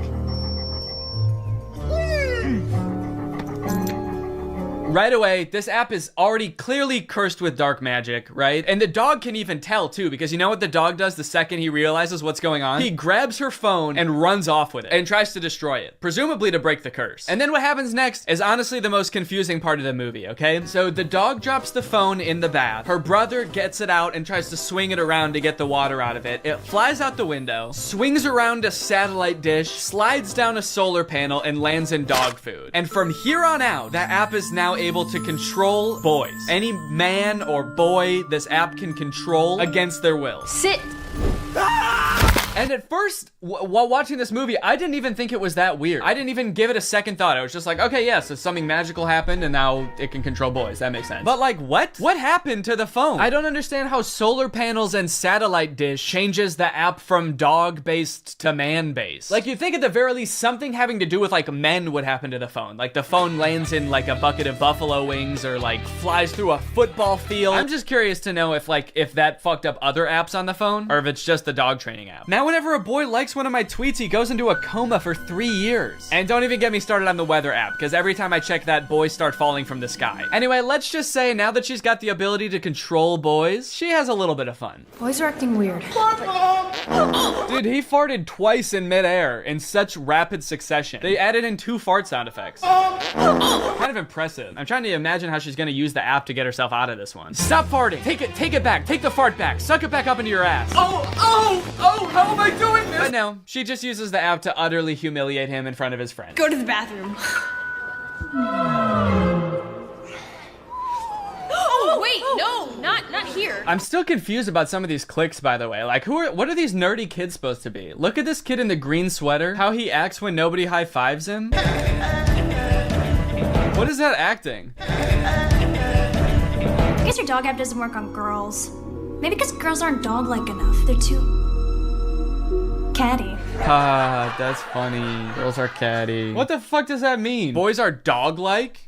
Right away, this app is already clearly cursed with dark magic, right? And the dog can even tell too, because you know what the dog does the second he realizes what's going on? He grabs her phone and runs off with it and tries to destroy it, presumably to break the curse. And then what happens next is honestly the most confusing part of the movie, okay? So the dog drops the phone in the bath. Her brother gets it out and tries to swing it around to get the water out of it. It flies out the window, swings around a satellite dish, slides down a solar panel, and lands in dog food. And from here on out, that app is now able to control boys. Any man or boy this app can control against their will. Sit. And at first, while watching this movie, I didn't even think it was that weird. I didn't even give it a second thought. I was just like, okay, yeah, so something magical happened and now it can control boys. That makes sense. But like, what? What happened to the phone? I don't understand how solar panels and satellite dish changes the app from dog-based to man-based. Like, you'd think at the very least something having to do with like men would happen to the phone. Like the phone lands in like a bucket of buffalo wings or like flies through a football field. I'm just curious to know if that fucked up other apps on the phone or if it's just the dog training app. Now, whenever a boy likes one of my tweets, he goes into a coma for 3 years. And don't even get me started on the weather app, because every time I check that, boys start falling from the sky. Anyway, let's just say now that she's got the ability to control boys, she has a little bit of fun. Boys are acting weird. Dude, he farted twice in midair in such rapid succession. They added in 2 fart sound effects. Kind of impressive. I'm trying to imagine how she's gonna use the app to get herself out of this one. Stop farting. Take it back. Take the fart back. Suck it back up into your ass. Oh, how am I doing this? But no, she just uses the app to utterly humiliate him in front of his friends. Go to the bathroom. Oh, wait, no, not here. I'm still confused about some of these clicks, by the way. Like, what are these nerdy kids supposed to be? Look at this kid in the green sweater. How he acts when nobody high-fives him. What is that acting? I guess your dog app doesn't work on girls. Maybe because girls aren't dog-like enough. They're too catty. Ah, that's funny. Girls are catty. What the fuck does that mean? Boys are dog-like?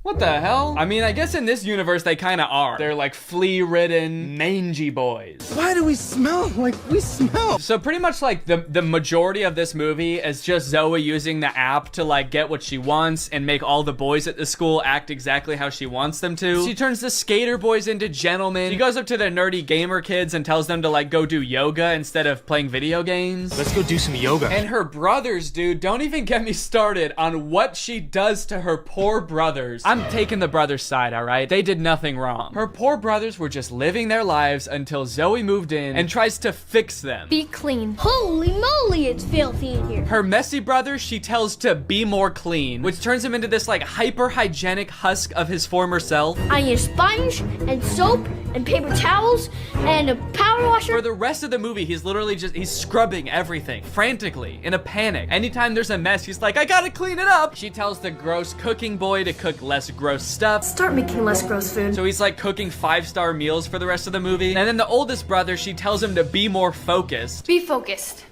What the hell? I mean, I guess in this universe they kind of are. They're like flea-ridden, mangy boys. Why do we smell like we smell? So pretty much like the majority of this movie is just Zoe using the app to like get what she wants and make all the boys at the school act exactly how she wants them to. She turns the skater boys into gentlemen. She goes up to the nerdy gamer kids and tells them to like go do yoga instead of playing video games. Let's go do some yoga. And her brothers, dude, don't even get me started on what she does to her poor brothers. I'm taking the brothers' side, all right? They did nothing wrong. Her poor brothers were just living their lives until Zoe moved in and tries to fix them. Be clean. Holy moly, it's filthy in here. Her messy brother, she tells to be more clean, which turns him into this like hyper-hygienic husk of his former self. I need a sponge and soap and paper towels and a power washer. For the rest of the movie, he's literally he's scrubbing everything frantically in a panic. Anytime there's a mess, he's like, I gotta clean it up. She tells the gross cooking boy to cook less gross stuff. Start making less gross food. So he's like cooking 5-star meals for the rest of the movie. And then the oldest brother, she tells him to be more focused. Be focused.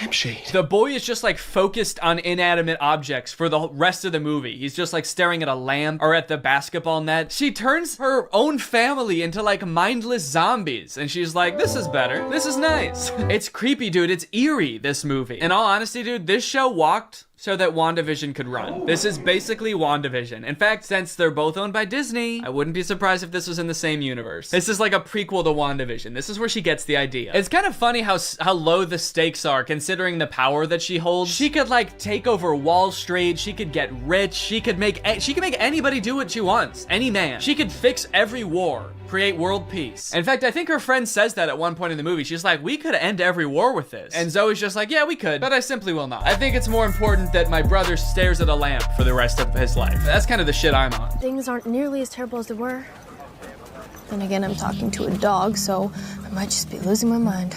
Lampshade. The boy is just like focused on inanimate objects for the rest of the movie. He's just like staring at a lamp or at the basketball net. She turns her own family into like mindless zombies and she's like, this is better. This is nice. It's creepy, dude. It's eerie, this movie. In all honesty, dude, this show walked so that WandaVision could run. This is basically WandaVision. In fact, since they're both owned by Disney, I wouldn't be surprised if this was in the same universe. This is like a prequel to WandaVision. This is where she gets the idea. It's kind of funny how low the stakes are considering the power that she holds. She could like take over Wall Street. She could get rich. She could make anybody do what she wants. Any man. She could fix every war. Create world peace. In fact, I think her friend says that at one point in the movie. She's like, we could end every war with this. And Zoe's just like, yeah, we could, but I simply will not. I think it's more important that my brother stares at a lamp for the rest of his life. That's kind of the shit I'm on. Things aren't nearly as terrible as they were. Then again, I'm talking to a dog, so I might just be losing my mind.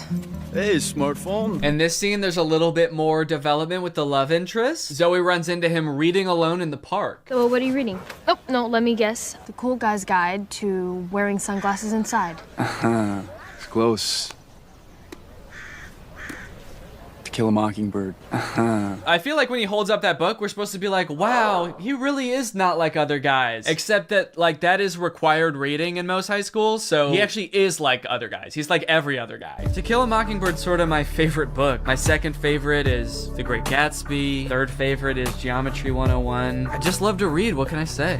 Hey, smartphone. In this scene, there's a little bit more development with the love interest. Zoe runs into him reading alone in the park. Oh, what are you reading? Oh, no, let me guess. The Cool Guy's Guide to Wearing Sunglasses Inside. It's close. Kill a Mockingbird. I feel like when he holds up that book, we're supposed to be like, wow, he really is not like other guys. Except that, like, that is required reading in most high schools, so he actually is like other guys. He's like every other guy. To Kill a Mockingbird's sort of my favorite book. My second favorite is The Great Gatsby. Third favorite is Geometry 101. I just love to read, what can I say?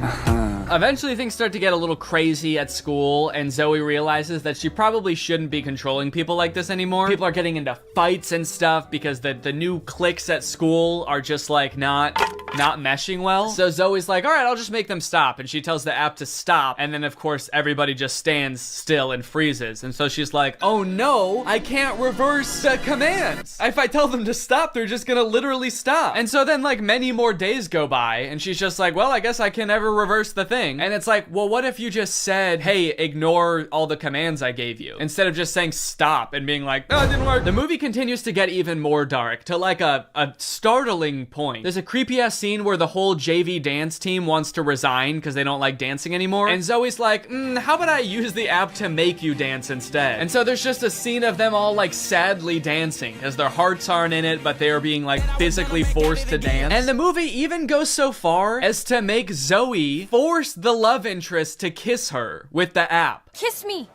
Eventually things start to get a little crazy at school, and Zoe realizes that she probably shouldn't be controlling people like this anymore. People are getting into fights and stuff because the new cliques at school are just like not meshing well. So Zoe's like, all right, I'll just make them stop. And she tells the app to stop. And then of course everybody just stands still and freezes. And so she's like, oh no, I can't reverse the commands. If I tell them to stop, they're just gonna literally stop. And so then like many more days go by and she's just like, well, I guess I can never reverse the thing. And it's like, well, what if you just said, hey, ignore all the commands I gave you, instead of just saying stop and being like, oh, it didn't work. The movie continues to get even more dark to like a startling point. There's a creepy ass scene where the whole JV dance team wants to resign because they don't like dancing anymore. And Zoe's like, how about I use the app to make you dance instead? And so there's just a scene of them all like sadly dancing because their hearts aren't in it, but they are being like physically forced to dance. And the movie even goes so far as to make Zoe force the love interest to kiss her with the app. Kiss me.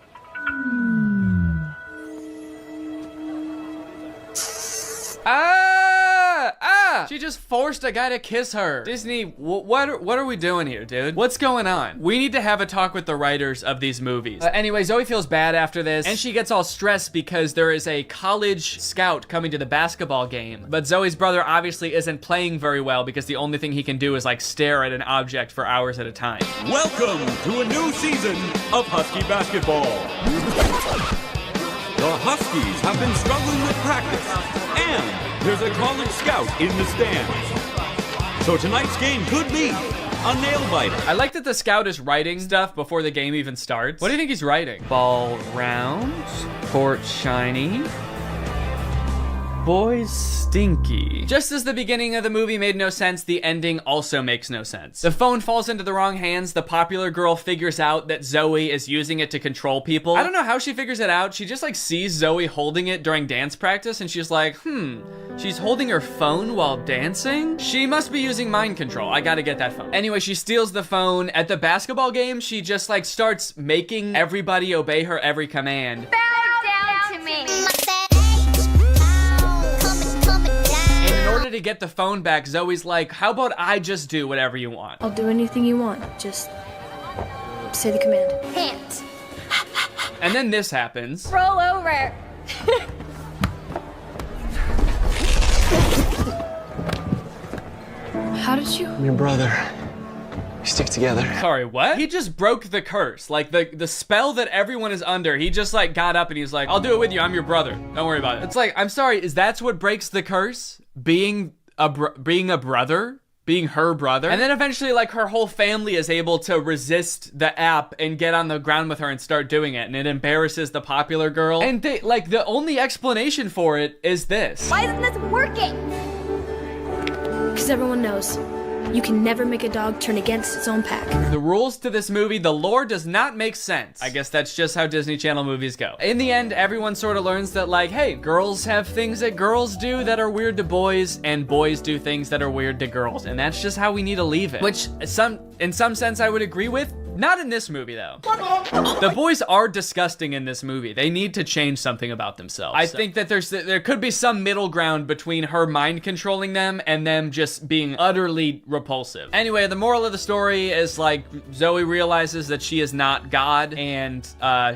She just forced a guy to kiss her. Disney, what are we doing here, dude? What's going on? We need to have a talk with the writers of these movies. Anyway, Zoe feels bad after this, and she gets all stressed because there is a college scout coming to the basketball game. But Zoe's brother obviously isn't playing very well because the only thing he can do is like stare at an object for hours at a time. Welcome to a new season of Husky basketball. The Huskies have been struggling with practice, and there's a college scout in the stands. So tonight's game could be a nail-biter. I like that the scout is writing stuff before the game even starts. What do you think he's writing? Ball round, court shiny, boys stinky. Just as the beginning of the movie made no sense, the ending also makes no sense. The phone falls into the wrong hands. The popular girl figures out that Zoe is using it to control people. I don't know how she figures it out. She just like sees Zoe holding it during dance practice and she's like, she's holding her phone while dancing? She must be using mind control. I gotta get that phone. Anyway, she steals the phone. At the basketball game, she just like starts making everybody obey her every command. Bow down to me. In order to get the phone back, Zoe's like, how about I just do whatever you want? I'll do anything you want. Just say the command. Hands. And then this happens. Roll over. How did you? I'm your brother. We stick together. Sorry, what? He just broke the curse. Like the spell that everyone is under, he just like got up and he's like, I'll do it with you, I'm your brother. Don't worry about it. It's like, I'm sorry, is that what breaks the curse? Being a brother? Being her brother? And then eventually like her whole family is able to resist the app and get on the ground with her and start doing it. And it embarrasses the popular girl. And they, like the only explanation for it is this. Why isn't this working? Because everyone knows. You can never make a dog turn against its own pack. The rules to this movie, the lore does not make sense. I guess that's just how Disney Channel movies go. In the end, everyone sort of learns that like, hey, girls have things that girls do that are weird to boys, and boys do things that are weird to girls. And that's just how we need to leave it. Which in some sense I would agree with. Not in this movie though. The boys are disgusting in this movie. They need to change something about themselves. I think that there could be some middle ground between her mind controlling them and them just being utterly repulsive. Anyway, the moral of the story is like Zoe realizes that she is not God and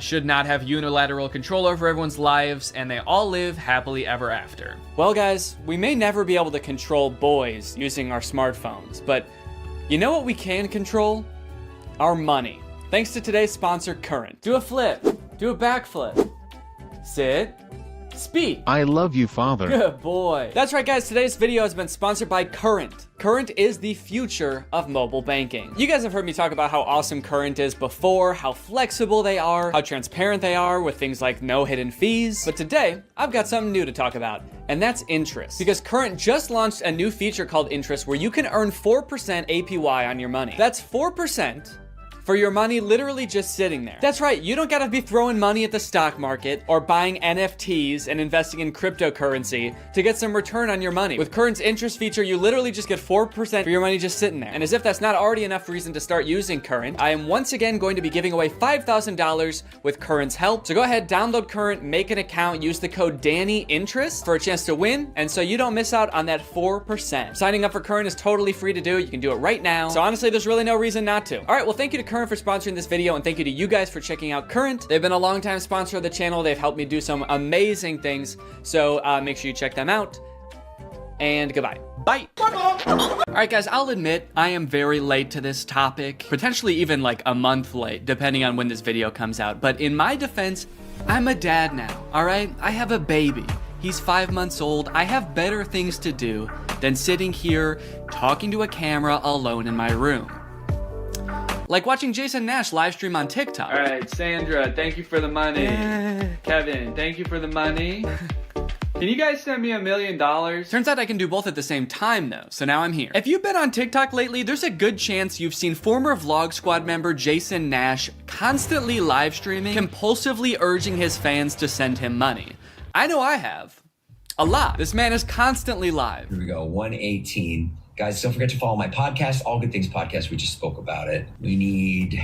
should not have unilateral control over everyone's lives, and they all live happily ever after. Well guys, we may never be able to control boys using our smartphones, but you know what we can control? Our money. Thanks to today's sponsor, Current. Do a flip. Do a backflip. Sit. Speak. I love you, Father. Good boy. That's right, guys. Today's video has been sponsored by Current. Current is the future of mobile banking. You guys have heard me talk about how awesome Current is before, how flexible they are, how transparent they are with things like no hidden fees. But today, I've got something new to talk about, and that's interest. Because Current just launched a new feature called Interest where you can earn 4% APY on your money. That's 4% for your money literally just sitting there. That's right, you don't gotta be throwing money at the stock market or buying NFTs and investing in cryptocurrency to get some return on your money. With Current's interest feature, you literally just get 4% for your money just sitting there. And as if that's not already enough reason to start using Current, I am once again going to be giving away $5,000 with Current's help. So go ahead, download Current, make an account, use the code DANNYINTEREST for a chance to win, and so you don't miss out on that 4%. Signing up for Current is totally free to do. You can do it right now. So honestly, there's really no reason not to. All right, well, thank you to Current for sponsoring this video, and thank you to you guys for checking out Current. They've been a long-time sponsor of the channel. They've helped me do some amazing things, so make sure you check them out. And goodbye. Bye. All right, guys, I'll admit I am very late to this topic, potentially even like a month late, depending on when this video comes out. But in my defense, I'm a dad now, all right? I have a baby. He's 5 months old. I have better things to do than sitting here talking to a camera alone in my room. Like watching Jason Nash live stream on TikTok. All right, Sandra, thank you for the money. Kevin, thank you for the money. Can you guys send me $1 million? Turns out I can do both at the same time though, so now I'm here. If you've been on TikTok lately, there's a good chance you've seen former Vlog Squad member Jason Nash constantly live streaming, compulsively urging his fans to send him money. I know I have. A lot. This man is constantly live. Here we go, 118. Guys, don't forget to follow my podcast, All Good Things Podcast. We just spoke about it. We need...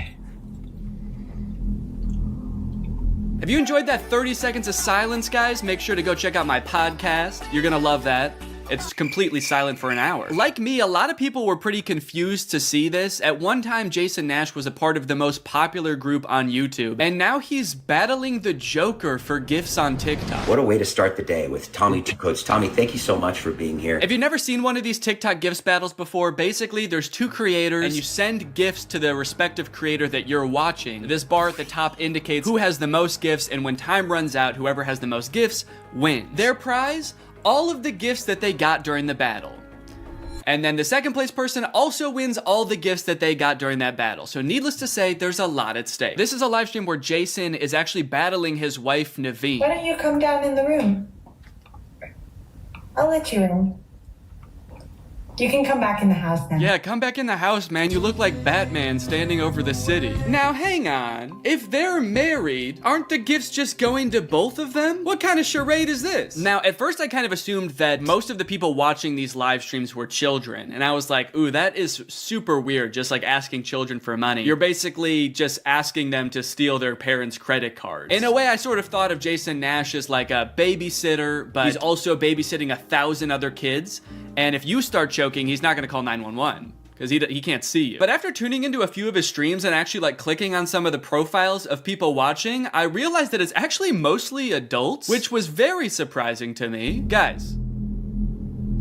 If you enjoyed that 30 seconds of silence, guys, make sure to go check out my podcast. You're gonna love that. It's completely silent for an hour. Like me, a lot of people were pretty confused to see this. At one time, Jason Nash was a part of the most popular group on YouTube, and now he's battling the Joker for gifts on TikTok. What a way to start the day with Tommy. Coach Tommy, thank you so much for being here. If you've never seen one of these TikTok gifts battles before, basically there's two creators and you send gifts to the respective creator that you're watching. This bar at the top indicates who has the most gifts, and when time runs out, whoever has the most gifts wins. Their prize? All of the gifts that they got during the battle. And then the second place person also wins all the gifts that they got during that battle. So needless to say, there's a lot at stake. This is a live stream where Jason is actually battling his wife, Naveen. Why don't you come down in the room? I'll let you in. You can come back in the house now. Yeah, come back in the house, man. You look like Batman standing over the city. Now, hang on. If they're married, aren't the gifts just going to both of them? What kind of charade is this? Now, at first I kind of assumed that most of the people watching these live streams were children. And I was like, ooh, that is super weird, just like asking children for money. You're basically just asking them to steal their parents' credit cards. In a way, I sort of thought of Jason Nash as like a babysitter, but he's also babysitting 1,000 other kids. And if you start choking, he's not gonna call 911 because he can't see you. But after tuning into a few of his streams and actually like clicking on some of the profiles of people watching, I realized that it's actually mostly adults, which was very surprising to me. Guys,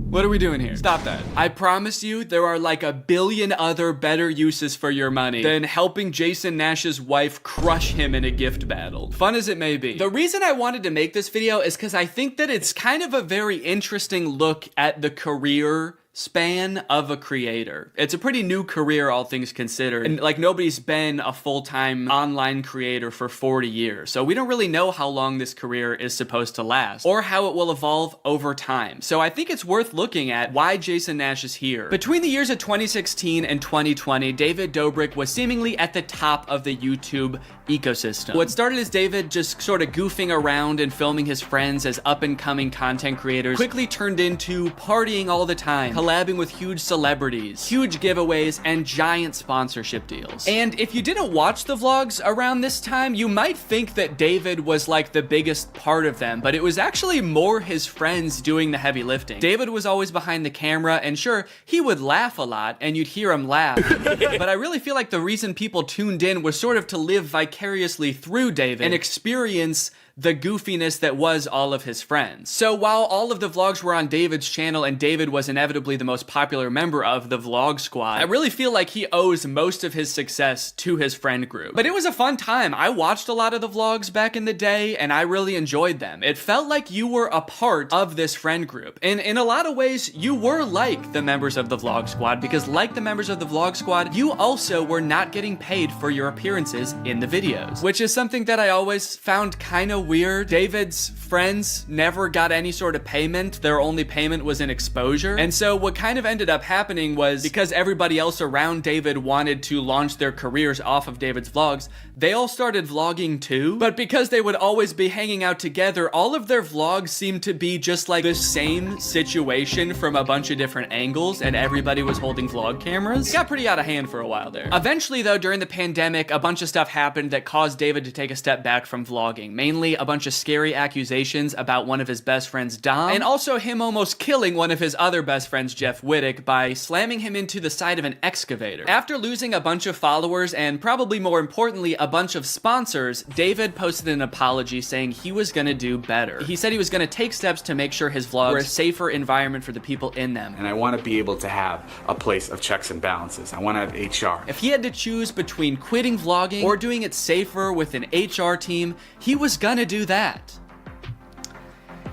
what are we doing here? Stop that. I promise you there are like 1 billion other better uses for your money than helping Jason Nash's wife crush him in a gift battle. Fun as it may be. The reason I wanted to make this video is because I think that it's kind of a very interesting look at the career span of a creator. It's a pretty new career, all things considered. And like nobody's been a full-time online creator for 40 years. So we don't really know how long this career is supposed to last or how it will evolve over time. So I think it's worth looking at why Jason Nash is here. Between the years of 2016 and 2020, David Dobrik was seemingly at the top of the YouTube ecosystem. What started as David just sort of goofing around and filming his friends as up-and-coming content creators quickly turned into partying all the time, collabing with huge celebrities, huge giveaways, and giant sponsorship deals. And if you didn't watch the vlogs around this time, you might think that David was like the biggest part of them, but it was actually more his friends doing the heavy lifting. David was always behind the camera, and sure, he would laugh a lot, and you'd hear him laugh. But I really feel like the reason people tuned in was sort of to live vicariously through David and experience the goofiness that was all of his friends. So while all of the vlogs were on David's channel and David was inevitably the most popular member of the Vlog Squad, I really feel like he owes most of his success to his friend group. But it was a fun time. I watched a lot of the vlogs back in the day and I really enjoyed them. It felt like you were a part of this friend group. And in a lot of ways, you were like the members of the Vlog Squad, because like the members of the Vlog Squad, you also were not getting paid for your appearances in the videos, which is something that I always found kind of weird. David's friends never got any sort of payment. Their only payment was in exposure. And so what kind of ended up happening was, because everybody else around David wanted to launch their careers off of David's vlogs, they all started vlogging too. But because they would always be hanging out together, all of their vlogs seemed to be just like the same situation from a bunch of different angles, and everybody was holding vlog cameras. It got pretty out of hand for a while there. Eventually though, during the pandemic, a bunch of stuff happened that caused David to take a step back from vlogging. Mainly a bunch of scary accusations about one of his best friends, Dom, and also him almost killing one of his other best friends, Jeff Wittick, by slamming him into the side of an excavator. After losing a bunch of followers, and probably more importantly, a bunch of sponsors, David posted an apology saying he was gonna do better. He said he was gonna take steps to make sure his vlogs were a safer environment for the people in them. And I want to be able to have a place of checks and balances. I want to have HR. If he had to choose between quitting vlogging or doing it safer with an HR team, he was gonna do that.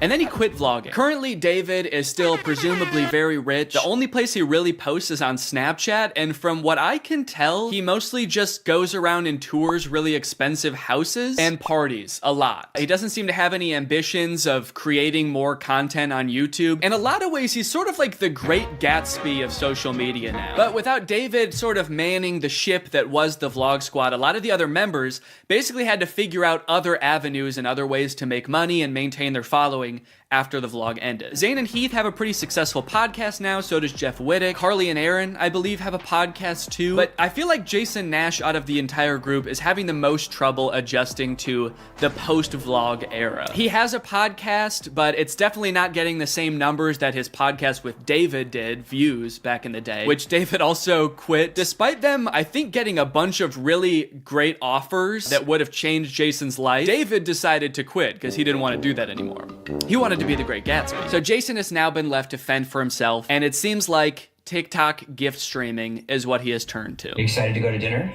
And then he quit vlogging. Currently, David is still presumably very rich. The only place he really posts is on Snapchat, and from what I can tell, he mostly just goes around and tours really expensive houses and parties a lot. He doesn't seem to have any ambitions of creating more content on YouTube. In a lot of ways, he's sort of like the Great Gatsby of social media now. But without David sort of manning the ship that was the Vlog Squad, a lot of the other members basically had to figure out other avenues and other ways to make money and maintain their following after the vlog ended. Zane and Heath have a pretty successful podcast now, so does Jeff Wittick. Carly and Aaron, I believe, have a podcast too. But I feel like Jason Nash, out of the entire group, is having the most trouble adjusting to the post-vlog era. He has a podcast, but it's definitely not getting the same numbers that his podcast with David did, views, back in the day, which David also quit. Despite them, I think, getting a bunch of really great offers that would have changed Jason's life, David decided to quit because he didn't want to do that anymore. He wanted to be the Great Gatsby. So Jason has now been left to fend for himself, and it seems like TikTok gift streaming is what he has turned to. You excited to go to dinner?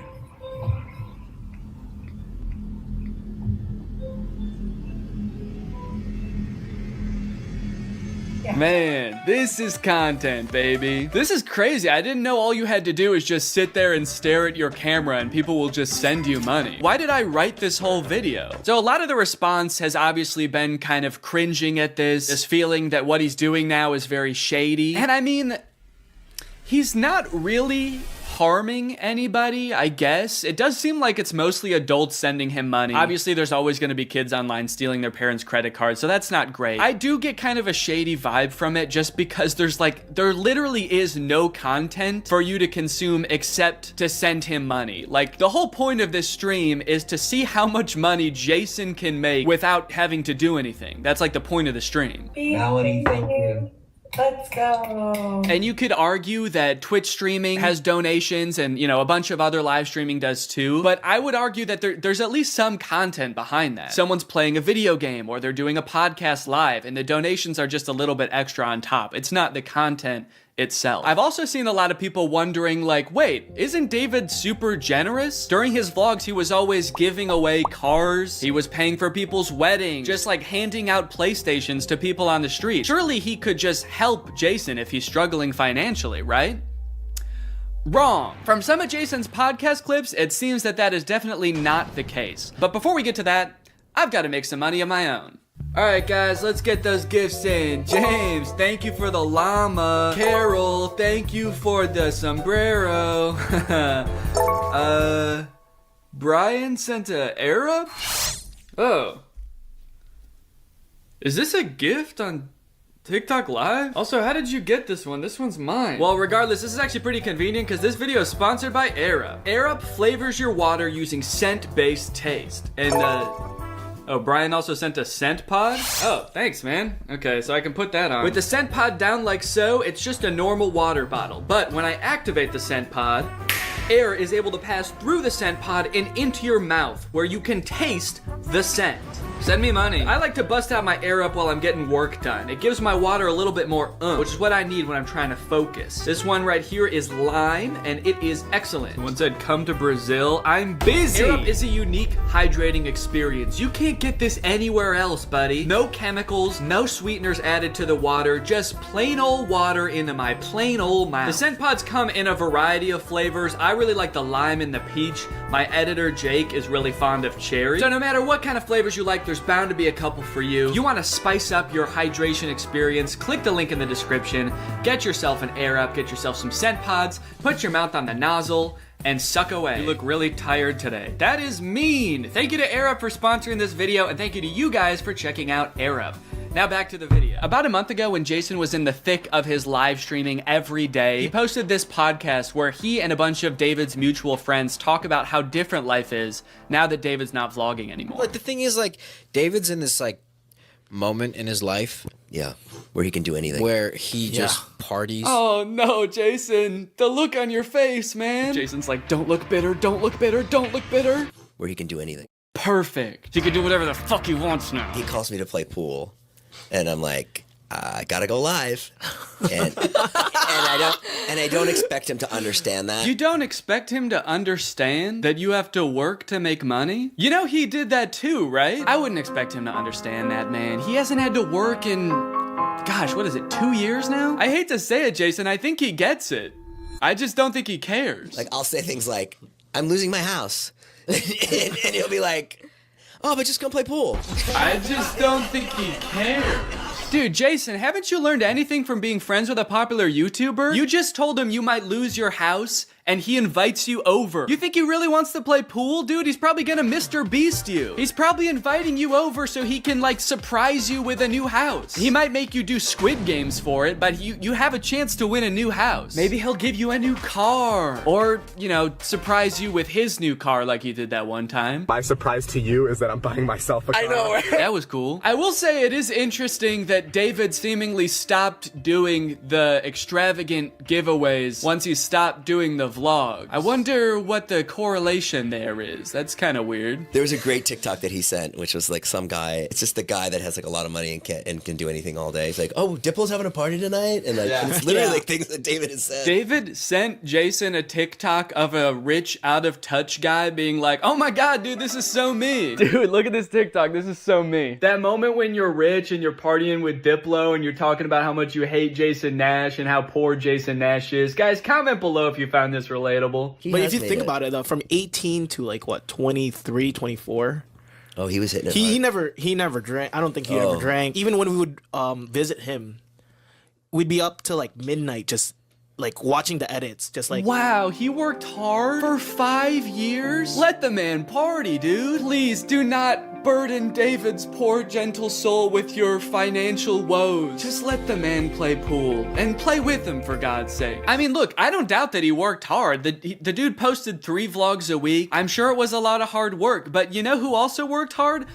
Man, this is content, baby. This is crazy. I didn't know all you had to do is just sit there and stare at your camera and people will just send you money. Why did I write this whole video? So a lot of the response has obviously been kind of cringing at this feeling that what he's doing now is very shady. And I mean, he's not really harming anybody, I guess. It does seem like it's mostly adults sending him money. Obviously, there's always going to be kids online stealing their parents' credit cards, so that's not great. I do get kind of a shady vibe from it just because there literally is no content for you to consume except to send him money. Like, the whole point of this stream is to see how much money Jason can make without having to do anything. That's like the point of the stream. Melody, thank you. Let's go. And you could argue that Twitch streaming has donations and, you know, a bunch of other live streaming does too. But I would argue that there's at least some content behind that. Someone's playing a video game or they're doing a podcast live and the donations are just a little bit extra on top. It's not the content itself. I've also seen a lot of people wondering, like, wait, isn't David super generous? During his vlogs, he was always giving away cars. He was paying for people's weddings, just like handing out PlayStations to people on the street. Surely he could just help Jason if he's struggling financially, right? Wrong. From some of Jason's podcast clips, it seems that that is definitely not the case. But before we get to that, I've got to make some money of my own. Alright guys, let's get those gifts in. James, thank you for the llama. Carol, thank you for the sombrero. Brian sent a Arab? Oh. Is this a gift on TikTok Live? Also, how did you get this one? This one's mine. Well, regardless, this is actually pretty convenient because this video is sponsored by Arab. Arab flavors your water using scent-based taste. And, oh, Brian also sent a scent pod? Oh, thanks, man. Okay, so I can put that on. With the scent pod down like so, it's just a normal water bottle. But when I activate the scent pod, air is able to pass through the scent pod and into your mouth, where you can taste the scent. Send me money. I like to bust out my air up while I'm getting work done. It gives my water a little bit more which is what I need when I'm trying to focus. This one right here is lime, and it is excellent. Someone said, come to Brazil. I'm busy. Air up is a unique hydrating experience. You can't get this anywhere else, buddy. No chemicals, no sweeteners added to the water, just plain old water into my plain old mouth. The scent pods come in a variety of flavors. I really like the lime and the peach. My editor, Jake, is really fond of cherry. So no matter what kind of flavors you like, there's bound to be a couple for you. You want to spice up your hydration experience, click the link in the description, get yourself an Air Up, get yourself some scent pods, put your mouth on the nozzle, and suck away. You look really tired today. That is mean. Thank you to Air Up for sponsoring this video, and thank you to you guys for checking out Air Up. Now back to the video. About a month ago, when Jason was in the thick of his live streaming every day, he posted this podcast where he and a bunch of David's mutual friends talk about how different life is now that David's not vlogging anymore. But the thing is, like, David's in this, like, moment in his life. Yeah, where he can do anything. Where he just parties. Oh no, Jason, the look on your face, man. Jason's like, don't look bitter, don't look bitter, don't look bitter. Where he can do anything. Perfect. He can do whatever the fuck he wants now. He calls me to play pool. And I'm like, I gotta go live, and I don't expect him to understand that. You don't expect him to understand that you have to work to make money? You know he did that too, right? I wouldn't expect him to understand that, man. He hasn't had to work in, gosh, what is it, 2 years now? I hate to say it, Jason, I think he gets it. I just don't think he cares. Like, I'll say things like, I'm losing my house, and he'll be like, oh, but just come play pool. I just don't think he cares. Dude, Jason, haven't you learned anything from being friends with a popular YouTuber? You just told him you might lose your house, and he invites you over. You think he really wants to play pool, dude? He's probably gonna Mr. Beast you. He's probably inviting you over so he can, like, surprise you with a new house. He might make you do Squid Games for it, but you have a chance to win a new house. Maybe he'll give you a new car. Or, you know, surprise you with his new car like he did that one time. My surprise to you is that I'm buying myself a car. I know, right? That was cool. I will say it is interesting that David seemingly stopped doing the extravagant giveaways once he stopped doing the vlog. I wonder what the correlation there is. That's kind of weird. There was a great TikTok that he sent, which was like some guy. It's just the guy that has like a lot of money and can do anything all day. He's like, oh, Diplo's having a party tonight, and like and it's literally like things that David has said. David sent Jason a TikTok of a rich, out of touch guy being like, oh my god, dude, this is so me. Dude, look at this TikTok. This is so me. That moment when you're rich and you're partying with Diplo and you're talking about how much you hate Jason Nash and how poor Jason Nash is. Guys, comment below if you found this relatable. But if you think about it, though, from 18 to like what, 23, 24. Oh, he was hitting it. He never drank. I don't think he ever drank. Even when we would visit him, we'd be up till like midnight, just like watching the edits, just like. Wow, he worked hard for 5 years? Let the man party, dude. Please do not burden David's poor gentle soul with your financial woes. Just let the man play pool and play with him, for God's sake. I mean, look, I don't doubt that he worked hard. The dude posted 3 vlogs a week. I'm sure it was a lot of hard work, but you know who also worked hard?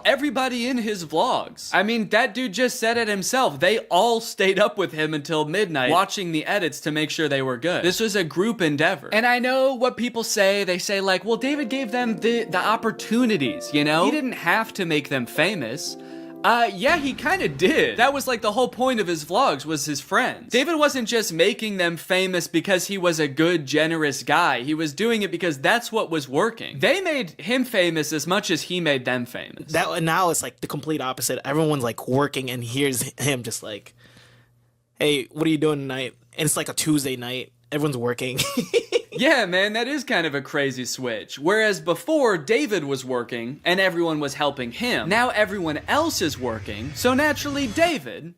Everybody in his vlogs. I mean, that dude just said it himself. They all stayed up with him until midnight watching the edits to make sure they were good. This was a group endeavor. And I know what people say. They say like, well, David gave them the opportunities, you know? He didn't have to make them famous. Yeah, he kind of did. That was like the whole point of his vlogs, was his friends. David wasn't just making them famous because he was a good, generous guy. He was doing it because that's what was working. They made him famous as much as he made them famous. Now it's like the complete opposite. Everyone's like working, and here's him just like, hey, what are you doing tonight? And it's like a Tuesday night. Everyone's working. Yeah, man, that is kind of a crazy switch. Whereas before, David was working and everyone was helping him. Now everyone else is working, so naturally David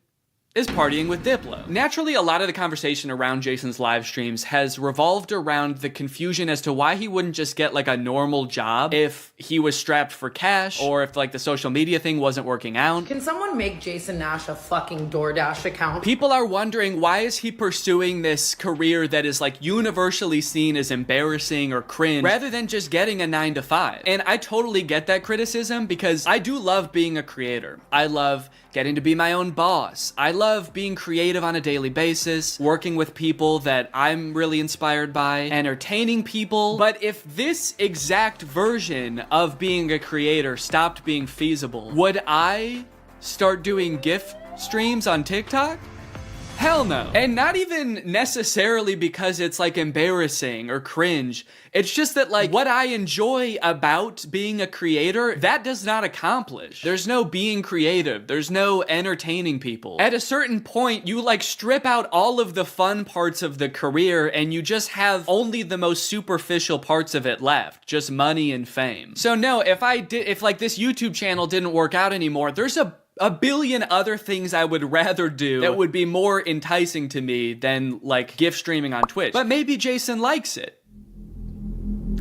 is partying with Diplo. Naturally, a lot of the conversation around Jason's live streams has revolved around the confusion as to why he wouldn't just get like a normal job if he was strapped for cash, or if like the social media thing wasn't working out. Can someone make Jason Nash a fucking DoorDash account? People are wondering, why is he pursuing this career that is like universally seen as embarrassing or cringe, rather than just getting a 9-to-5? And I totally get that criticism, because I do love being a creator. I love getting to be my own boss. I love being creative on a daily basis, working with people that I'm really inspired by, entertaining people. But if this exact version of being a creator stopped being feasible, would I start doing gift streams on TikTok? Hell no. And not even necessarily because it's like embarrassing or cringe. It's just that like what I enjoy about being a creator, that does not accomplish. There's no being creative. There's no entertaining people. At a certain point, you like strip out all of the fun parts of the career and you just have only the most superficial parts of it left. Just money and fame. So no, if like this YouTube channel didn't work out anymore, there's a billion other things I would rather do that would be more enticing to me than like gift streaming on Twitch. But maybe Jason likes it.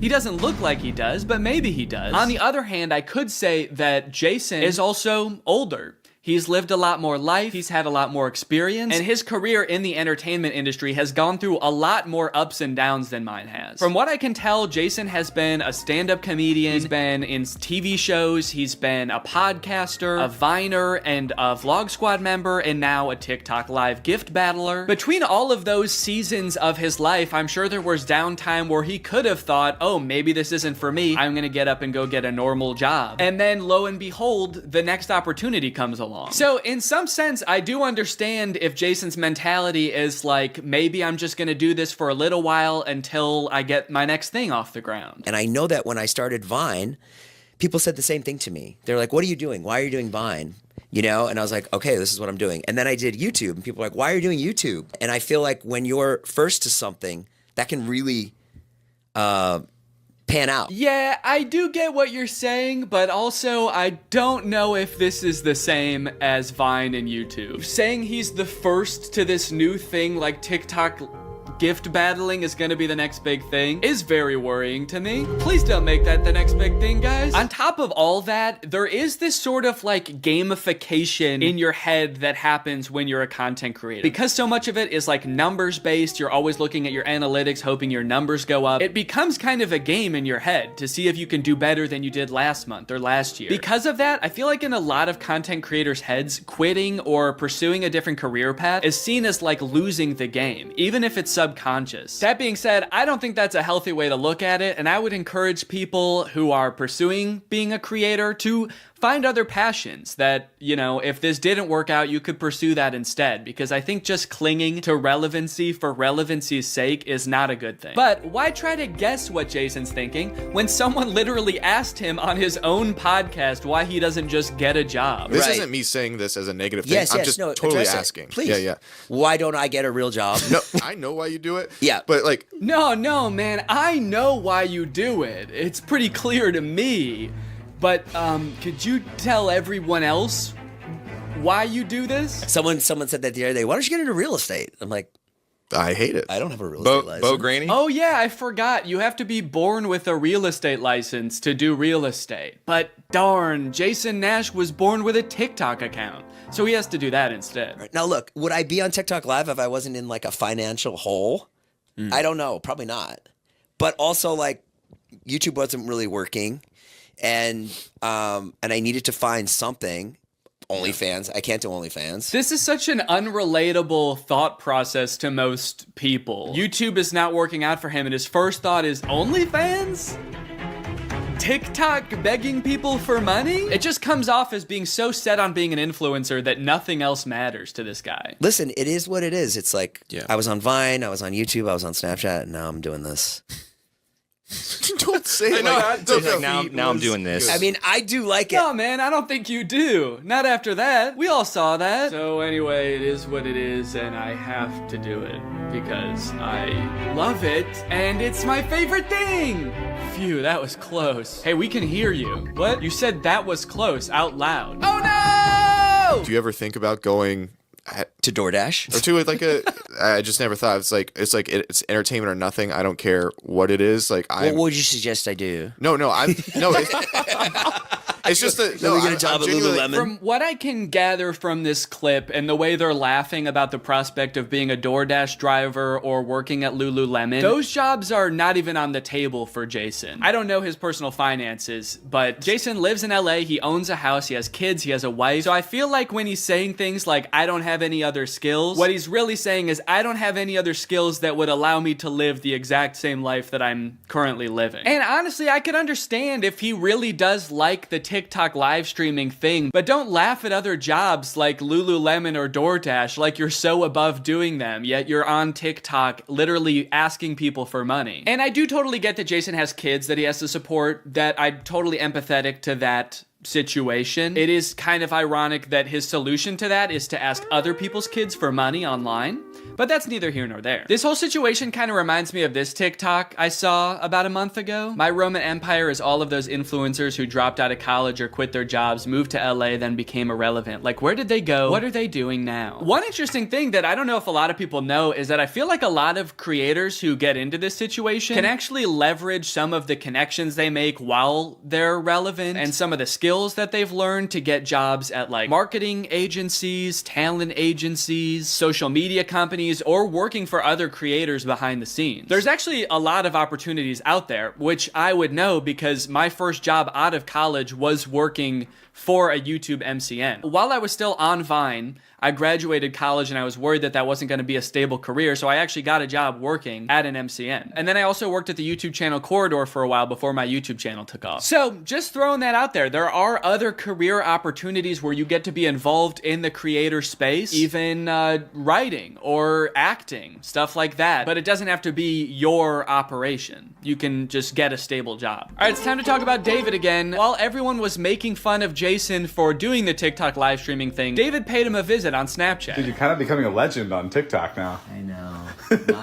He doesn't look like he does, but maybe he does. On the other hand, I could say that Jason is also older. He's lived a lot more life, he's had a lot more experience, and his career in the entertainment industry has gone through a lot more ups and downs than mine has. From what I can tell, Jason has been a stand-up comedian, he's been in TV shows, he's been a podcaster, a Viner, and a Vlog Squad member, and now a TikTok Live gift battler. Between all of those seasons of his life, I'm sure there was downtime where he could have thought, oh, maybe this isn't for me, I'm gonna get up and go get a normal job. And then, lo and behold, the next opportunity comes along. So in some sense, I do understand if Jason's mentality is like, maybe I'm just gonna do this for a little while until I get my next thing off the ground. And I know that when I started Vine, people said the same thing to me. They're like, what are you doing? Why are you doing Vine? You know? And I was like, okay, this is what I'm doing. And then I did YouTube and people were like, why are you doing YouTube? And I feel like when you're first to something, that can really pan out. Yeah, I do get what you're saying, but also I don't know if this is the same as Vine and YouTube. Saying he's the first to this new thing like TikTok gift battling is gonna be the next big thing is very worrying to me. Please don't make that the next big thing, guys. On top of all that, there is this sort of like gamification in your head that happens when you're a content creator. Because so much of it is like numbers based, you're always looking at your analytics, hoping your numbers go up. It becomes kind of a game in your head to see if you can do better than you did last month or last year. Because of that, I feel like in a lot of content creators' heads, quitting or pursuing a different career path is seen as like losing the game, even if it's subconscious. That being said, I don't think that's a healthy way to look at it, and I would encourage people who are pursuing being a creator to find other passions that, you know, if this didn't work out, you could pursue that instead, because I think just clinging to relevancy for relevancy's sake is not a good thing. But why try to guess what Jason's thinking when someone literally asked him on his own podcast why he doesn't just get a job? This isn't me saying this as a negative thing. I'm just totally asking. Please. Yeah. Why don't I get a real job? No, I know why you do it. Yeah. But like... No, man. I know why you do it. It's pretty clear to me. But, could you tell everyone else why you do this? Someone said that the other day, why don't you get into real estate? I'm like, I hate it. I don't have a real estate license. Bo Granny? Oh yeah, I forgot. You have to be born with a real estate license to do real estate. But darn, Jason Nash was born with a TikTok account. So he has to do that instead. Right. Now look, would I be on TikTok Live if I wasn't in like a financial hole? I don't know. Probably not. But also like YouTube wasn't really working. And I needed to find something. OnlyFans. I can't do OnlyFans. This is such an unrelatable thought process to most people. YouTube is not working out for him, and his first thought is OnlyFans? TikTok begging people for money? It just comes off as being so set on being an influencer that nothing else matters to this guy. Listen, it is what it is. It's like, I was on Vine, I was on YouTube, I was on Snapchat, and now I'm doing this. Don't say it like that. Now I'm doing this. I mean, I do like it. No, man, I don't think you do. Not after that. We all saw that. So anyway, it is what it is, and I have to do it because I love it, and it's my favorite thing. Phew, that was close. Hey, we can hear you. What? You said that was close out loud. Oh no! Do you ever think about going to DoorDash or to like a? I just never thought it's entertainment or nothing. I don't care what it is. Like, what would you suggest I do? No. It's just that we get a job at Lululemon. From what I can gather from this clip and the way they're laughing about the prospect of being a DoorDash driver or working at Lululemon, those jobs are not even on the table for Jason. I don't know his personal finances, but Jason lives in LA, he owns a house, he has kids, he has a wife. So I feel like when he's saying things like, I don't have any other skills, what he's really saying is, I don't have any other skills that would allow me to live the exact same life that I'm currently living. And honestly, I could understand if he really does like the TikTok live streaming thing, but don't laugh at other jobs like Lululemon or DoorDash like you're so above doing them, yet you're on TikTok literally asking people for money. And I do totally get that Jason has kids that he has to support, that I'm totally empathetic to that situation. It is kind of ironic that his solution to that is to ask other people's kids for money online, but that's neither here nor there. This whole situation kind of reminds me of this TikTok I saw about a month ago. My Roman Empire is all of those influencers who dropped out of college or quit their jobs, moved to LA, then became irrelevant. Like, where did they go? What are they doing now? One interesting thing that I don't know if a lot of people know is that I feel like a lot of creators who get into this situation can actually leverage some of the connections they make while they're relevant and some of the skills that they've learned to get jobs at like marketing agencies, talent agencies, social media companies, or working for other creators behind the scenes. There's actually a lot of opportunities out there, which I would know because my first job out of college was working for a YouTube MCN. While I was still on Vine, I graduated college and I was worried that that wasn't going to be a stable career, so I actually got a job working at an MCN. And then I also worked at the YouTube channel Corridor for a while before my YouTube channel took off. So just throwing that out there, there are other career opportunities where you get to be involved in the creator space, even writing or acting, stuff like that. But it doesn't have to be your operation. You can just get a stable job. All right, it's time to talk about David again. While everyone was making fun of Jason for doing the TikTok live streaming thing, David paid him a visit on Snapchat. Dude, you're kind of becoming a legend on TikTok now. I know.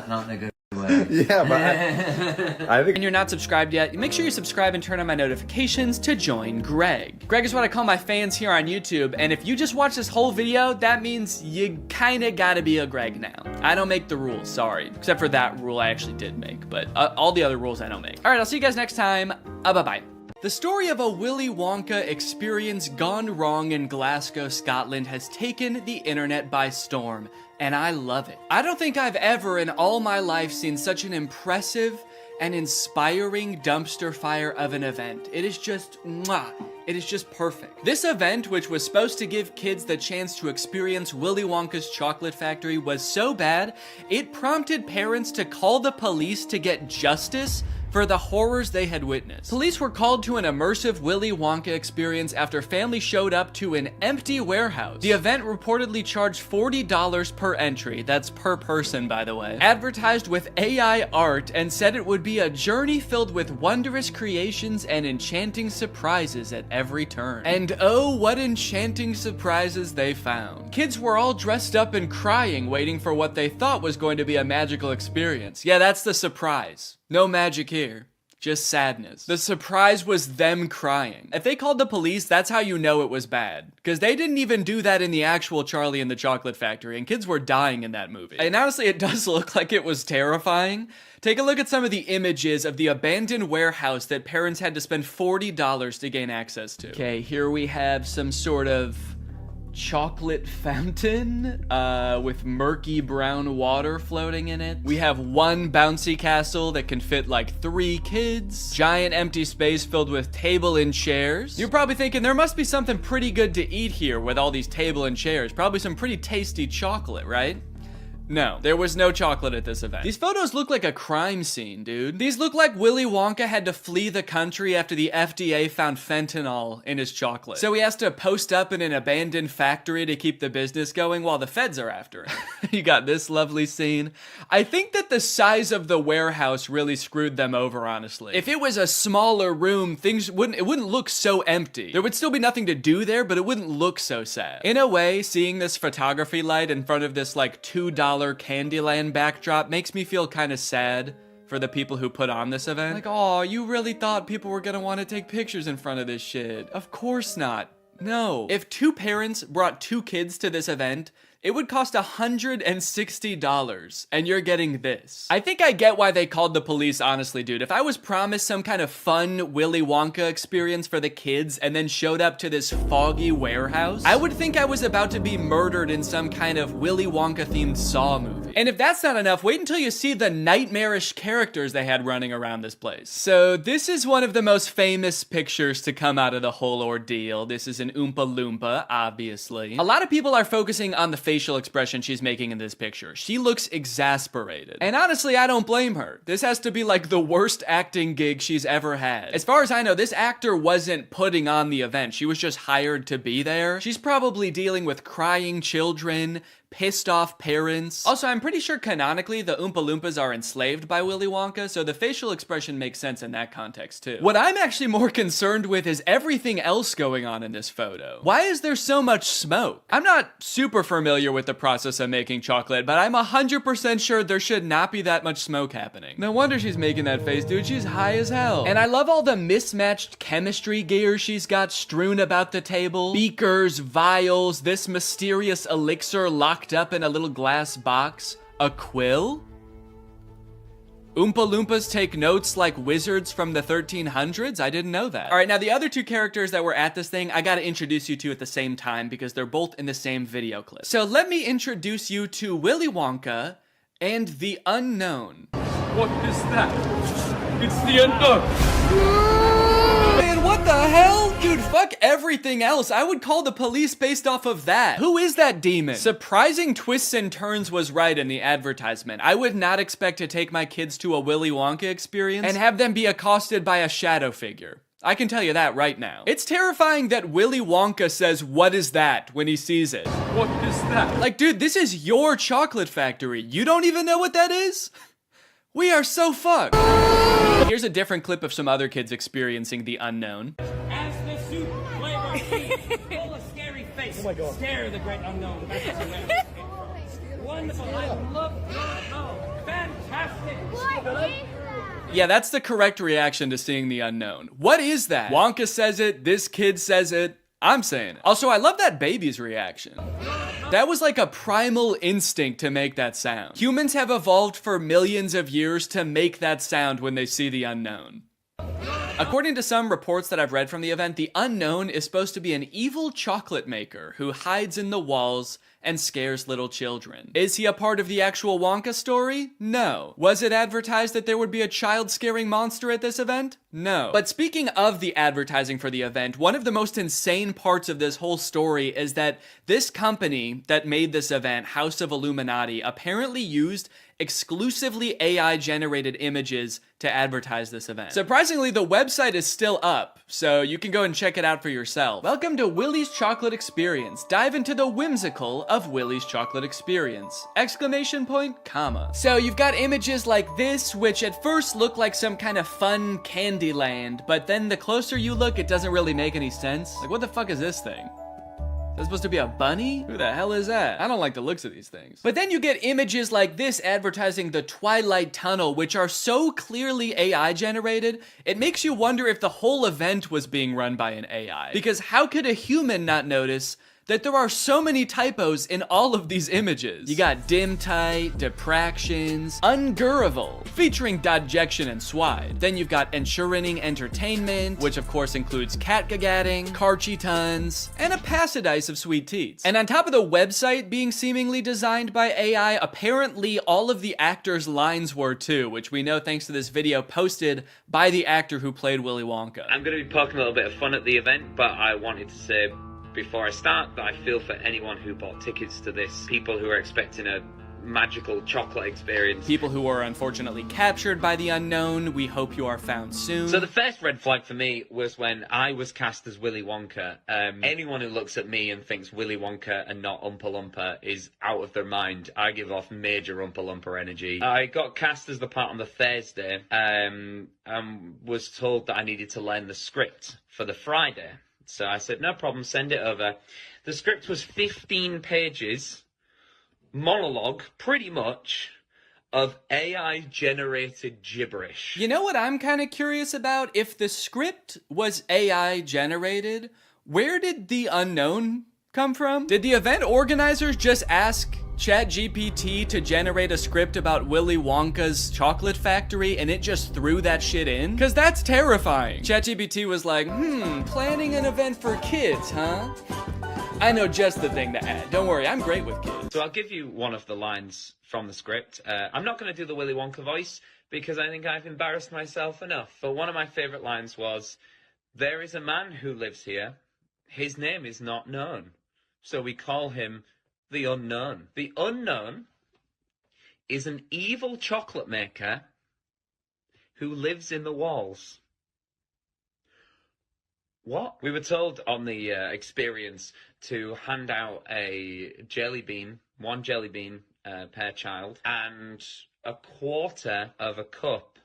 Not in a good way. Yeah, but I think... And you're not subscribed yet, make sure you subscribe and turn on my notifications to join Greg. Greg is what I call my fans here on YouTube, and if you just watch this whole video, that means you kinda gotta be a Greg now. I don't make the rules, sorry. Except for that rule I actually did make, but all the other rules I don't make. All right, I'll see you guys next time. Bye-bye. The story of a Willy Wonka experience gone wrong in Glasgow, Scotland has taken the internet by storm, and I love it. I don't think I've ever in all my life seen such an impressive and inspiring dumpster fire of an event. It is just, mwah. It is just perfect. This event, which was supposed to give kids the chance to experience Willy Wonka's chocolate factory, was so bad, it prompted parents to call the police to get justice for the horrors they had witnessed. Police were called to an immersive Willy Wonka experience after families showed up to an empty warehouse. The event reportedly charged $40 per entry, that's per person by the way, advertised with AI art and said it would be a journey filled with wondrous creations and enchanting surprises at every turn. And oh, what enchanting surprises they found. Kids were all dressed up and crying, waiting for what they thought was going to be a magical experience. Yeah, that's the surprise. No magic here, just sadness. The surprise was them crying. If they called the police, that's how you know it was bad. Because they didn't even do that in the actual Charlie and the Chocolate Factory, and kids were dying in that movie. And honestly, it does look like it was terrifying. Take a look at some of the images of the abandoned warehouse that parents had to spend $40 to gain access to. Okay, here we have some sort of chocolate fountain with murky brown water floating in it. We have one bouncy castle that can fit like 3 kids. Giant empty space filled with table and chairs. You're probably thinking there must be something pretty good to eat here with all these table and chairs. Probably some pretty tasty chocolate, right? No, there was no chocolate at this event. These photos look like a crime scene, dude. These look like Willy Wonka had to flee the country after the FDA found fentanyl in his chocolate. So he has to post up in an abandoned factory to keep the business going while the feds are after him. You got this lovely scene. I think that the size of the warehouse really screwed them over, honestly. If it was a smaller room, it wouldn't look so empty. There would still be nothing to do there, but it wouldn't look so sad. In a way, seeing this photography light in front of this like $2 Candyland backdrop makes me feel kind of sad for the people who put on this event. Like, oh, you really thought people were gonna want to take pictures in front of this shit? Of course not. No. If 2 parents brought 2 kids to this event, it would cost $160, and you're getting this. I think I get why they called the police, honestly, dude. If I was promised some kind of fun Willy Wonka experience for the kids and then showed up to this foggy warehouse, I would think I was about to be murdered in some kind of Willy Wonka-themed Saw movie. And if that's not enough, wait until you see the nightmarish characters they had running around this place. So this is one of the most famous pictures to come out of the whole ordeal. This is an Oompa Loompa, obviously. A lot of people are focusing on the face facial expression she's making in this picture. She looks exasperated. And honestly, I don't blame her. This has to be like the worst acting gig she's ever had. As far as I know, this actor wasn't putting on the event. She was just hired to be there. She's probably dealing with crying children, pissed off parents. Also, I'm pretty sure canonically the Oompa Loompas are enslaved by Willy Wonka, so the facial expression makes sense in that context too. What I'm actually more concerned with is everything else going on in this photo. Why is there so much smoke? I'm not super familiar with the process of making chocolate, but I'm 100% sure there should not be that much smoke happening. No wonder she's making that face, dude. She's high as hell. And I love all the mismatched chemistry gear she's got strewn about the table. Beakers, vials, this mysterious elixir locked up in a little glass box. A quill? Oompa Loompas take notes like wizards from the 1300s? I didn't know that. All right, now the other two characters that were at this thing, I gotta introduce you to at the same time because they're both in the same video clip. So let me introduce you to Willy Wonka and the Unknown. What is that? It's the unknown. Man, what the hell? Dude, fuck everything else. I would call the police based off of that. Who is that demon? Surprising twists and turns was right in the advertisement. I would not expect to take my kids to a Willy Wonka experience and have them be accosted by a shadow figure. I can tell you that right now. It's terrifying that Willy Wonka says, "What is that?" when he sees it. What is that? Like, dude, this is your chocolate factory. You don't even know what that is? We are so fucked. Here's a different clip of some other kids experiencing the unknown. As the soup flavor seed, full of scary face. Oh my God. Stare the great unknown. Wonderful. I love fantastic. Yeah, that's the correct reaction to seeing the unknown. What is that? Wonka says it, this kid says it, I'm saying it. Also, I love that baby's reaction. That was like a primal instinct to make that sound. Humans have evolved for millions of years to make that sound when they see the unknown. According to some reports that I've read from the event, the unknown is supposed to be an evil chocolate maker who hides in the walls and scares little children. Is he a part of the actual Wonka story? No. Was it advertised that there would be a child-scaring monster at this event? No. But speaking of the advertising for the event, one of the most insane parts of this whole story is that this company that made this event, House of Illuminati, apparently used exclusively AI-generated images to advertise this event. Surprisingly, the website is still up, so you can go and check it out for yourself. Welcome to Willy's Chocolate Experience. Dive into the whimsical of Willy's Chocolate Experience! Exclamation point, comma. So you've got images like this, which at first look like some kind of fun candy land, but then the closer you look, it doesn't really make any sense. Like, what the fuck is this thing? Is that supposed to be a bunny? Who the hell is that? I don't like the looks of these things. But then you get images like this advertising the Twilight Tunnel, which are so clearly AI generated, it makes you wonder if the whole event was being run by an AI. Because how could a human not notice that there are so many typos in all of these images? You got dim tight, depractions, ungurrival, featuring dodjection and swide. Then you've got ensuring entertainment, which of course includes catgagatting, carchy tons, and a passidice of sweet teats. And on top of the website being seemingly designed by AI, apparently all of the actors' lines were too, which we know thanks to this video posted by the actor who played Willy Wonka. I'm going to be poking a little bit of fun at the event, but I wanted to say before I start that I feel for anyone who bought tickets to this, people who are expecting a magical chocolate experience. People who are unfortunately captured by the unknown, we hope you are found soon. So the first red flag for me was when I was cast as Willy Wonka. Anyone who looks at me and thinks Willy Wonka and not Oompa Loompa is out of their mind. I give off major Oompa Loompa energy. I got cast as the part on the Thursday, and was told that I needed to learn the script for the Friday. So I said, no problem, send it over. The script was 15 pages, monologue, pretty much, of AI-generated gibberish. You know what I'm kind of curious about? If the script was AI-generated, where did the unknown come from? Did the event organizers just ask ChatGPT to generate a script about Willy Wonka's chocolate factory and it just threw that shit in? Cause that's terrifying. ChatGPT was like, planning an event for kids, huh? I know just the thing to add. Don't worry, I'm great with kids. So I'll give you one of the lines from the script. I'm not going to do the Willy Wonka voice because I think I've embarrassed myself enough. But one of my favorite lines was, there is a man who lives here. His name is not known. So we call him the unknown. The unknown is an evil chocolate maker who lives in the walls. What? We were told on the experience to hand out a jelly bean, one jelly bean per child, and a quarter of a cup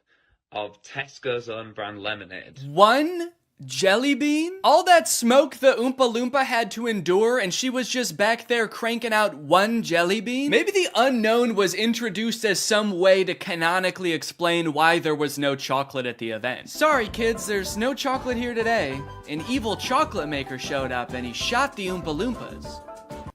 of Tesco's own brand lemonade. One jelly bean? All that smoke the Oompa Loompa had to endure, and she was just back there cranking out one jelly bean? Maybe the unknown was introduced as some way to canonically explain why there was no chocolate at the event. Sorry kids, there's no chocolate here today. An evil chocolate maker showed up and he shot the Oompa Loompas.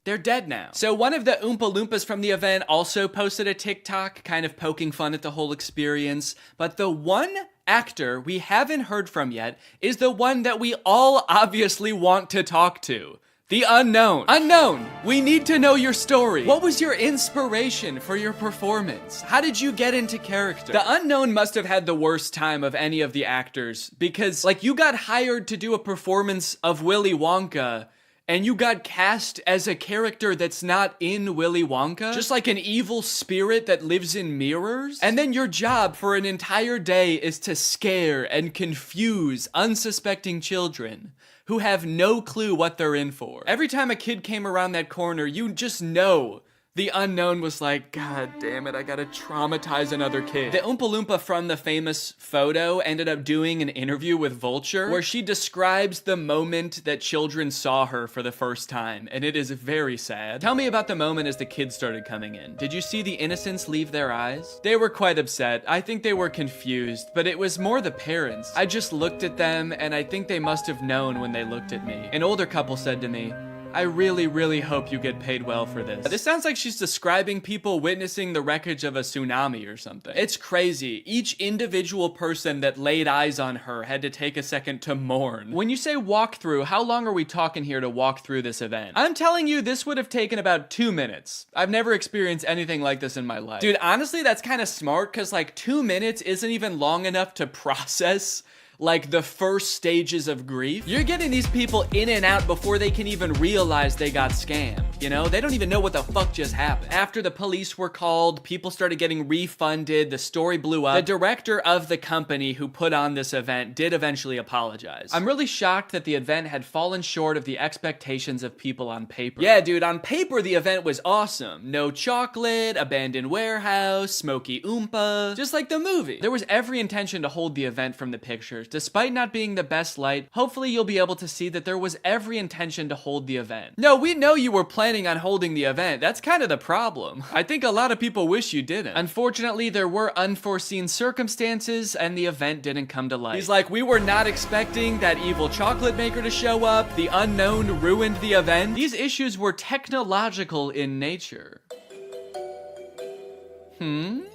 They're dead now. So one of the Oompa Loompas from the event also posted a TikTok kind of poking fun at the whole experience, but the one actor we haven't heard from yet is the one that we all obviously want to talk to. The unknown. Unknown, we need to know your story. What was your inspiration for your performance? How did you get into character? The unknown must have had the worst time of any of the actors because, like, you got hired to do a performance of Willy Wonka and you got cast as a character that's not in Willy Wonka, just like an evil spirit that lives in mirrors. And then your job for an entire day is to scare and confuse unsuspecting children who have no clue what they're in for. Every time a kid came around that corner, you just know the unknown was like, God damn it, I gotta traumatize another kid. The Oompa Loompa from the famous photo ended up doing an interview with Vulture where she describes the moment that children saw her for the first time, and it is very sad. Tell me about the moment as the kids started coming in. Did you see the innocence leave their eyes? They were quite upset. I think they were confused, but it was more the parents. I just looked at them, and I think they must have known when they looked at me. An older couple said to me, I really, really hope you get paid well for this. This sounds like she's describing people witnessing the wreckage of a tsunami or something. It's crazy. Each individual person that laid eyes on her had to take a second to mourn. When you say walk through, how long are we talking here to walk through this event? I'm telling you, this would have taken about 2 minutes. I've never experienced anything like this in my life. Dude, honestly, that's kind of smart because like 2 minutes isn't even long enough to process like the first stages of grief. You're getting these people in and out before they can even realize they got scammed. You know, they don't even know what the fuck just happened. After the police were called, people started getting refunded, the story blew up. The director of the company who put on this event did eventually apologize. I'm really shocked that the event had fallen short of the expectations of people on paper. Yeah, dude, on paper the event was awesome. No chocolate, abandoned warehouse, smoky Oompa, just like the movie. There was every intention to hold the event from the pictures. Despite not being the best light, hopefully you'll be able to see that there was every intention to hold the event. No, we know you were planning on holding the event. That's kind of the problem. I think a lot of people wish you didn't. Unfortunately, there were unforeseen circumstances and the event didn't come to light. He's like, we were not expecting that evil chocolate maker to show up. The unknown ruined the event. These issues were technological in nature.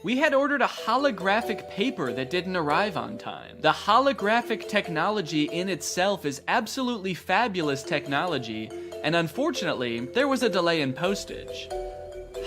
We had ordered a holographic paper that didn't arrive on time. The holographic technology in itself is absolutely fabulous technology, and unfortunately, there was a delay in postage.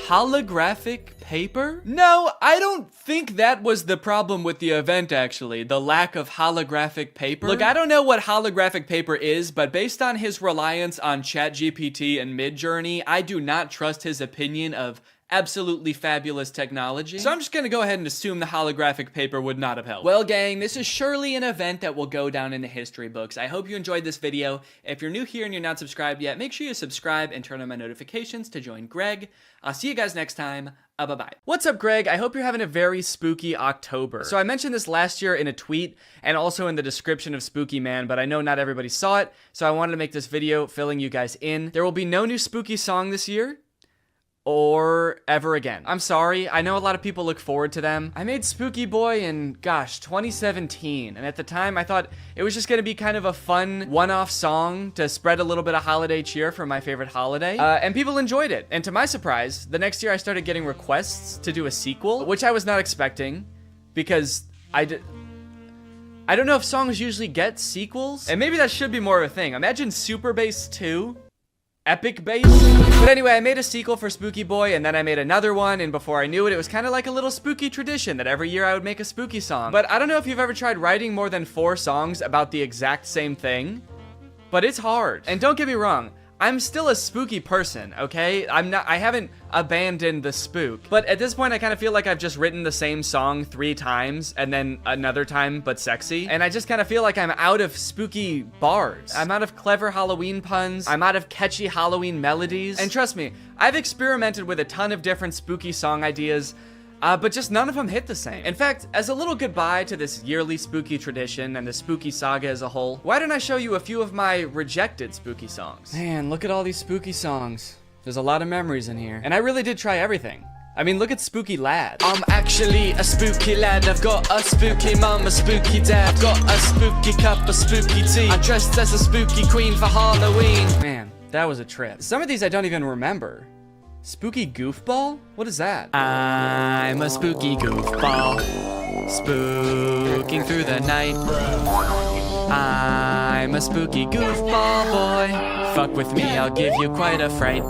Holographic paper? No, I don't think that was the problem with the event, actually. The lack of holographic paper. Look, I don't know what holographic paper is, but based on his reliance on ChatGPT and Midjourney, I do not trust his opinion of absolutely fabulous technology. So I'm just gonna go ahead and assume the holographic paper would not have helped. Well, gang, this is surely an event that will go down in the history books. I hope you enjoyed this video. If you're new here and you're not subscribed yet, make sure you subscribe and turn on my notifications to join Greg. I'll see you guys next time. Bye-bye. What's up, Greg? I hope you're having a very spooky October. So I mentioned this last year in a tweet and also in the description of Spooky Man, but I know not everybody saw it, so I wanted to make this video filling you guys in. There will be no new spooky song this year, or ever again. I'm sorry, I know a lot of people look forward to them. I made Spooky Boy in, gosh, 2017, and at the time I thought it was just gonna be kind of a fun one-off song to spread a little bit of holiday cheer for my favorite holiday, and people enjoyed it. And to my surprise, the next year I started getting requests to do a sequel, which I was not expecting, because I don't know if songs usually get sequels, and maybe that should be more of a thing. Imagine Super Bass 2. Epic Bass. But anyway, I made a sequel for Spooky Boy, and then I made another one, and before I knew it, it was kind of like a little spooky tradition that every year I would make a spooky song. But I don't know if you've ever tried writing more than 4 songs about the exact same thing, but it's hard. And don't get me wrong, I'm still a spooky person, okay? I haven't abandoned the spook. But at this point, I kind of feel like I've just written the same song 3 times and then another time, but sexy. And I just kind of feel like I'm out of spooky bars. I'm out of clever Halloween puns. I'm out of catchy Halloween melodies. And trust me, I've experimented with a ton of different spooky song ideas, but just none of them hit the same. In fact, as a little goodbye to this yearly spooky tradition and the spooky saga as a whole, why don't I show you a few of my rejected spooky songs? Man, look at all these spooky songs. There's a lot of memories in here. And I really did try everything. I mean, look at Spooky Lad. I'm actually a spooky lad. I've got a spooky mum, a spooky dad. I've got a spooky cup of spooky tea. I dressed as a spooky queen for Halloween. Man, that was a trip. Some of these I don't even remember. Spooky Goofball? What is that? I'm a spooky goofball, spooking through the night. I'm a spooky goofball boy. Fuck with me, I'll give you quite a fright.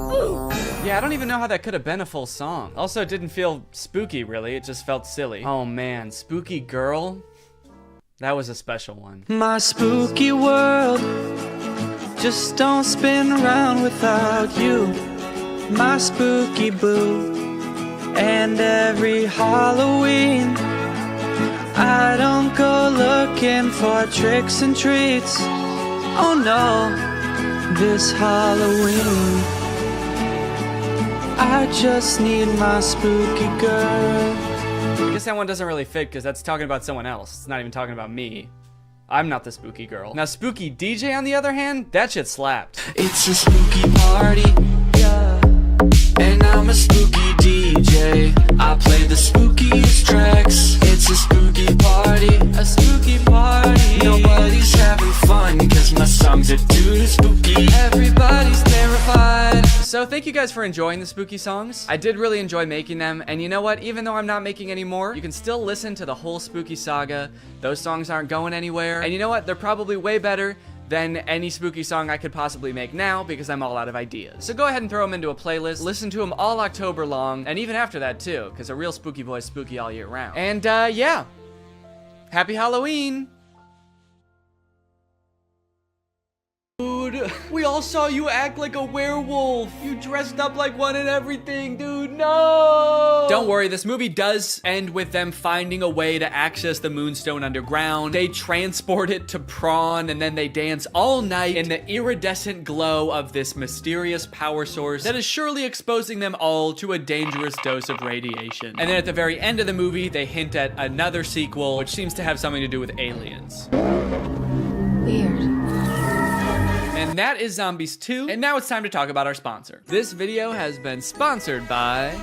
Yeah, I don't even know how that could have been a full song. Also, it didn't feel spooky, really. It just felt silly. Oh man, Spooky Girl? That was a special one. My spooky world just don't spin around without you. My spooky boo. And every Halloween I don't go looking for tricks and treats. Oh no, this Halloween I just need my spooky girl. I guess that one doesn't really fit because that's talking about someone else. It's not even talking about me. I'm not the spooky girl. Now Spooky DJ on the other hand, that shit slapped. It's a spooky party, yeah. And I'm a spooky DJ. I play the spookiest tracks. It's a spooky party, a spooky party. Nobody's having fun cause my songs are too spooky. Everybody's terrified. So thank you guys for enjoying the spooky songs. I did really enjoy making them, and you know what? Even though I'm not making any more, you can still listen to the whole spooky saga. Those songs aren't going anywhere. And you know what? They're probably way better than any spooky song I could possibly make now because I'm all out of ideas. So go ahead and throw them into a playlist, listen to them all October long, and even after that too, because a real spooky boy is spooky all year round. And yeah, happy Halloween! Dude, we all saw you act like a werewolf. You dressed up like one and everything, dude, no! Don't worry, this movie does end with them finding a way to access the Moonstone underground. They transport it to Prawn, and then they dance all night in the iridescent glow of this mysterious power source that is surely exposing them all to a dangerous dose of radiation. And then at the very end of the movie, they hint at another sequel, which seems to have something to do with aliens. Weird. And that is Zombies 2. And now it's time to talk about our sponsor. This video has been sponsored by...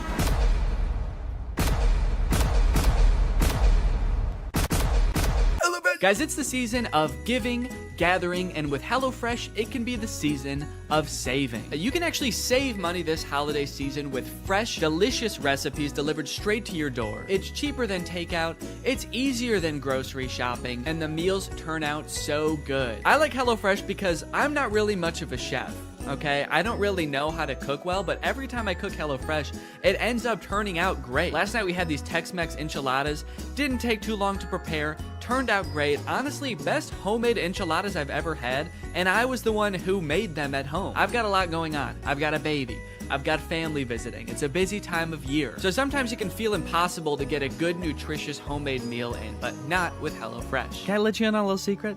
Guys, it's the season of giving, gathering, and with HelloFresh, it can be the season of saving. You can actually save money this holiday season with fresh, delicious recipes delivered straight to your door. It's cheaper than takeout, it's easier than grocery shopping, and the meals turn out so good. I like HelloFresh because I'm not really much of a chef. Okay, I don't really know how to cook well, but every time I cook HelloFresh, it ends up turning out great. Last night we had these Tex-Mex enchiladas, didn't take too long to prepare, turned out great. Honestly, best homemade enchiladas I've ever had, and I was the one who made them at home. I've got a lot going on. I've got a baby. I've got family visiting. It's a busy time of year. So sometimes it can feel impossible to get a good, nutritious homemade meal in, but not with HelloFresh. Can I let you in on a little secret?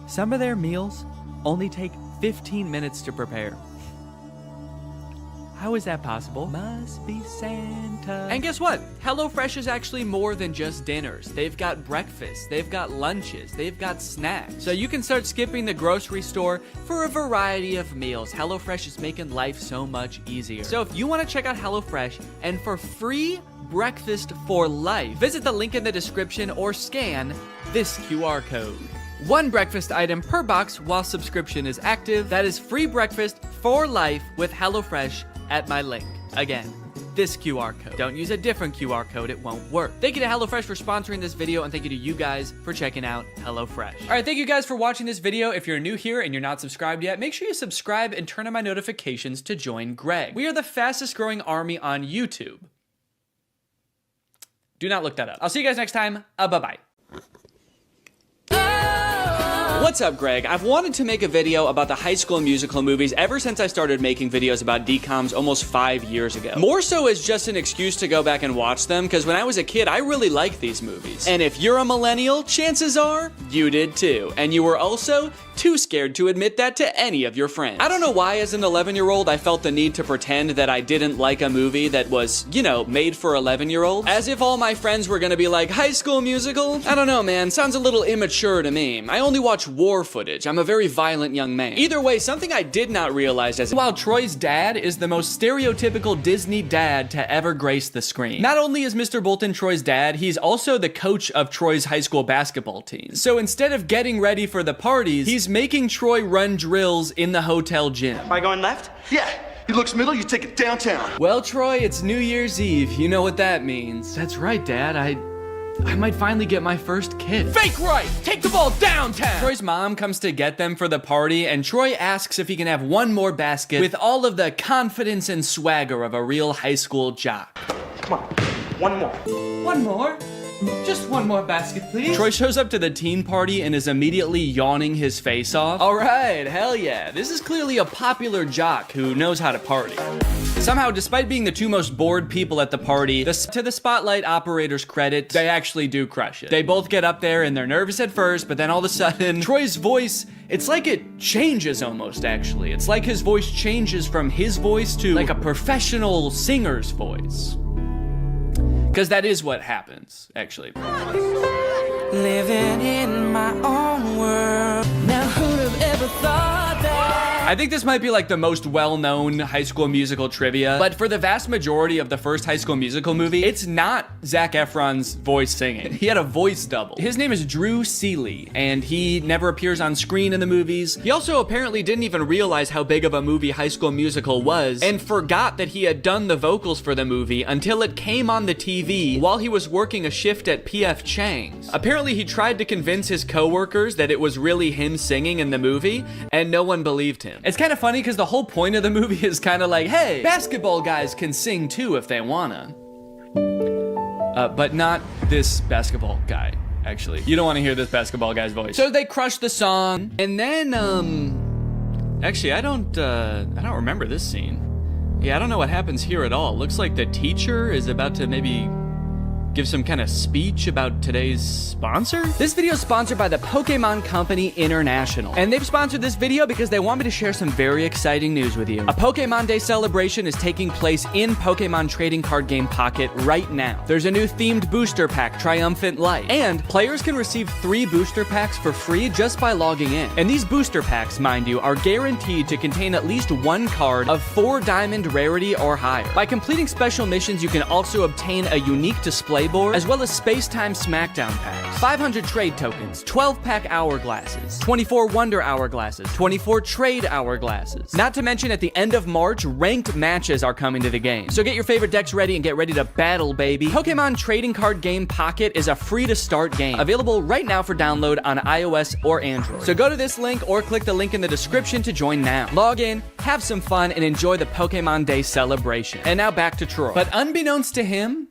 Some of their meals only take 15 minutes to prepare. How is that possible? Must be Santa. And guess what? HelloFresh is actually more than just dinners. They've got breakfast, they've got lunches, they've got snacks. So you can start skipping the grocery store for a variety of meals. HelloFresh is making life so much easier. So if you want to check out HelloFresh and for free breakfast for life, visit the link in the description or scan this QR code. One breakfast item per box while subscription is active. That is free breakfast for life with HelloFresh at my link. Again, this QR code. Don't use a different QR code, it won't work. Thank you to HelloFresh for sponsoring this video, and thank you to you guys for checking out HelloFresh. All right, thank you guys for watching this video. If you're new here and you're not subscribed yet, make sure you subscribe and turn on my notifications to join Greg. We are the fastest growing army on YouTube. Do not look that up. I'll see you guys next time. Bye-bye. What's up, Greg? I've wanted to make a video about the High School Musical movies ever since I started making videos about DCOMs almost 5 years ago. More so as just an excuse to go back and watch them, because when I was a kid, I really liked these movies. And if you're a millennial, chances are you did too. And you were also too scared to admit that to any of your friends. I don't know why as an 11-year-old I felt the need to pretend that I didn't like a movie that was, you know, made for 11-year-olds. As if all my friends were gonna be like, High School Musical? I don't know, man. Sounds a little immature to me. I only watch war footage. I'm a very violent young man. Either way, something I did not realize is while Troy's dad is the most stereotypical Disney dad to ever grace the screen. Not only is Mr. Bolton Troy's dad, he's also the coach of Troy's high school basketball team. So instead of getting ready for the parties, he's making Troy run drills in the hotel gym. Am I going left? Yeah. He looks middle, you take it downtown. Well, Troy, it's New Year's Eve. You know what that means. That's right, Dad. I might finally get my first kid. Fake right! Take the ball downtown! Troy's mom comes to get them for the party, and Troy asks if he can have one more basket with all of the confidence and swagger of a real high school jock. Come on, one more. One more? Just one more basket, please. Troy shows up to the teen party and is immediately yawning his face off. All right, hell yeah. This is clearly a popular jock who knows how to party. Somehow, despite being the two most bored people at the party, to the spotlight operator's credit, they actually do crush it. They both get up there and they're nervous at first, but then all of a sudden, Troy's voice, it's like it changes almost, actually. It's like his voice changes from his voice to like a professional singer's voice. Because that is what happens, actually. Living in my own world. Now who'd have ever thought that? I think this might be like the most well-known High School Musical trivia, but for the vast majority of the first High School Musical movie, it's not Zac Efron's voice singing. He had a voice double. His name is Drew Seeley, and he never appears on screen in the movies. He also apparently didn't even realize how big of a movie High School Musical was, and forgot that he had done the vocals for the movie until it came on the TV while he was working a shift at P.F. Chang's. Apparently, he tried to convince his coworkers that it was really him singing in the movie, and no one believed him. It's kind of funny because the whole point of the movie is kind of like, hey, basketball guys can sing too if they wanna. But not this basketball guy, actually. You don't want to hear this basketball guy's voice. So they crush the song, and then, actually, I don't remember this scene. Yeah, I don't know what happens here at all. Looks like the teacher is about to maybe give some kind of speech about today's sponsor? This video is sponsored by the Pokemon Company International. And they've sponsored this video because they want me to share some very exciting news with you. A Pokemon Day celebration is taking place in Pokemon Trading Card Game Pocket right now. There's a new themed booster pack, Triumphant Light. And players can receive 3 booster packs for free just by logging in. And these booster packs, mind you, are guaranteed to contain at least 1 card of 4 diamond rarity or higher. By completing special missions, you can also obtain a unique display board, as well as Space-Time Smackdown packs, 500 trade tokens, 12-pack hourglasses, 24 Wonder Hourglasses, 24 Trade Hourglasses. Not to mention, at the end of March, ranked matches are coming to the game. So get your favorite decks ready and get ready to battle, baby. Pokemon Trading Card Game Pocket is a free-to-start game, available right now for download on iOS or Android. So go to this link or click the link in the description to join now. Log in, have some fun, and enjoy the Pokemon Day celebration. And now back to Troy. But unbeknownst to him,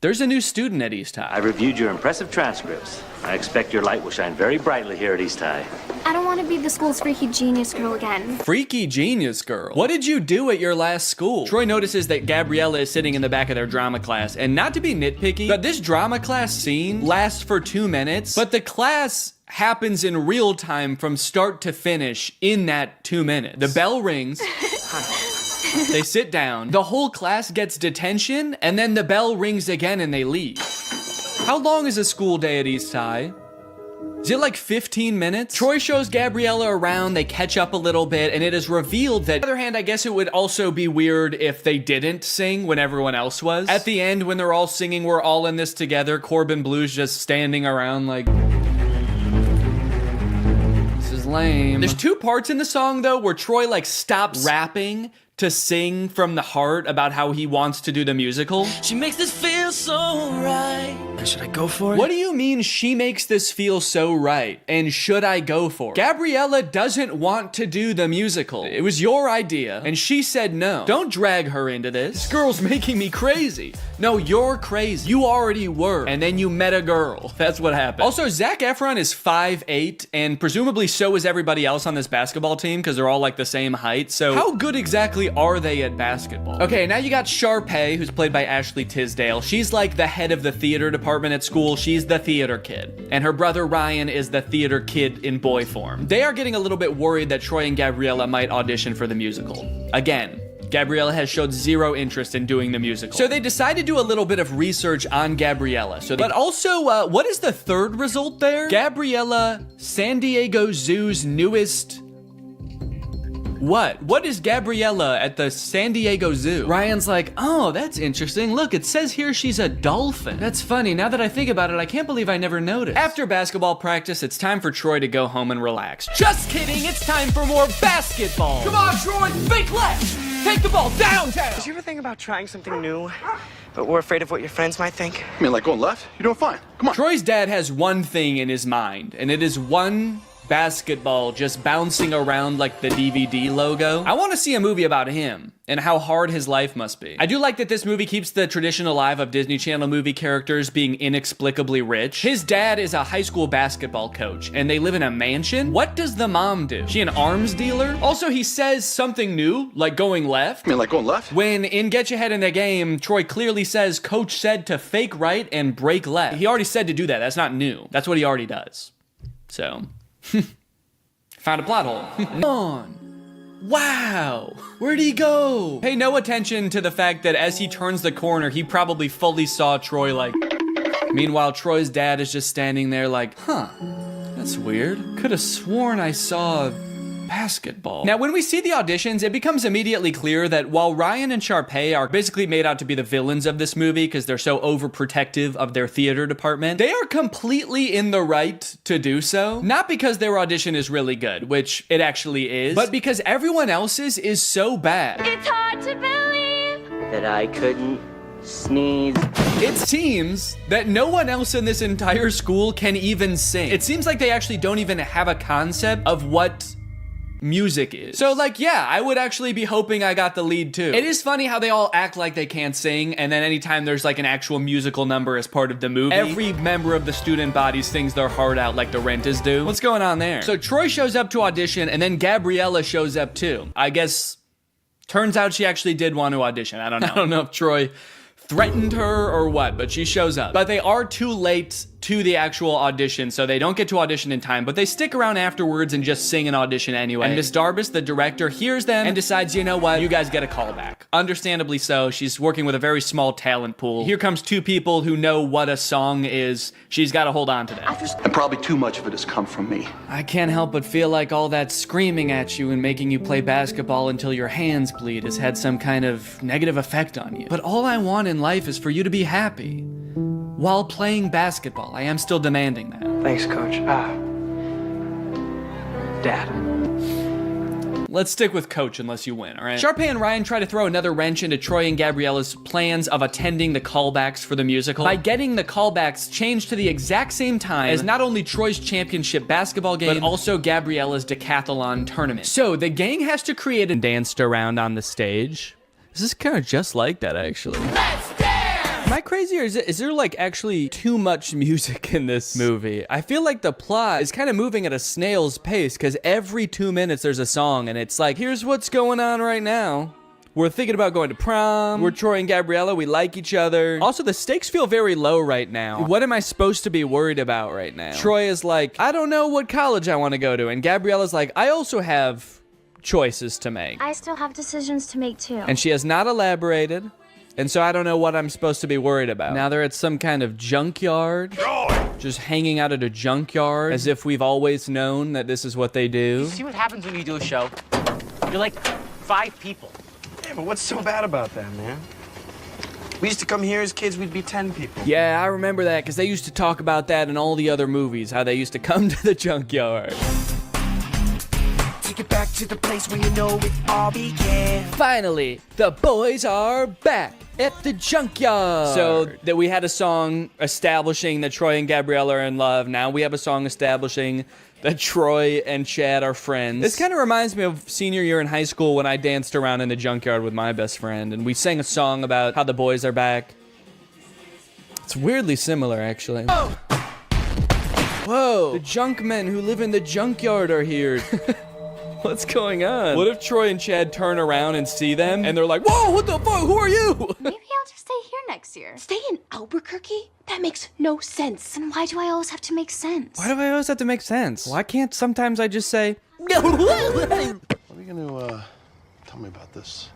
there's a new student at East High. I reviewed your impressive transcripts. I expect your light will shine very brightly here at East High. I don't want to be the school's freaky genius girl again. Freaky genius girl? What did you do at your last school? Troy notices that Gabriella is sitting in the back of their drama class, and not to be nitpicky, but this drama class scene lasts for 2 minutes, but the class happens in real time from start to finish in that 2 minutes. The bell rings. They sit down, the whole class gets detention, and then the bell rings again and they leave. How long is a school day at East High? Is it like 15 minutes? Troy shows Gabriella around, they catch up a little bit, and it is revealed that, on the other hand, I guess it would also be weird if they didn't sing when everyone else was. At the end, when they're all singing, we're all in this together, Corbin Blue's just standing around like, this is lame. There's 2 parts in the song though where Troy like stops rapping to sing from the heart about how he wants to do the musical. She makes this feel so right. Should I go for it? What do you mean she makes this feel so right? And should I go for it? Gabriella doesn't want to do the musical. It was your idea, and she said no. Don't drag her into this. This girl's making me crazy. No, you're crazy. You already were, and then you met a girl. That's what happened. Also, Zac Efron is 5'8", and presumably so is everybody else on this basketball team, because they're all like the same height. So how good exactly are they at basketball? Okay, now you got Sharpay, who's played by Ashley Tisdale. She's like the head of the theater department at school. She's the theater kid. And her brother Ryan is the theater kid in boy form. They are getting a little bit worried that Troy and Gabriella might audition for the musical. Again, Gabriella has showed zero interest in doing the musical. So they decided to do a little bit of research on Gabriella. But also, what is the third result there? Gabriella, San Diego Zoo's newest... What? What is Gabriella at the San Diego Zoo? Ryan's like, oh, that's interesting. Look, it says here she's a dolphin. That's funny. Now that I think about it, I can't believe I never noticed. After basketball practice, it's time for Troy to go home and relax. Just kidding. It's time for more basketball. Come on, Troy. Fake left. Take the ball downtown. Did you ever think about trying something new, but we're afraid of what your friends might think? I mean, like going left? You're doing fine. Come on. Troy's dad has one thing in his mind, and it is one basketball just bouncing around like the DVD logo. I want to see a movie about him and how hard his life must be. I do like that this movie keeps the tradition alive of Disney Channel movie characters being inexplicably rich. His dad is a high school basketball coach and they live in a mansion. What does the mom do? She an arms dealer? Also, he says something new, like going left. I mean, like going left? When in Get Your Head in the Game, Troy clearly says coach said to fake right and break left. He already said to do that. That's not new. That's what he already does. So... found a plot hole. On. Wow. Where'd he go? Pay no attention to the fact that as he turns the corner, he probably fully saw Troy like... Meanwhile, Troy's dad is just standing there like, huh, that's weird. Could have sworn I saw basketball. Now, when we see the auditions, it becomes immediately clear that while Ryan and Sharpay are basically made out to be the villains of this movie because they're so overprotective of their theater department, they are completely in the right to do so. Not because their audition is really good, which it actually is, but because everyone else's is so bad. It's hard to believe that I couldn't sneeze. It seems that no one else in this entire school can even sing. It seems like they actually don't even have a concept of what music is. So like, yeah, I would actually be hoping I got the lead too. It is funny how they all act like they can't sing, and then anytime there's like an actual musical number as part of the movie, every member of the student body sings their heart out like the Rentas do. What's going on there? So Troy shows up to audition, and then Gabriella shows up too. I guess, turns out she actually did want to audition. I don't know. I don't know if Troy threatened her or what, but she shows up. But they are too late to the actual audition, so they don't get to audition in time, but they stick around afterwards and just sing an audition anyway. And Miss Darbus, the director, hears them and decides, you know what, you guys get a call back. Understandably so. She's working with a very small talent pool. Here comes two people who know what a song is. She's got to hold on to that. And probably too much of it has come from me. I can't help but feel like all that screaming at you and making you play basketball until your hands bleed has had some kind of negative effect on you. But all I want in life is for you to be happy. While playing basketball, I am still demanding that. Thanks, Coach. Dad. Let's stick with Coach unless you win, all right? Sharpay and Ryan try to throw another wrench into Troy and Gabriella's plans of attending the callbacks for the musical by getting the callbacks changed to the exact same time as not only Troy's championship basketball game, but also Gabriella's decathlon tournament. So the gang has to create and danced around on the stage. This is kind of just like that, actually. Am I crazy, or is there like actually too much music in this movie? I feel like the plot is kind of moving at a snail's pace because every 2 minutes there's a song and it's like, here's what's going on right now. We're thinking about going to prom. We're Troy and Gabriella. We like each other. Also, the stakes feel very low right now. What am I supposed to be worried about right now? Troy is like, I don't know what college I want to go to. And Gabriella's like, I also have choices to make. I still have decisions to make too. And she has not elaborated. And so I don't know what I'm supposed to be worried about. Now they're at some kind of junkyard. Just hanging out at a junkyard as if we've always known that this is what they do. You see what happens when you do a show? You're like 5 people. Yeah, but what's so bad about that, man? We used to come here as kids, we'd be 10 people. Yeah, I remember that because they used to talk about that in all the other movies, how they used to come to the junkyard. Take it back to the place where you know it all began. Finally, the boys are back at the junkyard. So that we had a song establishing that Troy and Gabriella are in love. Now we have a song establishing that Troy and Chad are friends. This kind of reminds me of senior year in high school when I danced around in the junkyard with my best friend and we sang a song about how the boys are back. It's weirdly similar, actually. Oh. Whoa! The junk men who live in the junkyard are here. What's going on? What if Troy and Chad turn around and see them and they're like, whoa, what the fuck? Who are you? Maybe I'll just stay here next year. Stay in Albuquerque? That makes no sense. And why do I always have to make sense? Why do I always have to make sense? Why can't sometimes I just say, What are you gonna tell me about this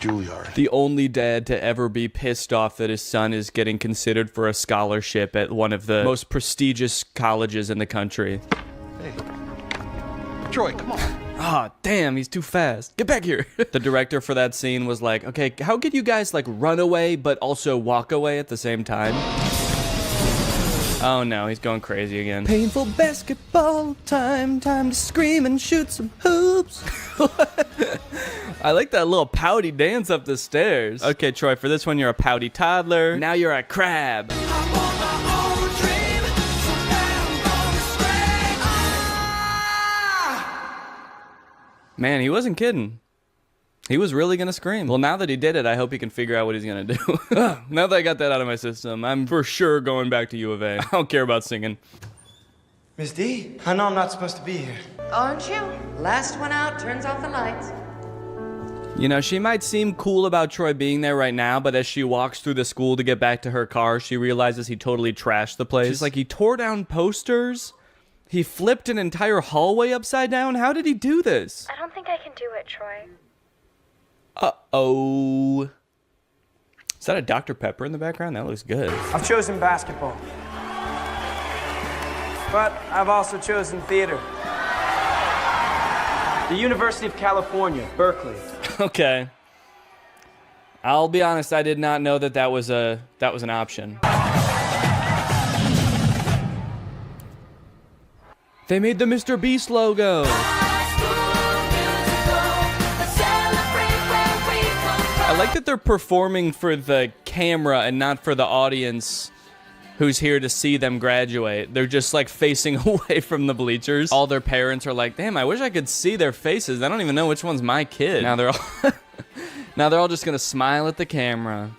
Juilliard? The only dad to ever be pissed off that his son is getting considered for a scholarship at one of the most prestigious colleges in the country. Hey, Troy, come on. Ah, damn, he's too fast. Get back here. The director for that scene was like, okay, how could you guys like run away but also walk away at the same time? Oh no, he's going crazy again. Painful basketball time, time to scream and shoot some hoops. I like that little pouty dance up the stairs. Okay, Troy, for this one, you're a pouty toddler. Now you're a crab. Man, he wasn't kidding. He was really gonna scream. Well, now that he did it, I hope he can figure out what he's gonna do. Now that I got that out of my system, I'm for sure going back to U of A. I don't care about singing. Miss D, I know I'm not supposed to be here. Aren't you? Last one out turns off the lights. You know, she might seem cool about Troy being there right now, but as she walks through the school to get back to her car, she realizes he totally trashed the place. She's like, he tore down posters? He flipped an entire hallway upside down? How did he do this? I don't think I can do it, Troy. Uh-oh. Is that a Dr. Pepper in the background? That looks good. I've chosen basketball. But I've also chosen theater. The University of California, Berkeley. Okay. I'll be honest, I did not know that was an option. They made the Mr. Beast logo. I like that they're performing for the camera and not for the audience who's here to see them graduate. They're just like facing away from the bleachers. All their parents are like, damn, I wish I could see their faces. I don't even know which one's my kid. Now they're all just gonna smile at the camera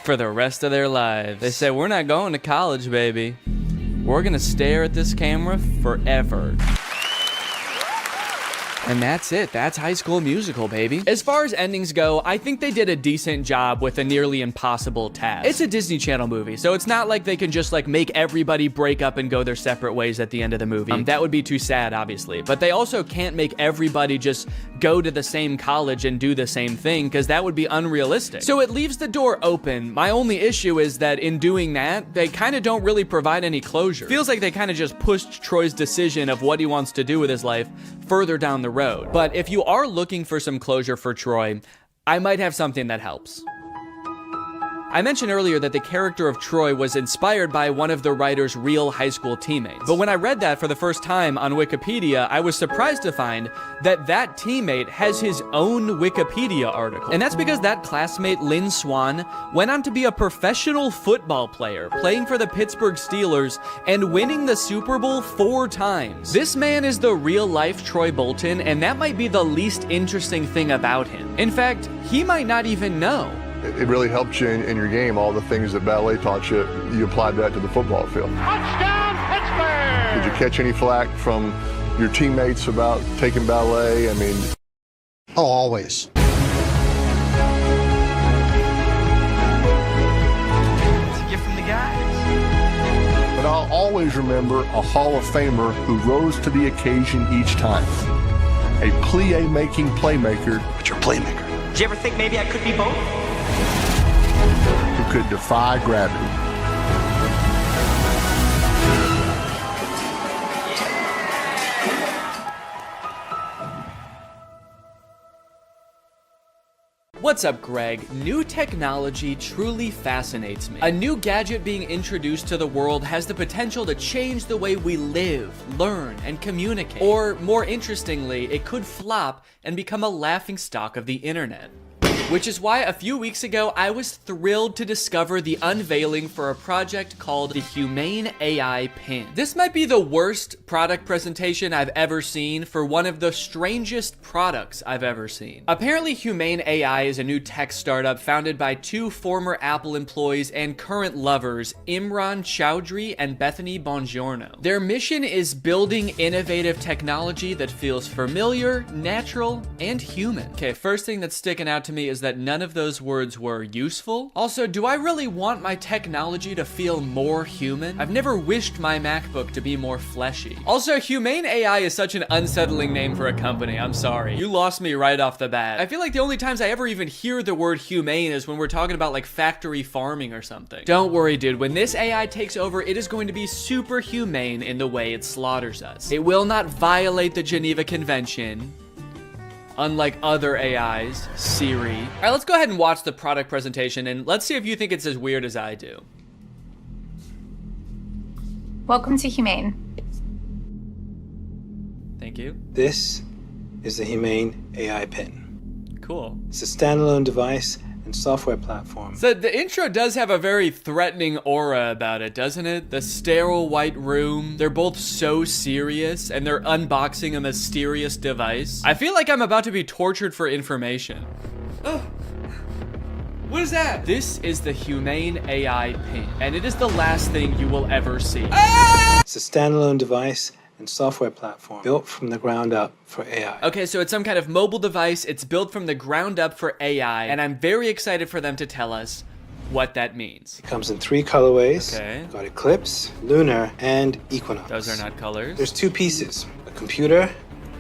for the rest of their lives. They say, we're not going to college, baby. We're gonna stare at this camera forever. And that's it. That's High School Musical, baby. As far as endings go, I think they did a decent job with a nearly impossible task. It's a Disney Channel movie, so it's not like they can just like make everybody break up and go their separate ways at the end of the movie. That would be too sad, obviously. But they also can't make everybody just go to the same college and do the same thing, because that would be unrealistic. So it leaves the door open. My only issue is that in doing that, they kind of don't really provide any closure. Feels like they kind of just pushed Troy's decision of what he wants to do with his life further down the road. But if you are looking for some closure for Troy, I might have something that helps. I mentioned earlier that the character of Troy was inspired by one of the writer's real high school teammates. But when I read that for the first time on Wikipedia, I was surprised to find that that teammate has his own Wikipedia article. And that's because that classmate, Lynn Swan, went on to be a professional football player, playing for the Pittsburgh Steelers and winning the Super Bowl 4 times. This man is the real-life Troy Bolton, and that might be the least interesting thing about him. In fact, he might not even know. It really helped you in your game. All the things that ballet taught you, you applied that to the football field. Touchdown, Pittsburgh! Did you catch any flack from your teammates about taking ballet? I mean... Oh, always. It's a gift from the guys. But I'll always remember a Hall of Famer who rose to the occasion each time. A plie-making playmaker. But you're a playmaker. Did you ever think maybe I could be both? Who could defy gravity. What's up, Greg? New technology truly fascinates me. A new gadget being introduced to the world has the potential to change the way we live, learn, and communicate. Or, more interestingly, it could flop and become a laughingstock of the internet. Which is why a few weeks ago, I was thrilled to discover the unveiling for a project called the Humane AI Pin. This might be the worst product presentation I've ever seen for one of the strangest products I've ever seen. Apparently, Humane AI is a new tech startup founded by two former Apple employees and current lovers, Imran Chowdhury and Bethany Bongiorno. Their mission is building innovative technology that feels familiar, natural, and human. Okay, first thing that's sticking out to me is that none of those words were useful. Also, do I really want my technology to feel more human? I've never wished my MacBook to be more fleshy. Also, Humane AI is such an unsettling name for a company. I'm sorry. You lost me right off the bat. I feel like the only times I ever even hear the word humane is when we're talking about like factory farming or something. Don't worry, dude. When this AI takes over, it is going to be super humane in the way it slaughters us. It will not violate the Geneva Convention, unlike other AIs, Siri. All right, let's go ahead and watch the product presentation and let's see if you think it's as weird as I do. Welcome to Humane. Thank you. This is the Humane AI Pin. Cool. It's a standalone device and software platform. So the intro does have a very threatening aura about it, doesn't it? The sterile white room. They're both so serious and they're unboxing a mysterious device. I feel like I'm about to be tortured for information. Oh. What is that? This is the Humane AI Pin, and it is the last thing you will ever see. Ah! It's a standalone device and software platform built from the ground up for AI. Okay, so it's some kind of mobile device. It's built from the ground up for AI, and I'm very excited for them to tell us what that means. It comes in 3 colorways. Okay. You've got Eclipse, Lunar, and Equinox. Those are not colors. There's 2 pieces, a computer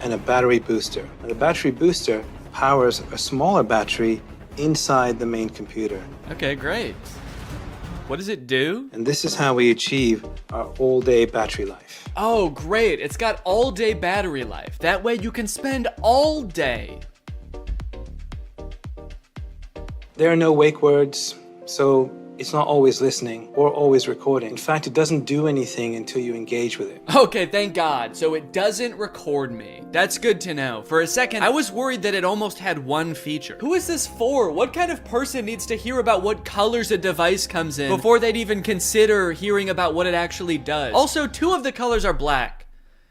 and a battery booster. Now, the battery booster powers a smaller battery inside the main computer. Okay, great. What does it do? And this is how we achieve our all-day battery life. Oh, great. It's got all-day battery life. That way you can spend all day. There are no wake words, so it's not always listening or always recording. In fact, it doesn't do anything until you engage with it. Okay, thank God. So it doesn't record me. That's good to know. For a second, I was worried that it almost had one feature. Who is this for? What kind of person needs to hear about what colors a device comes in before they'd even consider hearing about what it actually does? Also, 2 of the colors are black.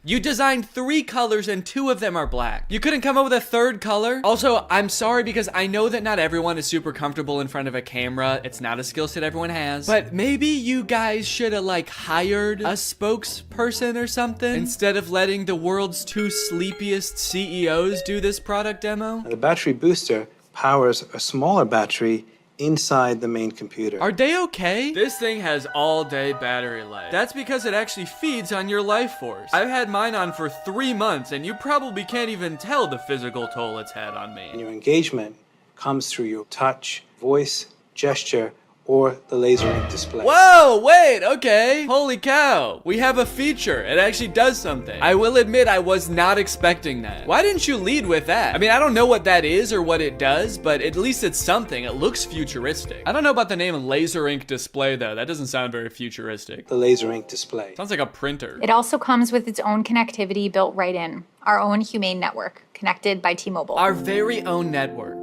You designed 3 colors and 2 of them are black. You couldn't come up with a 3rd color? Also, I'm sorry because I know that not everyone is super comfortable in front of a camera. It's not a skill set everyone has. But maybe you guys should have like hired a spokesperson or something instead of letting the world's 2 sleepiest CEOs do this product demo. Now, the battery booster powers a smaller battery inside the main computer. Are they okay? This thing has all-day battery life. That's because it actually feeds on your life force. I've had mine on for 3 months, and you probably can't even tell the physical toll it's had on me. And your engagement comes through your touch, voice, gesture, or the laser ink display. Whoa, wait, okay. Holy cow. We have a feature. It actually does something. I will admit I was not expecting that. Why didn't you lead with that? I mean, I don't know what that is or what it does, but at least it's something. It looks futuristic. I don't know about the name laser ink display though. That doesn't sound very futuristic. The laser ink display. Sounds like a printer. It also comes with its own connectivity built right in. Our own Humane network, connected by T-Mobile. Our very own network.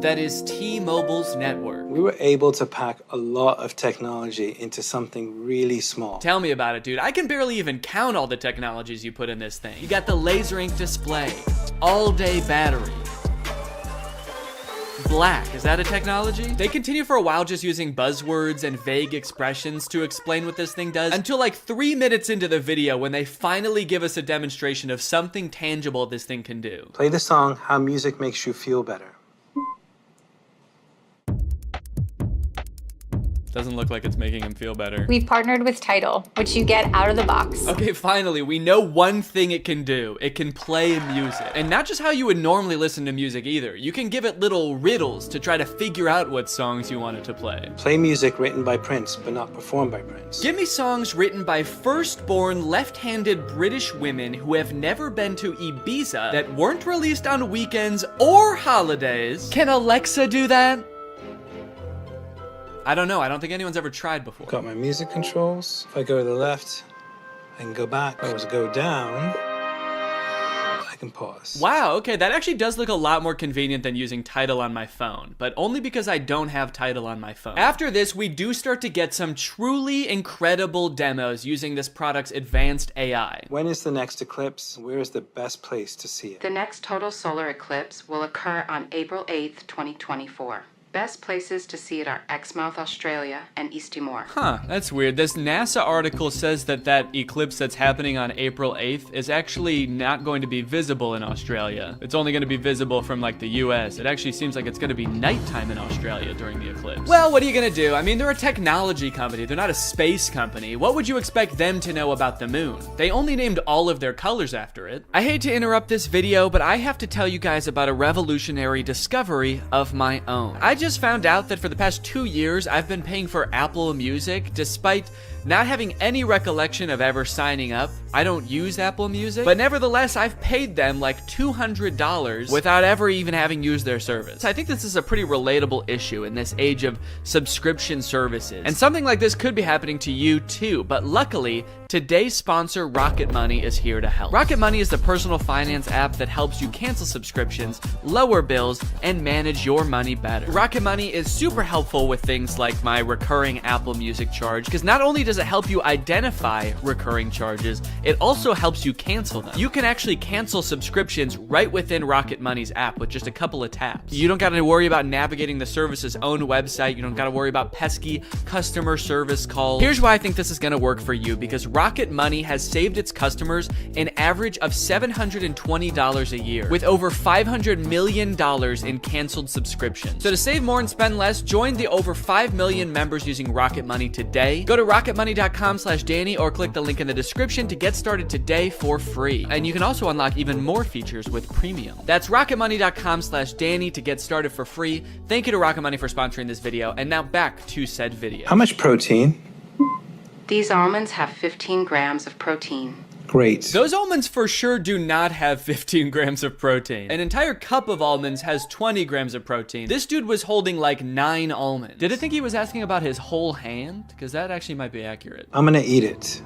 That is T-Mobile's network. We were able to pack a lot of technology into something really small. Tell me about it, dude. I can barely even count all the technologies you put in this thing. You got the laser ink display, all-day battery, black. Is that a technology? They continue for a while just using buzzwords and vague expressions to explain what this thing does until like 3 minutes into the video when they finally give us a demonstration of something tangible this thing can do. Play the song How Music Makes You Feel Better. Doesn't look like it's making him feel better. We've partnered with Tidal, which you get out of the box. Okay, finally, we know one thing it can do. It can play music. And not just how you would normally listen to music either. You can give it little riddles to try to figure out what songs you want it to play. Play music written by Prince, but not performed by Prince. Give me songs written by first-born left-handed British women who have never been to Ibiza that weren't released on weekends or holidays. Can Alexa do that? I don't know. I don't think anyone's ever tried before. Got my music controls. If I go to the left, I can go back. If I was to go down, I can pause. Wow, okay, that actually does look a lot more convenient than using Tidal on my phone, but only because I don't have Tidal on my phone. After this, we do start to get some truly incredible demos using this product's advanced AI. When is the next eclipse? Where is the best place to see it? The next total solar eclipse will occur on April 8th, 2024. Best places to see it are Exmouth, Australia, and East Timor. Huh, that's weird. This NASA article says that that eclipse that's happening on April 8th is actually not going to be visible in Australia. It's only going to be visible from like the US. It actually seems like it's going to be nighttime in Australia during the eclipse. Well, what are you going to do? I mean, they're a technology company. They're not a space company. What would you expect them to know about the moon? They only named all of their colors after it. I hate to interrupt this video, but I have to tell you guys about a revolutionary discovery of my own. I just found out that for the past 2 years, I've been paying for Apple Music despite not having any recollection of ever signing up. I don't use Apple Music, but nevertheless, I've paid them like $200 without ever even having used their service. I think this is a pretty relatable issue in this age of subscription services. And something like this could be happening to you too, but luckily, today's sponsor, Rocket Money, is here to help. Rocket Money is the personal finance app that helps you cancel subscriptions, lower bills, and manage your money better. Rocket Money is super helpful with things like my recurring Apple Music charge, because not only does it help you identify recurring charges, it also helps you cancel them. You can actually cancel subscriptions right within Rocket Money's app with just a couple of taps. You don't got to worry about navigating the service's own website. You don't got to worry about pesky customer service calls. Here's why I think this is going to work for you, because Rocket Money has saved its customers an average of $720 a year, with over $500 million in canceled subscriptions. So to save more and spend less, join the over 5 million members using Rocket Money today. Go to rocketmoney.com/Danny or click the link in the description to get started today for free. And you can also unlock even more features with premium. That's rocketmoney.com/Danny to get started for free. Thank you to Rocket Money for sponsoring this video. And now back to said video. How much protein? These almonds have 15 grams of protein. Great. Those almonds for sure do not have 15 grams of protein. An entire cup of almonds has 20 grams of protein. This dude was holding like 9 almonds. Did I think he was asking about his whole hand? Because that actually might be accurate. I'm gonna eat it.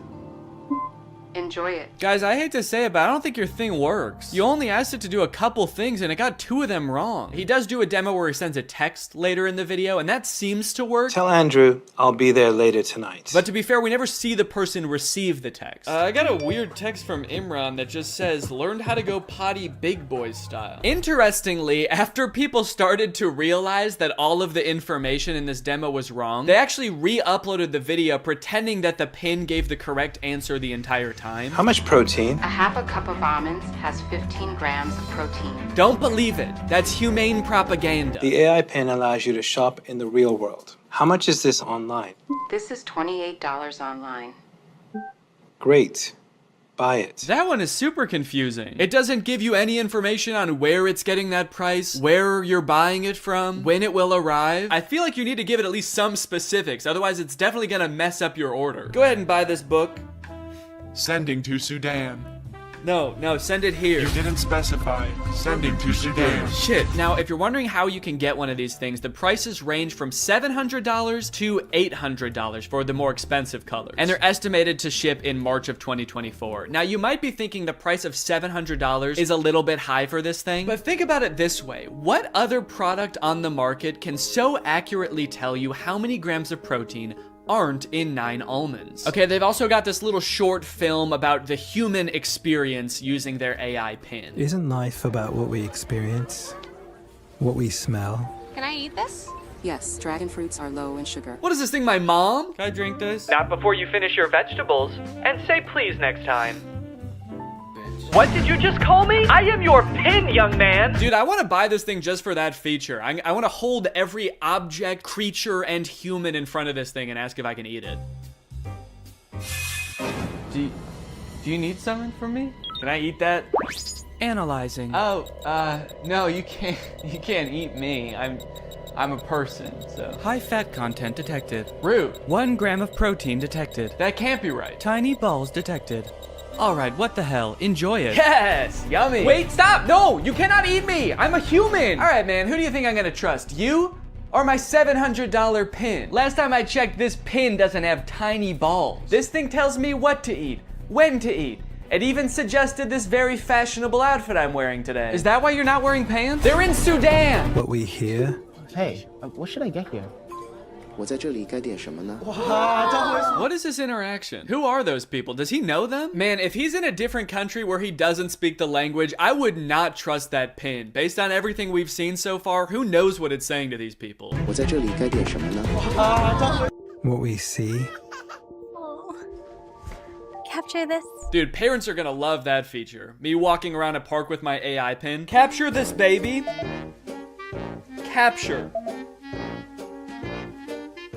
Enjoy it. Guys, I hate to say it, but I don't think your thing works. You only asked it to do a couple things and it got 2 of them wrong. He does do a demo where he sends a text later in the video and that seems to work. Tell Andrew I'll be there later tonight. But to be fair, we never see the person receive the text. I got a weird text from Imran that just says, learned how to go potty big boy style. Interestingly, after people started to realize that all of the information in this demo was wrong, they actually re-uploaded the video pretending that the pin gave the correct answer the entire time. How much protein? A half a cup of almonds has 15 grams of protein. Don't believe it. That's humane propaganda. The AI pin allows you to shop in the real world. How much is this online? This is $28 online. Great. Buy it. That one is super confusing. It doesn't give you any information on where it's getting that price, where you're buying it from, when it will arrive. I feel like you need to give it at least some specifics, otherwise it's definitely gonna mess up your order. Go ahead and buy this book. Sending to Sudan. No, send it here. You didn't specify. Sending to Sudan. Shit. Now, if you're wondering how you can get one of these things, the prices range from $700 to $800 for the more expensive colors. And they're estimated to ship in March of 2024. Now, you might be thinking the price of $700 is a little bit high for this thing, but think about it this way. What other product on the market can so accurately tell you how many grams of protein aren't in 9 almonds? Okay, they've also got this little short film about the human experience using their AI pin. Isn't life about what we experience? What we smell? Can I eat this? Yes, dragon fruits are low in sugar. What is this thing, my mom? Can I drink this? Not before you finish your vegetables. And say please next time. What did you just call me? I am your pin, young man. Dude, I want to buy this thing just for that feature. I want to hold every object, creature, and human in front of this thing and ask if I can eat it. Do you need something from me? Can I eat that? Analyzing. Oh, no, you can't eat me. I'm a person, so. High fat content detected. Rude. 1 gram of protein detected. That can't be right. Tiny balls detected. All right, what the hell? Enjoy it. Yes, yummy. Wait, stop! No, you cannot eat me! I'm a human! All right, man, who do you think I'm gonna trust? You or my $700 pin? Last time I checked, this pin doesn't have tiny balls. This thing tells me what to eat, when to eat. It even suggested this very fashionable outfit I'm wearing today. Is that why you're not wearing pants? They're in Sudan! What we hear Hey, what should I get here? 我在这里该点什么呢? What is this interaction? Who are those people? Does he know them? Man, if he's in a different country where he doesn't speak the language, I would not trust that pin. Based on everything we've seen so far, who knows what it's saying to these people? 我在这里该点什么呢? what we see. Capture this. Dude, parents are gonna love that feature. Me walking around a park with my AI pin. Capture this baby. Capture.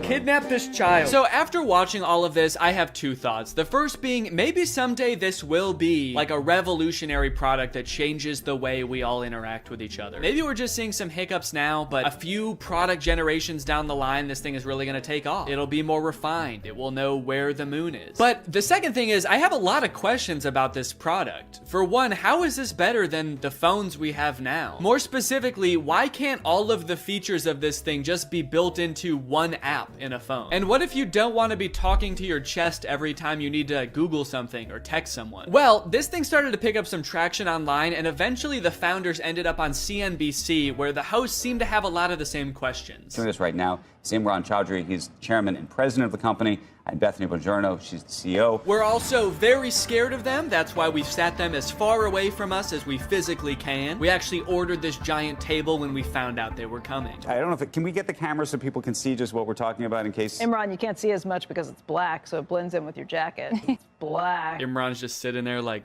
Kidnap this child. So after watching all of this, I have 2 thoughts. The first being, maybe someday this will be like a revolutionary product that changes the way we all interact with each other. Maybe we're just seeing some hiccups now, but a few product generations down the line, this thing is really gonna take off. It'll be more refined. It will know where the moon is. But the second thing is, I have a lot of questions about this product. For one, how is this better than the phones we have now? More specifically, why can't all of the features of this thing just be built into one app in a phone? And what if you don't want to be talking to your chest every time you need to Google something or text someone? Well, this thing started to pick up some traction online, and eventually the founders ended up on CNBC, where the hosts seemed to have a lot of the same questions. Doing this right now is Imran Chowdhury. He's chairman and president of the company. And Bethany Bongiorno, she's the CEO. We're also very scared of them. That's why we've sat them as far away from us as we physically can. We actually ordered this giant table when we found out they were coming. I don't know if can we get the camera so people can see just what we're talking about in case? Imran, you can't see as much because it's black, so it blends in with your jacket. It's black. Imran's just sitting there like...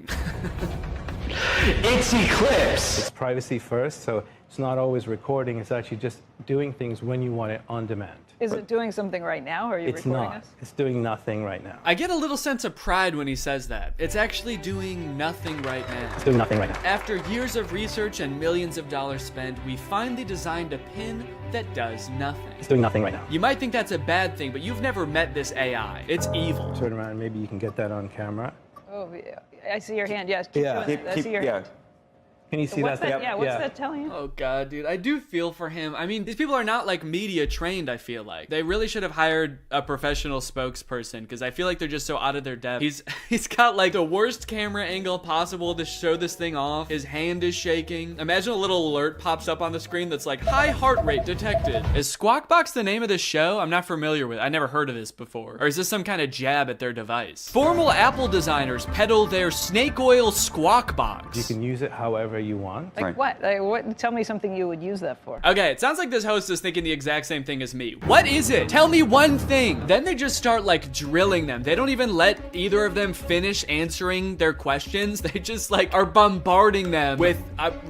It's Eclipse. It's privacy first, so it's not always recording. It's actually just doing things when you want it on demand. Is it doing something right now, or are you recording us? It's not. It's doing nothing right now. I get a little sense of pride when he says that. It's actually doing nothing right now. It's doing nothing right now. After years of research and millions of dollars spent, we finally designed a pin that does nothing. It's doing nothing right now. You might think that's a bad thing, but you've never met this AI. It's evil. Turn around, maybe you can get that on camera. Oh, yeah. I see your hand. Yes. Yeah. I see your hand. Can you see what's that? Yeah, what's that telling you? Oh God, dude, I do feel for him. I mean, these people are not like media trained, I feel like. They really should have hired a professional spokesperson, because I feel like they're just so out of their depth. He's got like the worst camera angle possible to show this thing off. His hand is shaking. Imagine a little alert pops up on the screen that's like, high heart rate detected. Is Squawk Box the name of this show? I'm not familiar with it. I never heard of this before. Or is this some kind of jab at their device? Formal Apple designers peddle their snake oil Squawk Box. You can use it however you want. Like what? What? Tell me something you would use that for. Okay, it sounds like this host is thinking the exact same thing as me. What is it? Tell me one thing. Then they just start like drilling them. They don't even let either of them finish answering their questions. They just like are bombarding them with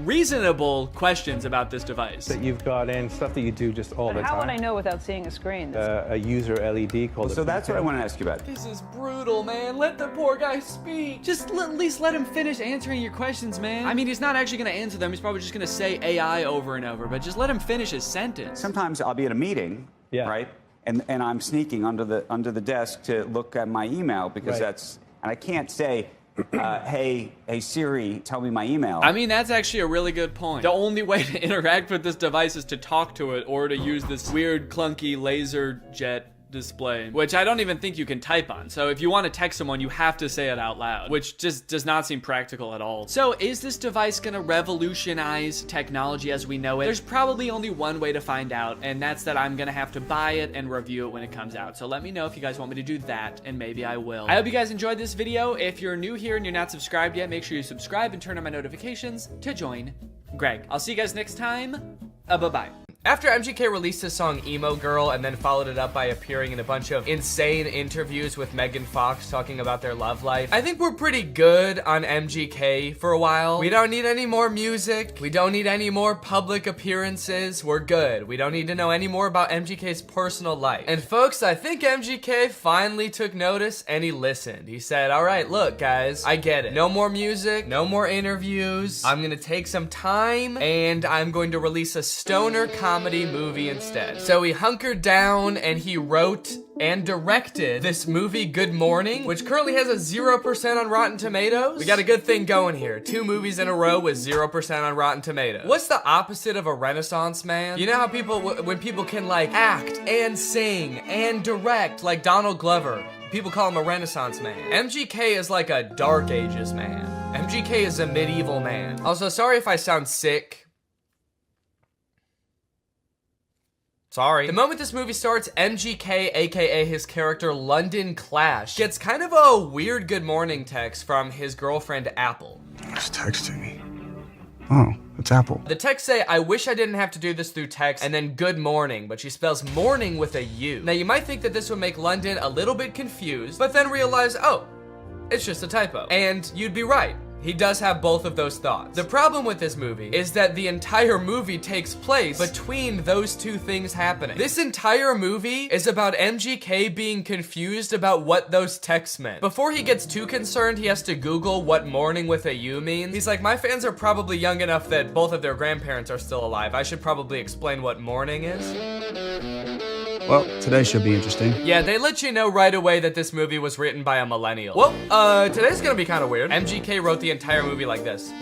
reasonable questions about this device. That you've got in, stuff that you do just all the time. How would I know without seeing a screen? A user LED called. So that's what I want to ask you about. This is brutal, man. Let the poor guy speak. Just at least let him finish answering your questions, man. I mean, he's not actually gonna answer them. He's probably just gonna say AI over and over, but just let him finish his sentence. Sometimes I'll be at a meeting, right? And I'm sneaking under the desk to look at my email because that's, and I can't say, hey Siri, tell me my email. I mean, that's actually a really good point. The only way to interact with this device is to talk to it or to use this weird clunky laser jet display, which I don't even think you can type on. So if you want to text someone, you have to say it out loud, which just does not seem practical at all. So is this device gonna revolutionize technology as we know it? There's probably only one way to find out, and that's that I'm gonna have to buy it and review it when it comes out. So let me know if you guys want me to do that, and maybe I will. I hope you guys enjoyed this video. If you're new here and you're not subscribed yet, make sure you subscribe and turn on my notifications to join Greg. I'll see you guys next time. Bye-bye. After MGK released his song Emo Girl and then followed it up by appearing in a bunch of insane interviews with Megan Fox talking about their love life, I think we're pretty good on MGK for a while. We don't need any more music. We don't need any more public appearances. We're good. We don't need to know any more about MGK's personal life. And folks, I think MGK finally took notice and he listened. He said, all right, look guys, I get it. No more music, no more interviews. I'm gonna take some time and I'm going to release a stoner comedy movie instead. So he hunkered down and he wrote and directed this movie, Good Morning, which currently has a 0% on Rotten Tomatoes. We got a good thing going here. 2 movies in a row with 0% on Rotten Tomatoes. What's the opposite of a Renaissance man? You know how people, when people can like act and sing and direct, like Donald Glover, people call him a Renaissance man. MGK is like a Dark Ages man. MGK is a medieval man. Also, sorry if I sound sick. Sorry. The moment this movie starts, MGK, aka his character London Clash, gets kind of a weird good morning text from his girlfriend Apple. He's texting me. Oh, it's Apple. The texts say, I wish I didn't have to do this through text, and then good morning, but she spells morning with a U. Now you might think that this would make London a little bit confused, but then realize, oh, it's just a typo. And you'd be right. He does have both of those thoughts. The problem with this movie is that the entire movie takes place between those two things happening. This entire movie is about MGK being confused about what those texts meant. Before he gets too concerned, he has to Google what morning with a U means. He's like, my fans are probably young enough that both of their grandparents are still alive. I should probably explain what morning is. Well, today should be interesting. Yeah, they let you know right away that this movie was written by a millennial. Well, today's gonna be kind of weird. MGK wrote the entire movie like this.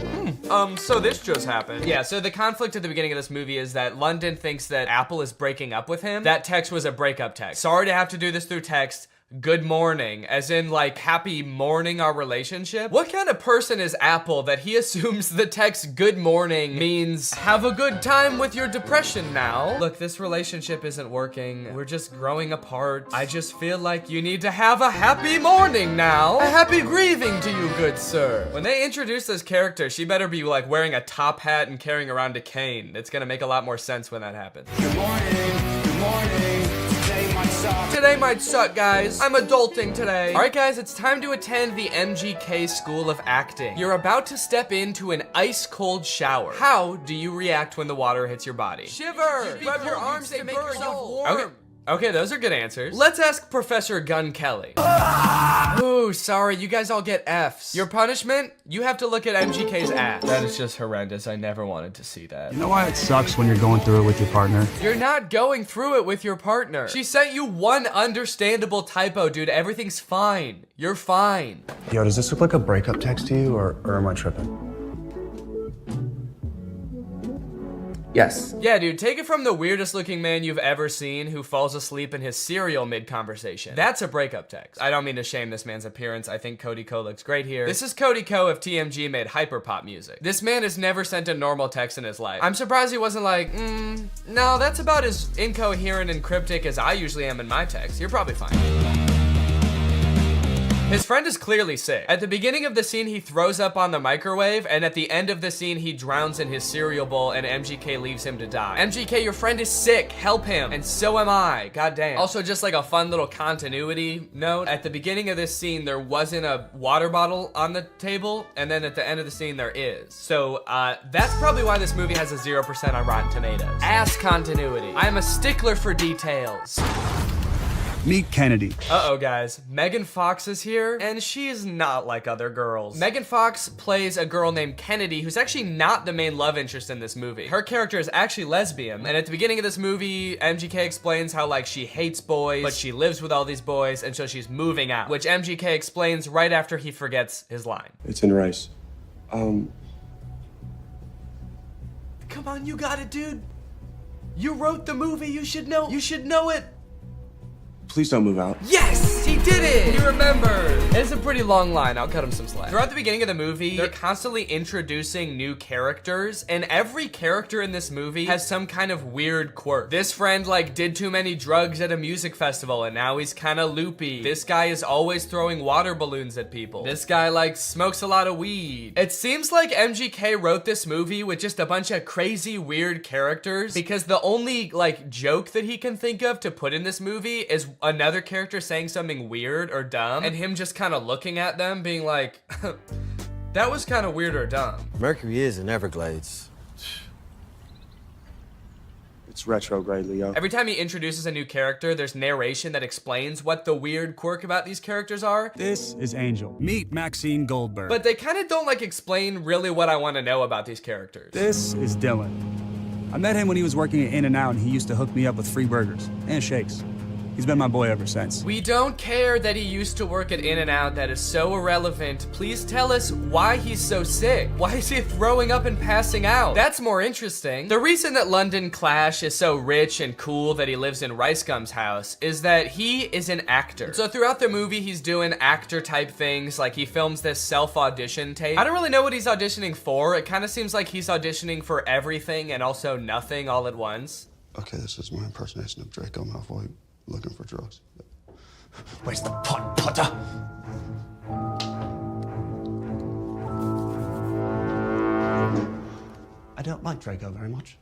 So this just happened. Yeah, so the conflict at the beginning of this movie is that London thinks that Apple is breaking up with him. That text was a breakup text. Sorry to have to do this through text. Good morning, as in like happy morning our relationship? What kind of person is Apple that he assumes the text good morning means have a good time with your depression now? Look, this relationship isn't working. We're just growing apart. I just feel like you need to have a happy morning now. A happy grieving to you, good sir. When they introduce this character, she better be like wearing a top hat and carrying around a cane. It's gonna make a lot more sense when that happens. Good morning, good morning. Today might suck, guys. I'm adulting today. All right, guys, it's time to attend the MGK School of Acting. You're about to step into an ice-cold shower. How do you react when the water hits your body? Shiver! Grab your arms to make yourself warm. Okay, those are good answers. Let's ask Professor Gun Kelly. Ooh, sorry, you guys all get Fs. Your punishment? You have to look at MGK's ass. That is just horrendous. I never wanted to see that. You know why it sucks when you're going through it with your partner? You're not going through it with your partner. She sent you one understandable typo, dude. Everything's fine. You're fine. Yo, does this look like a breakup text to you, or am I tripping? Yes. Yeah, dude, take it from the weirdest looking man you've ever seen who falls asleep in his cereal mid-conversation. That's a breakup text. I don't mean to shame this man's appearance. I think Cody Ko looks great here. This is Cody Ko if TMG made hyperpop music. This man has never sent a normal text in his life. I'm surprised he wasn't like, no, that's about as incoherent and cryptic as I usually am in my text. You're probably fine. His friend is clearly sick. At the beginning of the scene, he throws up on the microwave, and at the end of the scene, he drowns in his cereal bowl, and MGK leaves him to die. MGK, your friend is sick. Help him. And so am I. Goddamn. Also, just like a fun little continuity note, at the beginning of this scene, there wasn't a water bottle on the table, and then at the end of the scene, there is. So, that's probably why this movie has a 0% on Rotten Tomatoes. Ass continuity. I'm a stickler for details. Meet Kennedy. Uh-oh, guys. Megan Fox is here, and she is not like other girls. Megan Fox plays a girl named Kennedy, who's actually not the main love interest in this movie. Her character is actually lesbian, and at the beginning of this movie, MGK explains how, like, she hates boys, but she lives with all these boys, and so she's moving out, which MGK explains right after he forgets his line. It's in rice. Come on, you got it, dude. You wrote the movie, you should know it. Please don't move out. Yes! He did it! He remembered. It's a pretty long line. I'll cut him some slack. Throughout the beginning of the movie, they're constantly introducing new characters, and every character in this movie has some kind of weird quirk. This friend like did too many drugs at a music festival and now he's kind of loopy. This guy is always throwing water balloons at people. This guy like smokes a lot of weed. It seems like MGK wrote this movie with just a bunch of crazy weird characters because the only like joke that he can think of to put in this movie is another character saying something weird or dumb and him just kind of looking at them being like, that was kind of weird or dumb. Mercury is in Everglades. It's retrograde, Leo. Every time he introduces a new character, there's narration that explains what the weird quirk about these characters are. This is Angel. Meet Maxine Goldberg. But they kind of don't like explain really what I want to know about these characters. This is Dylan. I met him when he was working at In-N-Out and he used to hook me up with free burgers and shakes. He's been my boy ever since. We don't care that he used to work at In-N-Out. That is so irrelevant. Please tell us why he's so sick. Why is he throwing up and passing out? That's more interesting. The reason that London Clash is so rich and cool that he lives in Rice Gum's house is that he is an actor. So throughout the movie, he's doing actor type things. Like he films this self-audition tape. I don't really know what he's auditioning for. It kind of seems like he's auditioning for everything and also nothing all at once. Okay, this is my impersonation of Draco Malfoy looking for drugs. Where's the pot, Potter? I don't like Draco very much.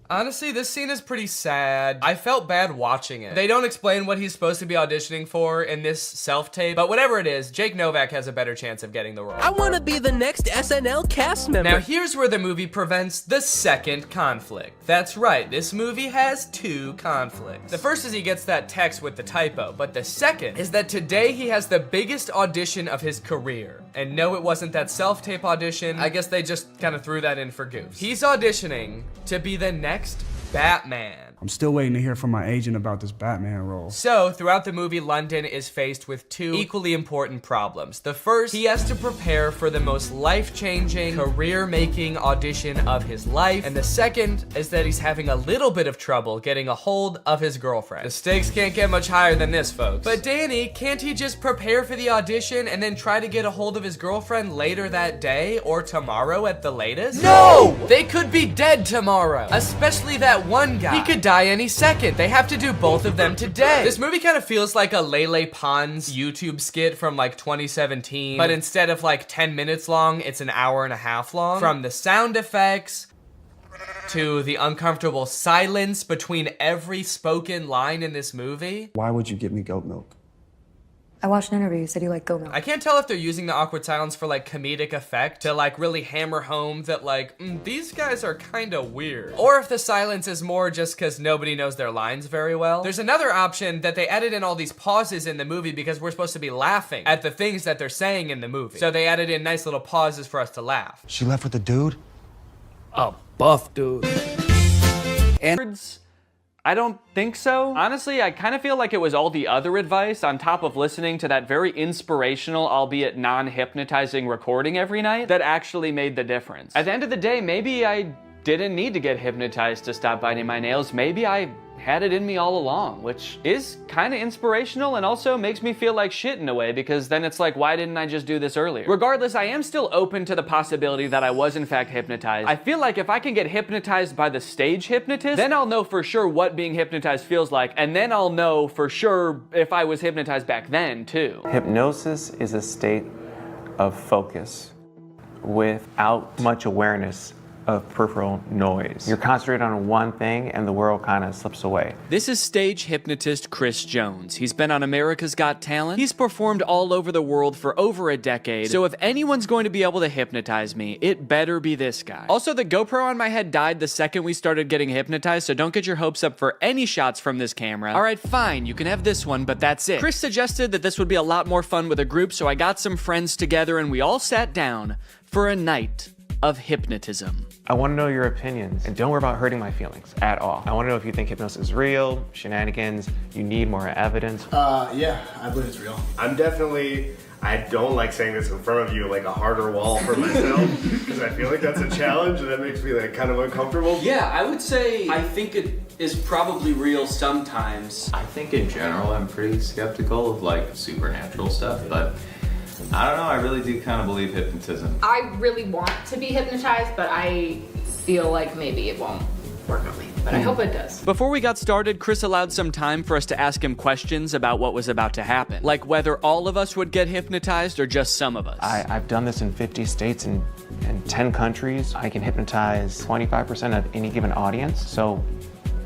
Honestly, this scene is pretty sad. I felt bad watching it. They don't explain what he's supposed to be auditioning for in this self-tape, but whatever it is, Jake Novak has a better chance of getting the role. I want to be the next SNL cast member. Now here's where the movie prevents the second conflict. That's right, this movie has two conflicts. The first is he gets that text with the typo, but the second is that today he has the biggest audition of his career. And no, it wasn't that self-tape audition. I guess they just kind of threw that in for goofs. He's auditioning to be the next Batman. I'm still waiting to hear from my agent about this Batman role. So, throughout the movie, London is faced with two equally important problems. The first, he has to prepare for the most life-changing, career-making audition of his life. And the second is that he's having a little bit of trouble getting a hold of his girlfriend. The stakes can't get much higher than this, folks. But Danny, can't he just prepare for the audition and then try to get a hold of his girlfriend later that day or tomorrow at the latest? No! They could be dead tomorrow, especially that one guy. He could die any second. They have to do both of them today. This movie kind of feels like a Lele Pons YouTube skit from like 2017, but instead of like 10 minutes long, it's an hour and a half long. From the sound effects to the uncomfortable silence between every spoken line in this movie. Why would you give me goat milk? I watched an interview. You said you like goat milk. I can't tell if they're using the awkward silence for like comedic effect to like really hammer home that like, these guys are kind of weird. Or if the silence is more just because nobody knows their lines very well. There's another option that they added in all these pauses in the movie because we're supposed to be laughing at the things that they're saying in the movie. So they added in nice little pauses for us to laugh. She left with the dude? A buff dude. And I don't think so. Honestly, I kind of feel like it was all the other advice on top of listening to that very inspirational, albeit non-hypnotizing recording every night that actually made the difference. At the end of the day, maybe I didn't need to get hypnotized to stop biting my nails. Maybe I had it in me all along, which is kind of inspirational and also makes me feel like shit in a way because then it's like, why didn't I just do this earlier? Regardless, I am still open to the possibility that I was in fact hypnotized. I feel like if I can get hypnotized by the stage hypnotist, then I'll know for sure what being hypnotized feels like, and then I'll know for sure if I was hypnotized back then too. Hypnosis is a state of focus without much awareness of peripheral noise. You're concentrated on one thing and the world kind of slips away. This is stage hypnotist Chris Jones. He's been on America's Got Talent. He's performed all over the world for over a decade. So if anyone's going to be able to hypnotize me, it better be this guy. Also, the GoPro on my head died the second we started getting hypnotized, so don't get your hopes up for any shots from this camera. All right, fine, you can have this one, but that's it. Chris suggested that this would be a lot more fun with a group, so I got some friends together and we all sat down for a night of hypnotism. I want to know your opinions, and don't worry about hurting my feelings at all. I want to know if you think hypnosis is real, shenanigans, you need more evidence. Yeah, I believe it's real. I'm definitely I don't like saying this in front of you, like a harder wall for myself, because I feel like that's a challenge and that makes me like kind of uncomfortable. Yeah, I would say I think it is probably real sometimes. I think in general I'm pretty skeptical of like supernatural stuff, but I don't know, I really do kind of believe hypnotism. I really want to be hypnotized, but I feel like maybe it won't work on me. But I hope it does. Before we got started, Chris allowed some time for us to ask him questions about what was about to happen. Like whether all of us would get hypnotized or just some of us. I've done this in 50 states and 10 countries. I can hypnotize 25% of any given audience. So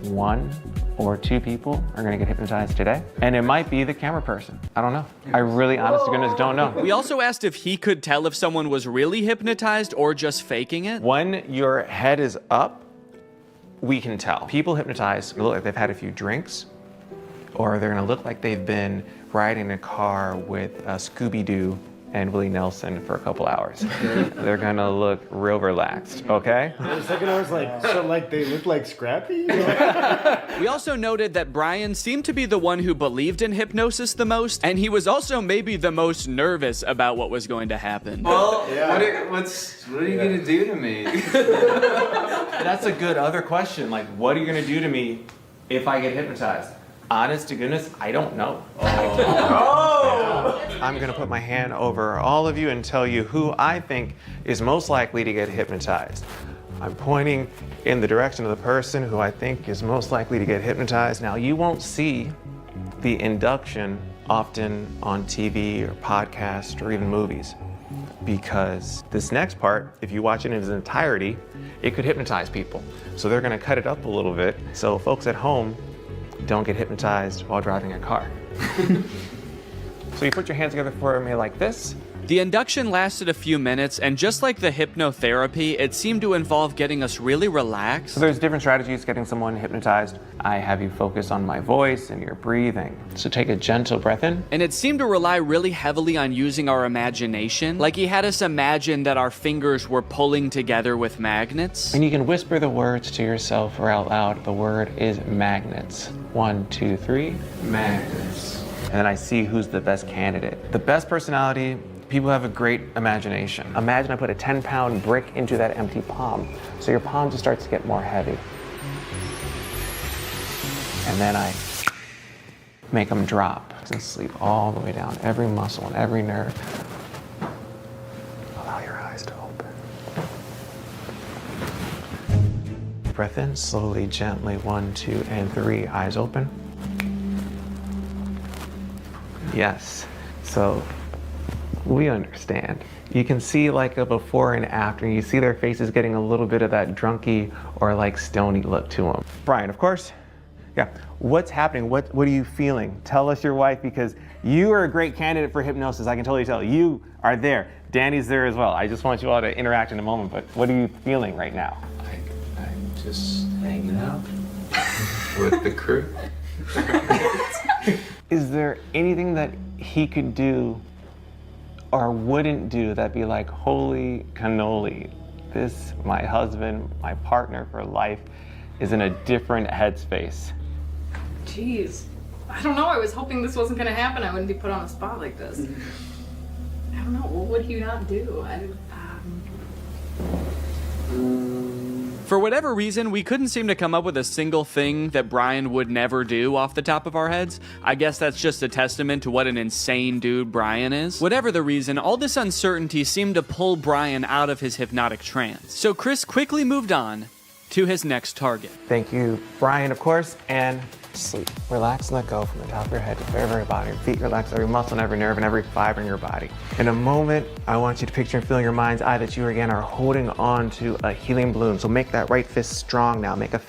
1 or 2 people are gonna get hypnotized today. And it might be the camera person. I don't know. I really, honest to goodness, don't know. We also asked if he could tell if someone was really hypnotized or just faking it. When your head is up, we can tell. People hypnotized look like they've had a few drinks, or they're gonna look like they've been riding a car with Scooby-Doo and Willie Nelson for a couple hours. They're gonna look real relaxed, okay? For a second I was like, so like they look like Scrappy? We also noted that Brian seemed to be the one who believed in hypnosis the most, and he was also maybe the most nervous about what was going to happen. Well, what are you gonna do to me? That's a good other question. Like, what are you gonna do to me if I get hypnotized? Honest to goodness, I don't know. I'm gonna put my hand over all of you and tell you who I think is most likely to get hypnotized. I'm pointing in the direction of the person who I think is most likely to get hypnotized. Now, you won't see the induction often on TV or podcast or even movies, because this next part, if you watch it in its entirety, it could hypnotize people. So they're gonna cut it up a little bit so folks at home don't get hypnotized while driving a car. So you put your hands together for me like this. The induction lasted a few minutes, and just like the hypnotherapy, it seemed to involve getting us really relaxed. So there's different strategies getting someone hypnotized. I have you focus on my voice and your breathing. So take a gentle breath in. And it seemed to rely really heavily on using our imagination. Like he had us imagine that our fingers were pulling together with magnets. And you can whisper the words to yourself or out loud. The word is magnets. 1, 2, 3, magnets. And then I see who's the best candidate. The best personality. People have a great imagination. Imagine I put a 10-pound brick into that empty palm. So your palm just starts to get more heavy. And then I make them drop and sleep all the way down, every muscle and every nerve. Allow your eyes to open. Breath in, slowly, gently, 1, 2, and 3, eyes open. Yes, so we understand. You can see like a before and after, and you see their faces getting a little bit of that drunky or like stony look to them. Brian, of course, yeah. What's happening? What are you feeling? Tell us your wife, because you are a great candidate for hypnosis. I can totally tell. You are there. Danny's there as well. I just want you all to interact in a moment, but what are you feeling right now? I'm just hanging out with the crew. Is there anything that he could do or wouldn't do that'd be like, holy cannoli, this, my husband, my partner for life, is in a different headspace? Jeez. I don't know. I was hoping this wasn't going to happen. I wouldn't be put on a spot like this. I don't know. What would you not do? For whatever reason, we couldn't seem to come up with a single thing that Brian would never do off the top of our heads. I guess that's just a testament to what an insane dude Brian is. Whatever the reason, all this uncertainty seemed to pull Brian out of his hypnotic trance. So Chris quickly moved on to his next target. Thank you, Brian, of course, and sleep. Relax and let go from the top of your head to the very body. Your feet relax, every muscle and every nerve and every fiber in your body. In a moment, I want you to picture and feel in your mind's eye that you again are holding on to a helium balloon. So make that right fist strong now. Make a